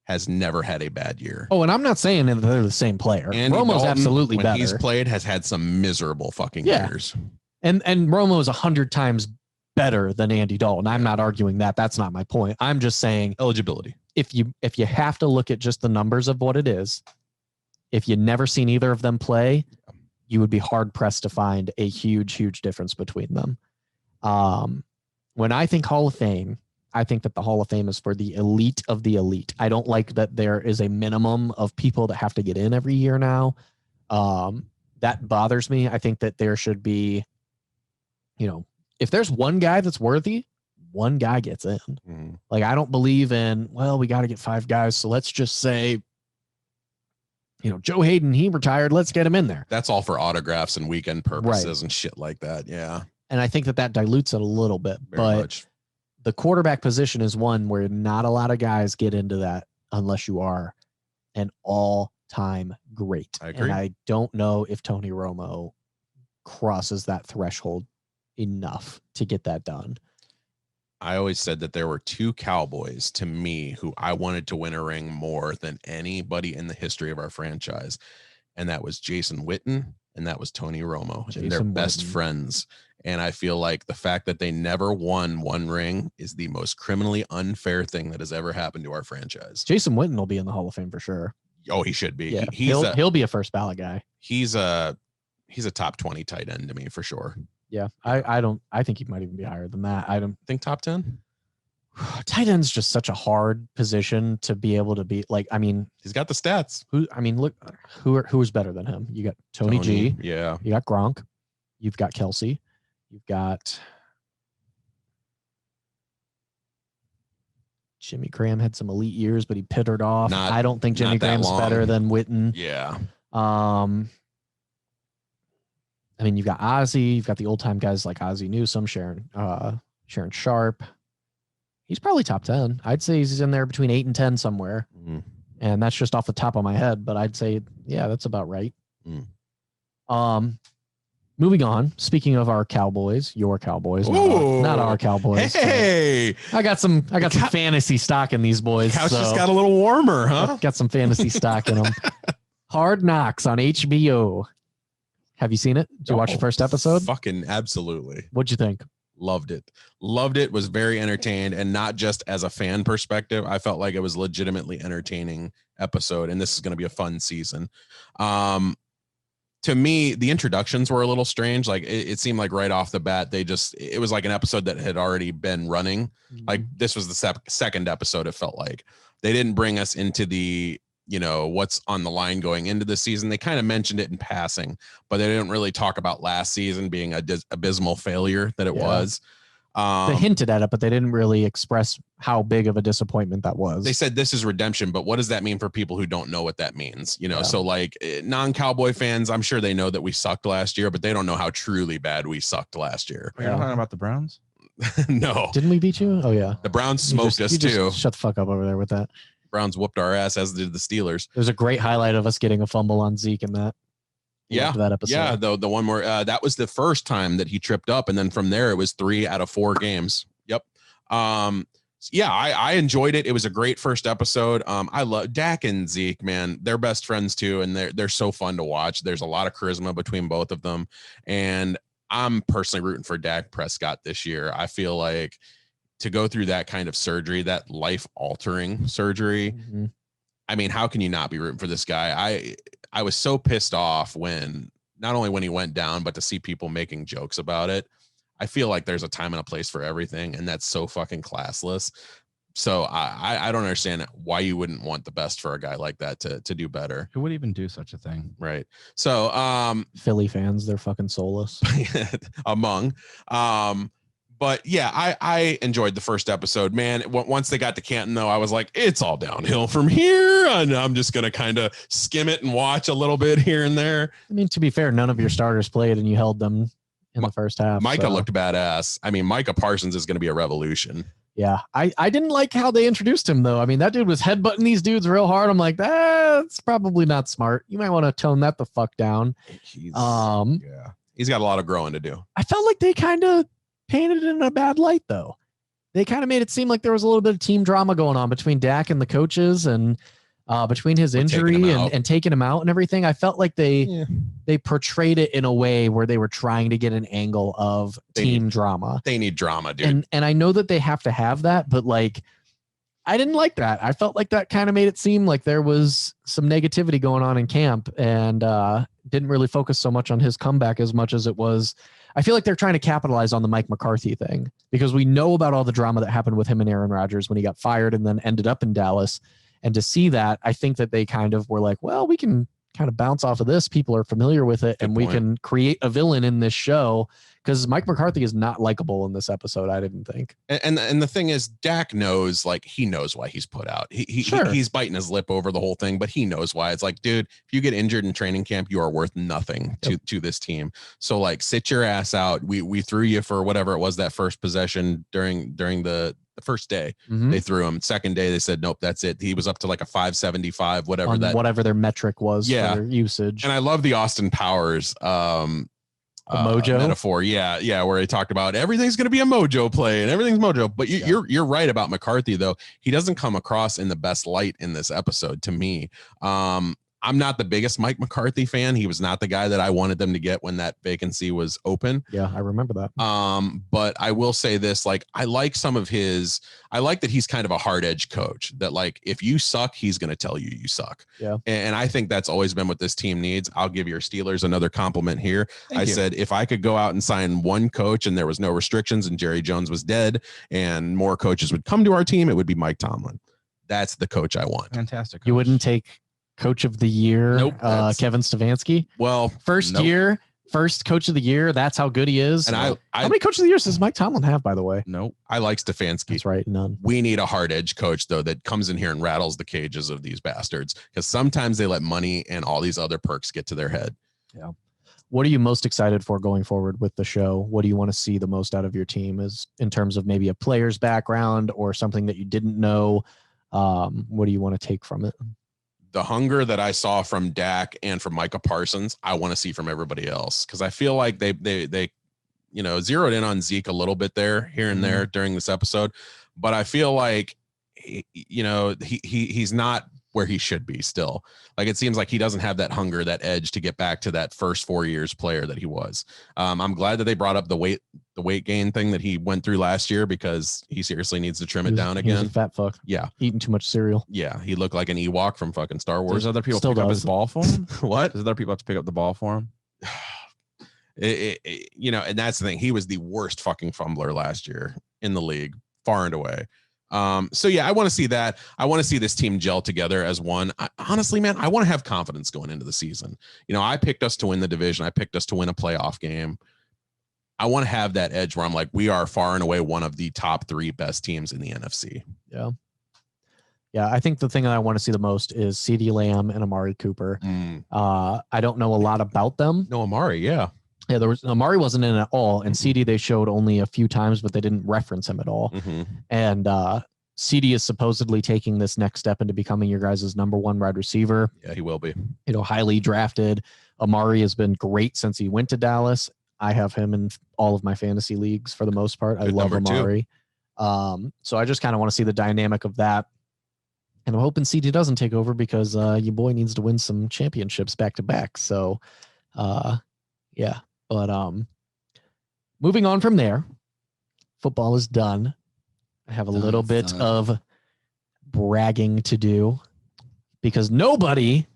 has never had a bad year. Oh, and I'm not saying that they're the same player. Andy Romo's Dalton, absolutely when better. he's played, has had some miserable fucking years. And Romo is 100 times better than Andy Dalton. I'm not arguing that. That's not my point. I'm just saying eligibility. If you have to look at just the numbers of what it is, if you never seen either of them play, you would be hard pressed to find a huge difference between them. When I think Hall of Fame, I think that the Hall of Fame is for the elite of the elite. I don't like that there is a minimum of people that have to get in every year now. That bothers me. I think that there should be, if there's one guy that's worthy, one guy gets in. Mm-hmm. Like, I don't believe in, well, we got to get 5 guys. So let's just say, Joe Hayden, he retired. Let's get him in there. That's all for autographs and weekend purposes and shit like that. Yeah. And I think that dilutes it a little bit, Very much. The quarterback position is one where not a lot of guys get into that unless you are an all-time great. I agree. And I don't know if Tony Romo crosses that threshold enough to get that done. I always said that there were 2 Cowboys to me who I wanted to win a ring more than anybody in the history of our franchise. And that was Jason Witten and that was Tony Romo. And they're best friends. And I feel like the fact that they never won 1 ring is the most criminally unfair thing that has ever happened to our franchise. Jason Witten will be in the Hall of Fame for sure. Oh, he should be. Yeah, he'll be a first ballot guy. He's a top 20 tight end to me for sure. Yeah, I think he might even be higher than that. I don't think top 10. Tight end's just such a hard position to be able to be like. I mean, he's got the stats. Look, who's better than him? You got Tony G. Yeah. You got Gronk. You've got Kelsey. You've got Jimmy Graham had some elite years, but he pittered off. I don't think Jimmy Graham's better than Witten. Yeah. I mean, you've got Ozzie. You've got the old time guys like Ozzie Newsome, Sharon Sharp. He's probably top 10. I'd say he's in there between 8 and 10 somewhere. Mm-hmm. And that's just off the top of my head, but I'd say, yeah, that's about right. Moving on. Speaking of our Cowboys, your Cowboys, not our Cowboys. Hey, I got some fantasy stock in these boys. Couch just got a little warmer, huh? Got some fantasy stock in them. Hard Knocks on HBO. Have you seen it? Did you watch the first episode? Fucking absolutely. What'd you think? Loved it. Was very entertained, and not just as a fan perspective. I felt like it was legitimately entertaining episode, and this is going to be a fun season. To me, the introductions were a little strange. Like it seemed like right off the bat, it was like an episode that had already been running. Like this was the second episode. It felt like they didn't bring us into the what's on the line going into the season. They kind of mentioned it in passing, but they didn't really talk about last season being a abysmal failure that it was. They hinted at it, but they didn't really express how big of a disappointment that was. They said this is redemption, but what does that mean for people who don't know what that means? So like non-Cowboy fans, I'm sure they know that we sucked last year, but they don't know how truly bad we sucked last year. You're talking about the Browns? No. Didn't we beat you? Oh yeah. The Browns smoked us too. Shut the fuck up over there with that. Browns whooped our ass, as did the Steelers. There's a great highlight of us getting a fumble on Zeke in that. That episode. Yeah, the one where that was the first time that he tripped up, and then from there it was 3 out of 4 games. Yep. I enjoyed it. It was a great first episode. I love Dak and Zeke, man. They're best friends too, and they're so fun to watch. There's a lot of charisma between both of them, and I'm personally rooting for Dak Prescott this year. I feel like to go through that kind of surgery, that life-altering surgery. Mm-hmm. I mean, how can you not be rooting for this guy? I was so pissed off not only when he went down, but to see people making jokes about it. I feel like there's a time and a place for everything, and that's so fucking classless. So I don't understand why you wouldn't want the best for a guy like that to do better. Who would even do such a thing? Right. So Philly fans, they're fucking soulless. But yeah, I enjoyed the first episode, man. Once they got to Canton, though, I was like, it's all downhill from here. And I'm just going to kind of skim it and watch a little bit here and there. I mean, to be fair, none of your starters played and you held them in the first half. Micah looked badass. I mean, Micah Parsons is going to be a revolution. Yeah. I didn't like how they introduced him, though. I mean, that dude was headbutting these dudes real hard. I'm like, that's probably not smart. You might want to tone that the fuck down. He's got a lot of growing to do. I felt like they kind of painted it in a bad light, though. They kind of made it seem like there was a little bit of team drama going on between Dak and the coaches, and between his injury and taking him out and everything. I felt like they portrayed it in a way where they were trying to get an angle of team drama. They need drama, dude. And I know that they have to have that, but like, I didn't like that. I felt like that kind of made it seem like there was some negativity going on in camp, and didn't really focus so much on his comeback as much as it was. I feel like they're trying to capitalize on the Mike McCarthy thing, because we know about all the drama that happened with him and Aaron Rodgers when he got fired and then ended up in Dallas. And to see that, I think that they kind of were like, well, we can kind of bounce off of this. People are familiar with it, and we can create a villain in this show, because Mike McCarthy is not likable in this episode, I didn't think. And the thing is, Dak knows, like, he knows why he's put out. He's biting his lip over the whole thing, but he knows why. It's like, dude, if you get injured in training camp, you are worth nothing to this team. So like, sit your ass out. We threw you for whatever it was, that first possession during the first day. They threw him. Second day, they said, nope, that's it. He was up to like a 575, whatever their metric was for their usage. And I love the Austin Powers mojo metaphor. Yeah. Where he talked about everything's going to be a mojo play and everything's mojo. But you're right about McCarthy, though. He doesn't come across in the best light in this episode to me. I'm not the biggest Mike McCarthy fan. He was not the guy that I wanted them to get when that vacancy was open. Yeah, I remember that. But I will say this, like, I like that he's kind of a hard edge coach, that like, if you suck, he's going to tell you suck. Yeah. And I think that's always been what this team needs. I'll give your Steelers another compliment here. I said, if I could go out and sign one coach and there was no restrictions and Jerry Jones was dead and more coaches would come to our team, it would be Mike Tomlin. That's the coach I want. Fantastic coach. You wouldn't take Coach of the Year, nope, Kevin Stefanski? Well, first Coach of the Year. That's how good he is. And how many Coach of the Years does Mike Tomlin have, by the way? Nope. I like Stefanski. That's right. None. We need a hard edge coach, though, that comes in here and rattles the cages of these bastards, because sometimes they let money and all these other perks get to their head. Yeah. What are you most excited for going forward with the show? What do you want to see the most out of your team, is in terms of maybe a player's background or something that you didn't know? What do you want to take from it? The hunger that I saw from Dak and from Micah Parsons, I want to see from everybody else, because I feel like they zeroed in on Zeke a little bit here and there during this episode, but I feel like he's not where he should be still. Like, it seems like he doesn't have that hunger, that edge to get back to that first 4 years player that he was. I'm glad that they brought up the weight gain thing that he went through last year, because he seriously needs to trim it down again. He was a fat fuck. Yeah. Eating too much cereal. Yeah. He looked like an Ewok from fucking Star Wars. There's other people Still pick up his ball for him. What? There's other people have to pick up the ball for him. And that's the thing. He was the worst fucking fumbler last year in the league, far and away. So yeah, I want to see that. I want to see this team gel together as one. Honestly, man, I want to have confidence going into the season. You know, I picked us to win the division. I picked us to win a playoff game. I want to have that edge where I'm like, we are far and away one of the top 3 best teams in the NFC. Yeah. Yeah, I think the thing that I want to see the most is CeeDee Lamb and Amari Cooper. I don't know a lot about them. No, Amari, yeah. Yeah, Amari wasn't in at all, and CeeDee they showed only a few times, but they didn't reference him at all. And CeeDee is supposedly taking this next step into becoming your guys' number 1 wide receiver. Yeah, he will be. You know, highly drafted. Amari has been great since he went to Dallas. I have him in all of my fantasy leagues for the most part. I love Amari. So I just kind of want to see the dynamic of that. And I'm hoping CeeDee doesn't take over because your boy needs to win some championships back to back. So, yeah. But moving on from there, football is done. I have a little bit of bragging to do because nobody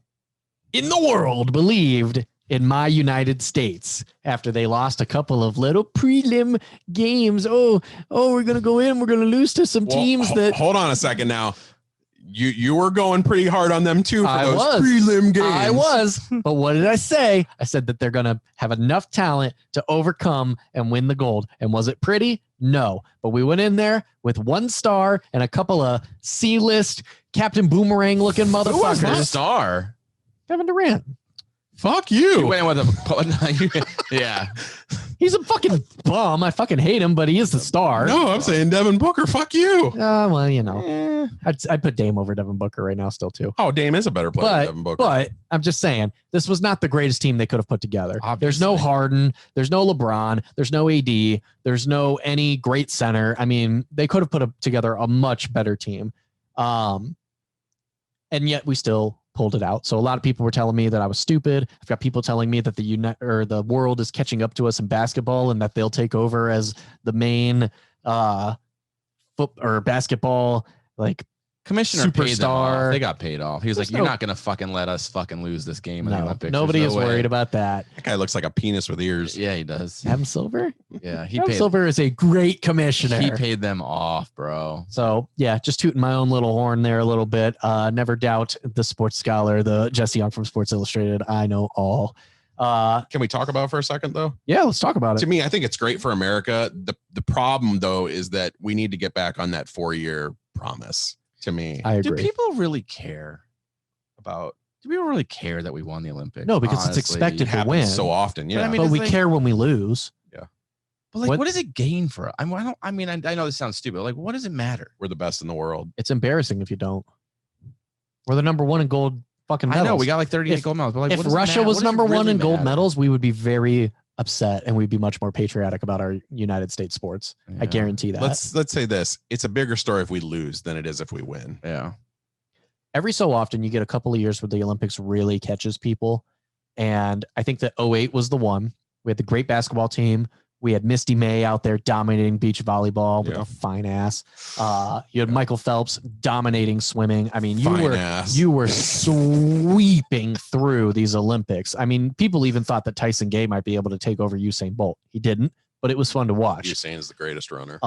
in the world believed in my United States after they lost a couple of little prelim games. Oh, we're going to go in. We're going to lose to some teams that... Hold on a second now. You were going pretty hard on them too for those prelim games. I was. But what did I say? I said that they're going to have enough talent to overcome and win the gold. And was it pretty? No. But we went in there with 1 star and a couple of C-list Captain Boomerang looking motherfuckers. Who was the star? Kevin Durant. Fuck you. You went with a yeah. He's a fucking bum. I fucking hate him, but he is the star. No, I'm saying Devin Booker. Fuck you. Well, you know, I'd put Dame over Devin Booker right now still too. Oh, Dame is a better player than Devin Booker. But I'm just saying, this was not the greatest team they could have put together. Obviously. There's no Harden. There's no LeBron. There's no AD. There's no any great center. I mean, they could have put together a much better team. And yet we still pulled it out. So a lot of people were telling me that I was stupid. I've got people telling me that the world is catching up to us in basketball and that they'll take over as the main basketball like commissioner superstar. Paid them off. They got paid off. He was like, "You're not gonna fucking let us fucking lose this game in the Olympics." Nobody is worried about that. That guy looks like a penis with ears. Yeah, he does. Adam Silver. Yeah, Adam Silver is a great commissioner. He paid them off, bro. So yeah, just tooting my own little horn there a little bit. Never doubt the sports scholar, the Jesse Young from Sports Illustrated. I know all. Can we talk about it for a second though? Yeah, let's talk about it. To me, I think it's great for America. The problem though is that we need to get back on that 4-year promise. To me, I agree. Do people really care that we won the Olympics? No, because honestly? it's expected to win so often. Yeah, but we care when we lose. Yeah, but like, what does it gain for us? I know this sounds stupid. Like, what does it matter? We're the best in the world. It's embarrassing if you don't. We're the number 1 in gold fucking medals. I know we got like 38 gold medals. But like, if Russia was number 1 in gold medals, we would be very upset and we'd be much more patriotic about our United States sports. Yeah. I guarantee that. Let's say this. It's a bigger story if we lose than it is if we win. Yeah. Every so often you get a couple of years where the Olympics really catches people. And I think that 2008 was the one. We had the great basketball team. We had Misty May out there dominating beach volleyball with a fine ass. You had Michael Phelps dominating swimming. I mean, you were sweeping through these Olympics. I mean, people even thought that Tyson Gay might be able to take over Usain Bolt. He didn't, but it was fun to watch. Usain is the greatest runner.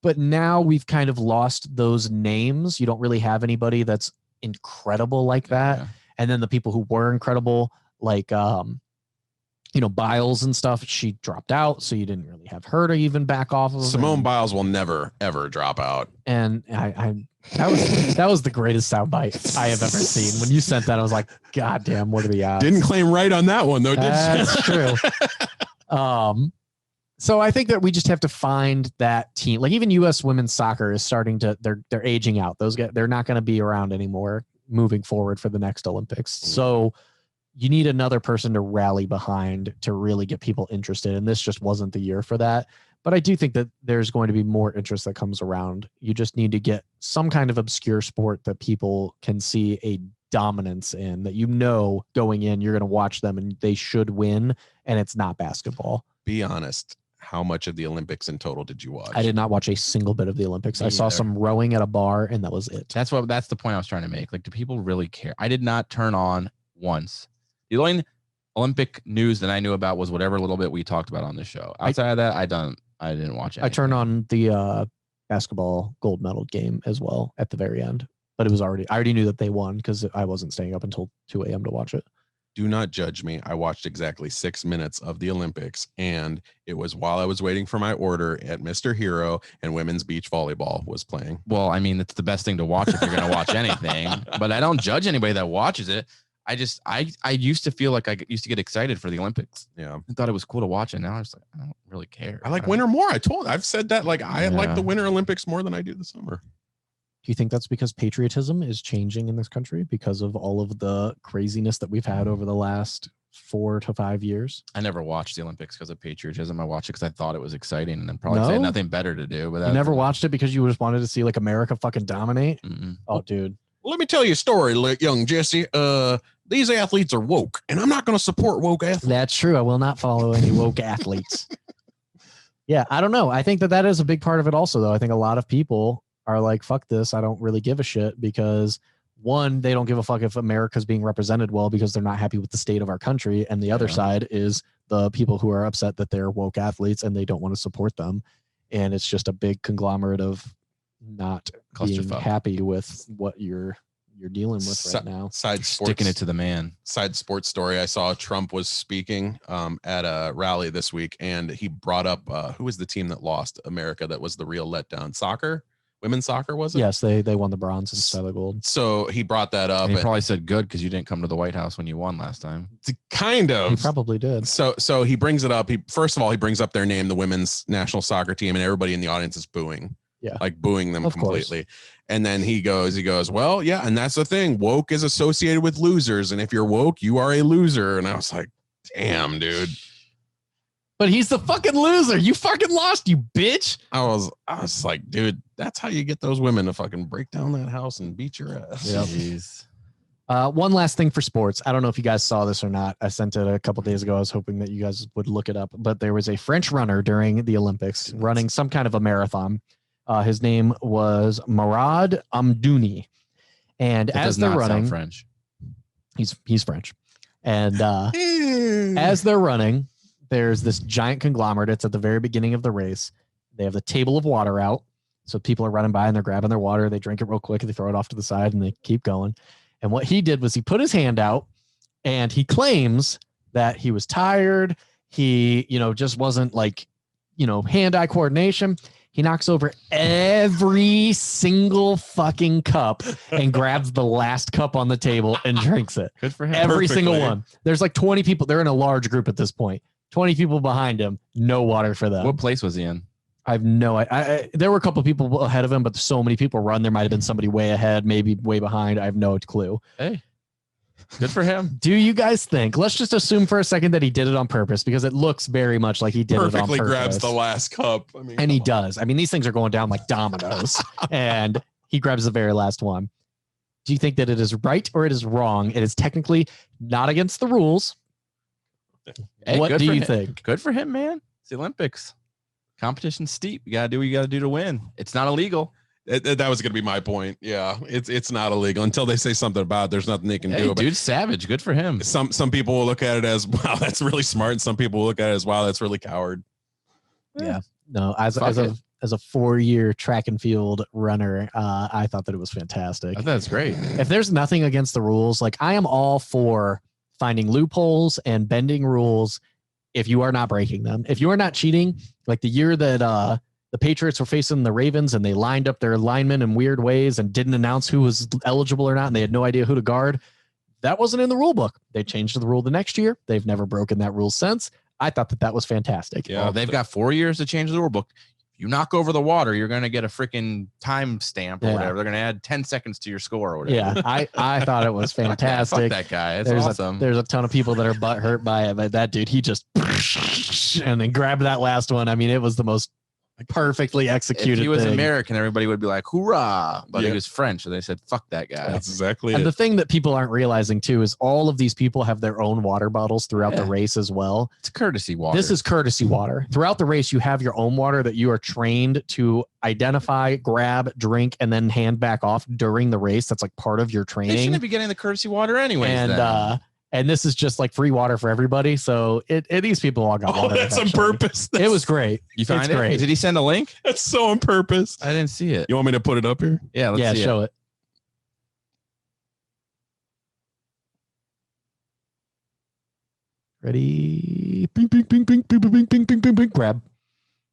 But now we've kind of lost those names. You don't really have anybody that's incredible like that. Yeah. And then the people who were incredible, like Biles and stuff, she dropped out, so you didn't really have her to even back off of. Simone Biles will never ever drop out. And that was the greatest soundbite I have ever seen. When you sent that, I was like, God damn, what are the odds? Didn't claim right on that one though, did you? That's true. So I think that we just have to find that team. Like even U.S. women's soccer is starting to they're aging out. Those guys, they're not going to be around anymore moving forward for the next Olympics. So you need another person to rally behind to really get people interested. And this just wasn't the year for that. But I do think that there's going to be more interest that comes around. You just need to get some kind of obscure sport that people can see a dominance in, that going in, you're going to watch them and they should win. And it's not basketball. Be honest. How much of the Olympics in total did you watch? I did not watch a single bit of the Olympics. I saw some rowing at a bar and that was it. That's the point I was trying to make. Like, do people really care? I did not turn on once. The only Olympic news that I knew about was whatever little bit we talked about on this show. Outside of that, I didn't watch it. I turned on the basketball gold medal game as well at the very end. But it was I already knew that they won because I wasn't staying up until 2 a.m. to watch it. Do not judge me. I watched exactly 6 minutes of the Olympics, and it was while I was waiting for my order at Mr. Hero, and women's beach volleyball was playing. Well, I mean, it's the best thing to watch if you're going to watch anything, but I don't judge anybody that watches it. I used to feel like I used to get excited for the Olympics. Yeah. I thought it was cool to watch it. Now I'm just like, I don't really care. I like winter more. I've said that. Like, I like the Winter Olympics more than I do the summer. Do you think that's because patriotism is changing in this country because of all of the craziness that we've had over the last 4 to 5 years? I never watched the Olympics because of patriotism. I watched it because I thought it was exciting and then probably had nothing better to do. But you never watched it because you just wanted to see like America fucking dominate? Mm-mm. Oh, dude. Well, let me tell you a story, young Jesse. These athletes are woke, and I'm not going to support woke athletes. That's true. I will not follow any woke athletes. Yeah, I don't know. I think that is a big part of it also, though. I think a lot of people are like, fuck this. I don't really give a shit because, one, they don't give a fuck if America's being represented well because they're not happy with the state of our country. And the other side is the people who are upset that they're woke athletes and they don't want to support them. And it's just a big conglomerate of not being happy with what you're dealing with right now. Sticking it to the man. Side sports story. I saw Trump was speaking at a rally this week, and he brought up who was the team that lost America that was the real letdown? Soccer? Women's soccer, was it? Yes, they won the bronze instead of the gold. So he brought that up. And he probably said good because you didn't come to the White House when you won last time. Kind of. He probably did. So he brings it up. First of all, he brings up their name, the women's national soccer team, and everybody in the audience is booing. Yeah. Like booing them completely. Course. And then he goes, well, yeah, and that's the thing. Woke is associated with losers. And if you're woke, you are a loser. And I was like, damn, dude. But he's the fucking loser. You fucking lost, you bitch. I was like, dude, that's how you get those women to fucking break down that house and beat your ass. Yep. One last thing for sports. I don't know if you guys saw this or not. I sent it a couple days ago. I was hoping that you guys would look it up. But there was a French runner during the Olympics running some kind of a marathon. His name was Mourad Amdouni. And as they're running, French. He's French. And as they're running, there's this giant conglomerate. It's at the very beginning of the race. They have the table of water out. So people are running by and they're grabbing their water. They drink it real quick and they throw it off to the side and they keep going. And what he did was he put his hand out and he claims that he was tired. He, just wasn't like, hand-eye coordination. He knocks over every single fucking cup and grabs the last cup on the table and drinks it. Good for him. Every single one. There's like 20 people. They're in a large group at this point. 20 people behind him. No water for them. What place was he in? I have no idea. There were a couple of people ahead of him, but so many people run. There might have been somebody way ahead, maybe way behind. I have no clue. Hey, good for him. Do you guys think? Let's just assume for a second that he did it on purpose because it looks very much like he did it on purpose. Perfectly grabs the last cup. And he does. I mean, these things are going down like dominoes, and he grabs the very last one. Do you think that it is right or it is wrong? It is technically not against the rules. Hey, what do you think? Good for him, man. It's the Olympics. Competition's steep. You got to do what you got to do to win. It's not illegal. That was going to be my point. Yeah, it's not illegal until they say something about it. There's nothing they can do. Dude's savage. Good for him. Some people will look at it as, wow, that's really smart. And some people will look at it as, wow, that's really coward. Yeah. No, as a 4-year track and field runner, I thought that it was fantastic. I thought that's great. If there's nothing against the rules, like I am all for finding loopholes and bending rules if you are not breaking them. If you are not cheating, like the year that the Patriots were facing the Ravens and they lined up their linemen in weird ways and didn't announce who was eligible or not, and they had no idea who to guard. That wasn't in the rule book. They changed the rule the next year. They've never broken that rule since. I thought that was fantastic. Yeah, they've got 4 years to change the rule book. If you knock over the water, you're going to get a freaking time stamp or whatever. They're going to add 10 seconds to your score or whatever. Yeah, I thought it was fantastic. Fuck that guy. It's awesome. There's a ton of people that are butthurt by it, but that dude, he just and then grabbed that last one. I mean, it was the most perfectly executed. If he was thing. American, everybody would be like, hoorah. But he was French, so they said, fuck that guy. That's exactly and it. The thing that people aren't realizing too is all of these people have their own water bottles throughout the race as well. It's courtesy water. This is courtesy water. Throughout the race, you have your own water that you are trained to identify, grab, drink, and then hand back off during the race. That's like part of your training. They shouldn't be getting the courtesy water anyways. And And this is just like free water for everybody. So these people all got water. That's on eventually. purpose. It was great. You find It's it? great. Did he send a link? That's so on purpose. I didn't see it. You want me to put it up here? Yeah, let's see show it. Ready? Bing, bing, bing, bing, bing, bing, bing, bing, bing, bing. Grab.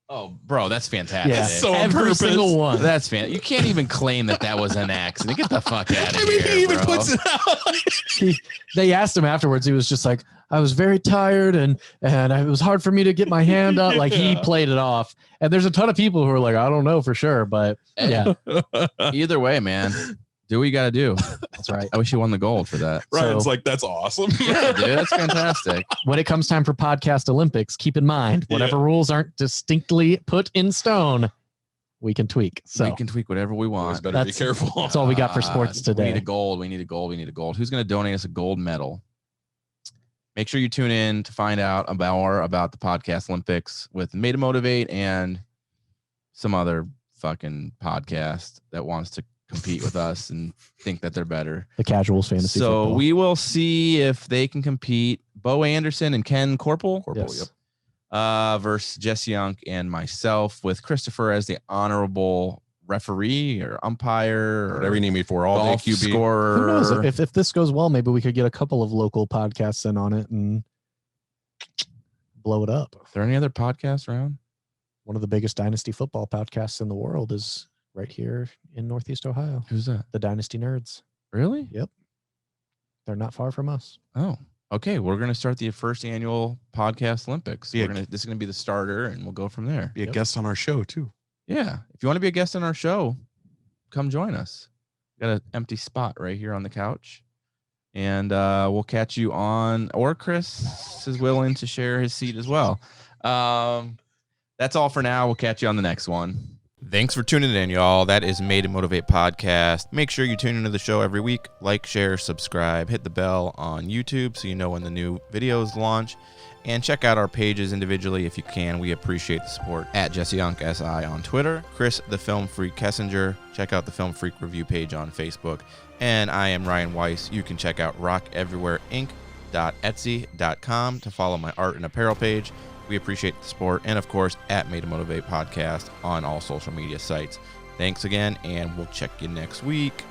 Oh, bro, that's fantastic. Yeah, so on every purpose. single one. That's fan. You can't even claim that was an accident. Get the fuck out of I mean, here, he even bro. puts it out. They asked him afterwards. He was just like, I was very tired and it was hard for me to get my hand up. Like he played it off. And there's a ton of people who are like, I don't know for sure, but yeah, Either way, man, do what you got to do. that's right. I wish you won the gold for that. Ryan's So- like, that's awesome. Yeah, dude, that's fantastic. When it comes time for podcast Olympics, keep in mind, whatever rules aren't distinctly put in stone, we can tweak. So We can tweak whatever we Always want. better be That's- careful. that's all we got for sports We need today. a gold. We need a gold. We need a gold. Who's going to donate us a gold medal? Make sure you tune in to find out more about the podcast Olympics with Made to Motivate and some other fucking podcast that wants to compete with us and think that they're better. The Casuals Fantasy So Football. we will see if they can compete. Bo Anderson and Ken Corporal, Yes. versus Jesse Young and myself, with Christopher as the honorable referee or umpire or Whatever you need me for, all golf day QB. scorer. Who knows? If this goes well, maybe we could get a couple of local podcasts in on it and blow it up. Are there any other podcasts around? One of the biggest dynasty football podcasts in the world is right here in Northeast Ohio. Who's that? The Dynasty Nerds. Really? They're not far from us. Oh, okay. We're going to start the first annual podcast Olympics. Yeah. This is going to be the starter and we'll go from there. Be a guest on our show, too. Yeah. If you want to be a guest on our show, come join us. Got an empty spot right here on the couch. And we'll catch you on, or Chris is willing to share his seat as well. That's all for now. We'll catch you on the next one. Thanks for tuning in, y'all. That is Made to Motivate Podcast. Make sure you tune into the show every week. Like, share, subscribe, hit the bell on YouTube so you know when the new videos launch. And check out our pages individually if you can. We appreciate the support. At Jesse Young SI on Twitter. Chris the Film Freak Kessinger. Check out the Film Freak Review page on Facebook. And I am Ryan Weiss. You can check out rockeverywhereinc.etsy.com to follow my art and apparel page. We appreciate the support. And of course, at Made to Motivate Podcast on all social media sites. Thanks again, and we'll check you next week.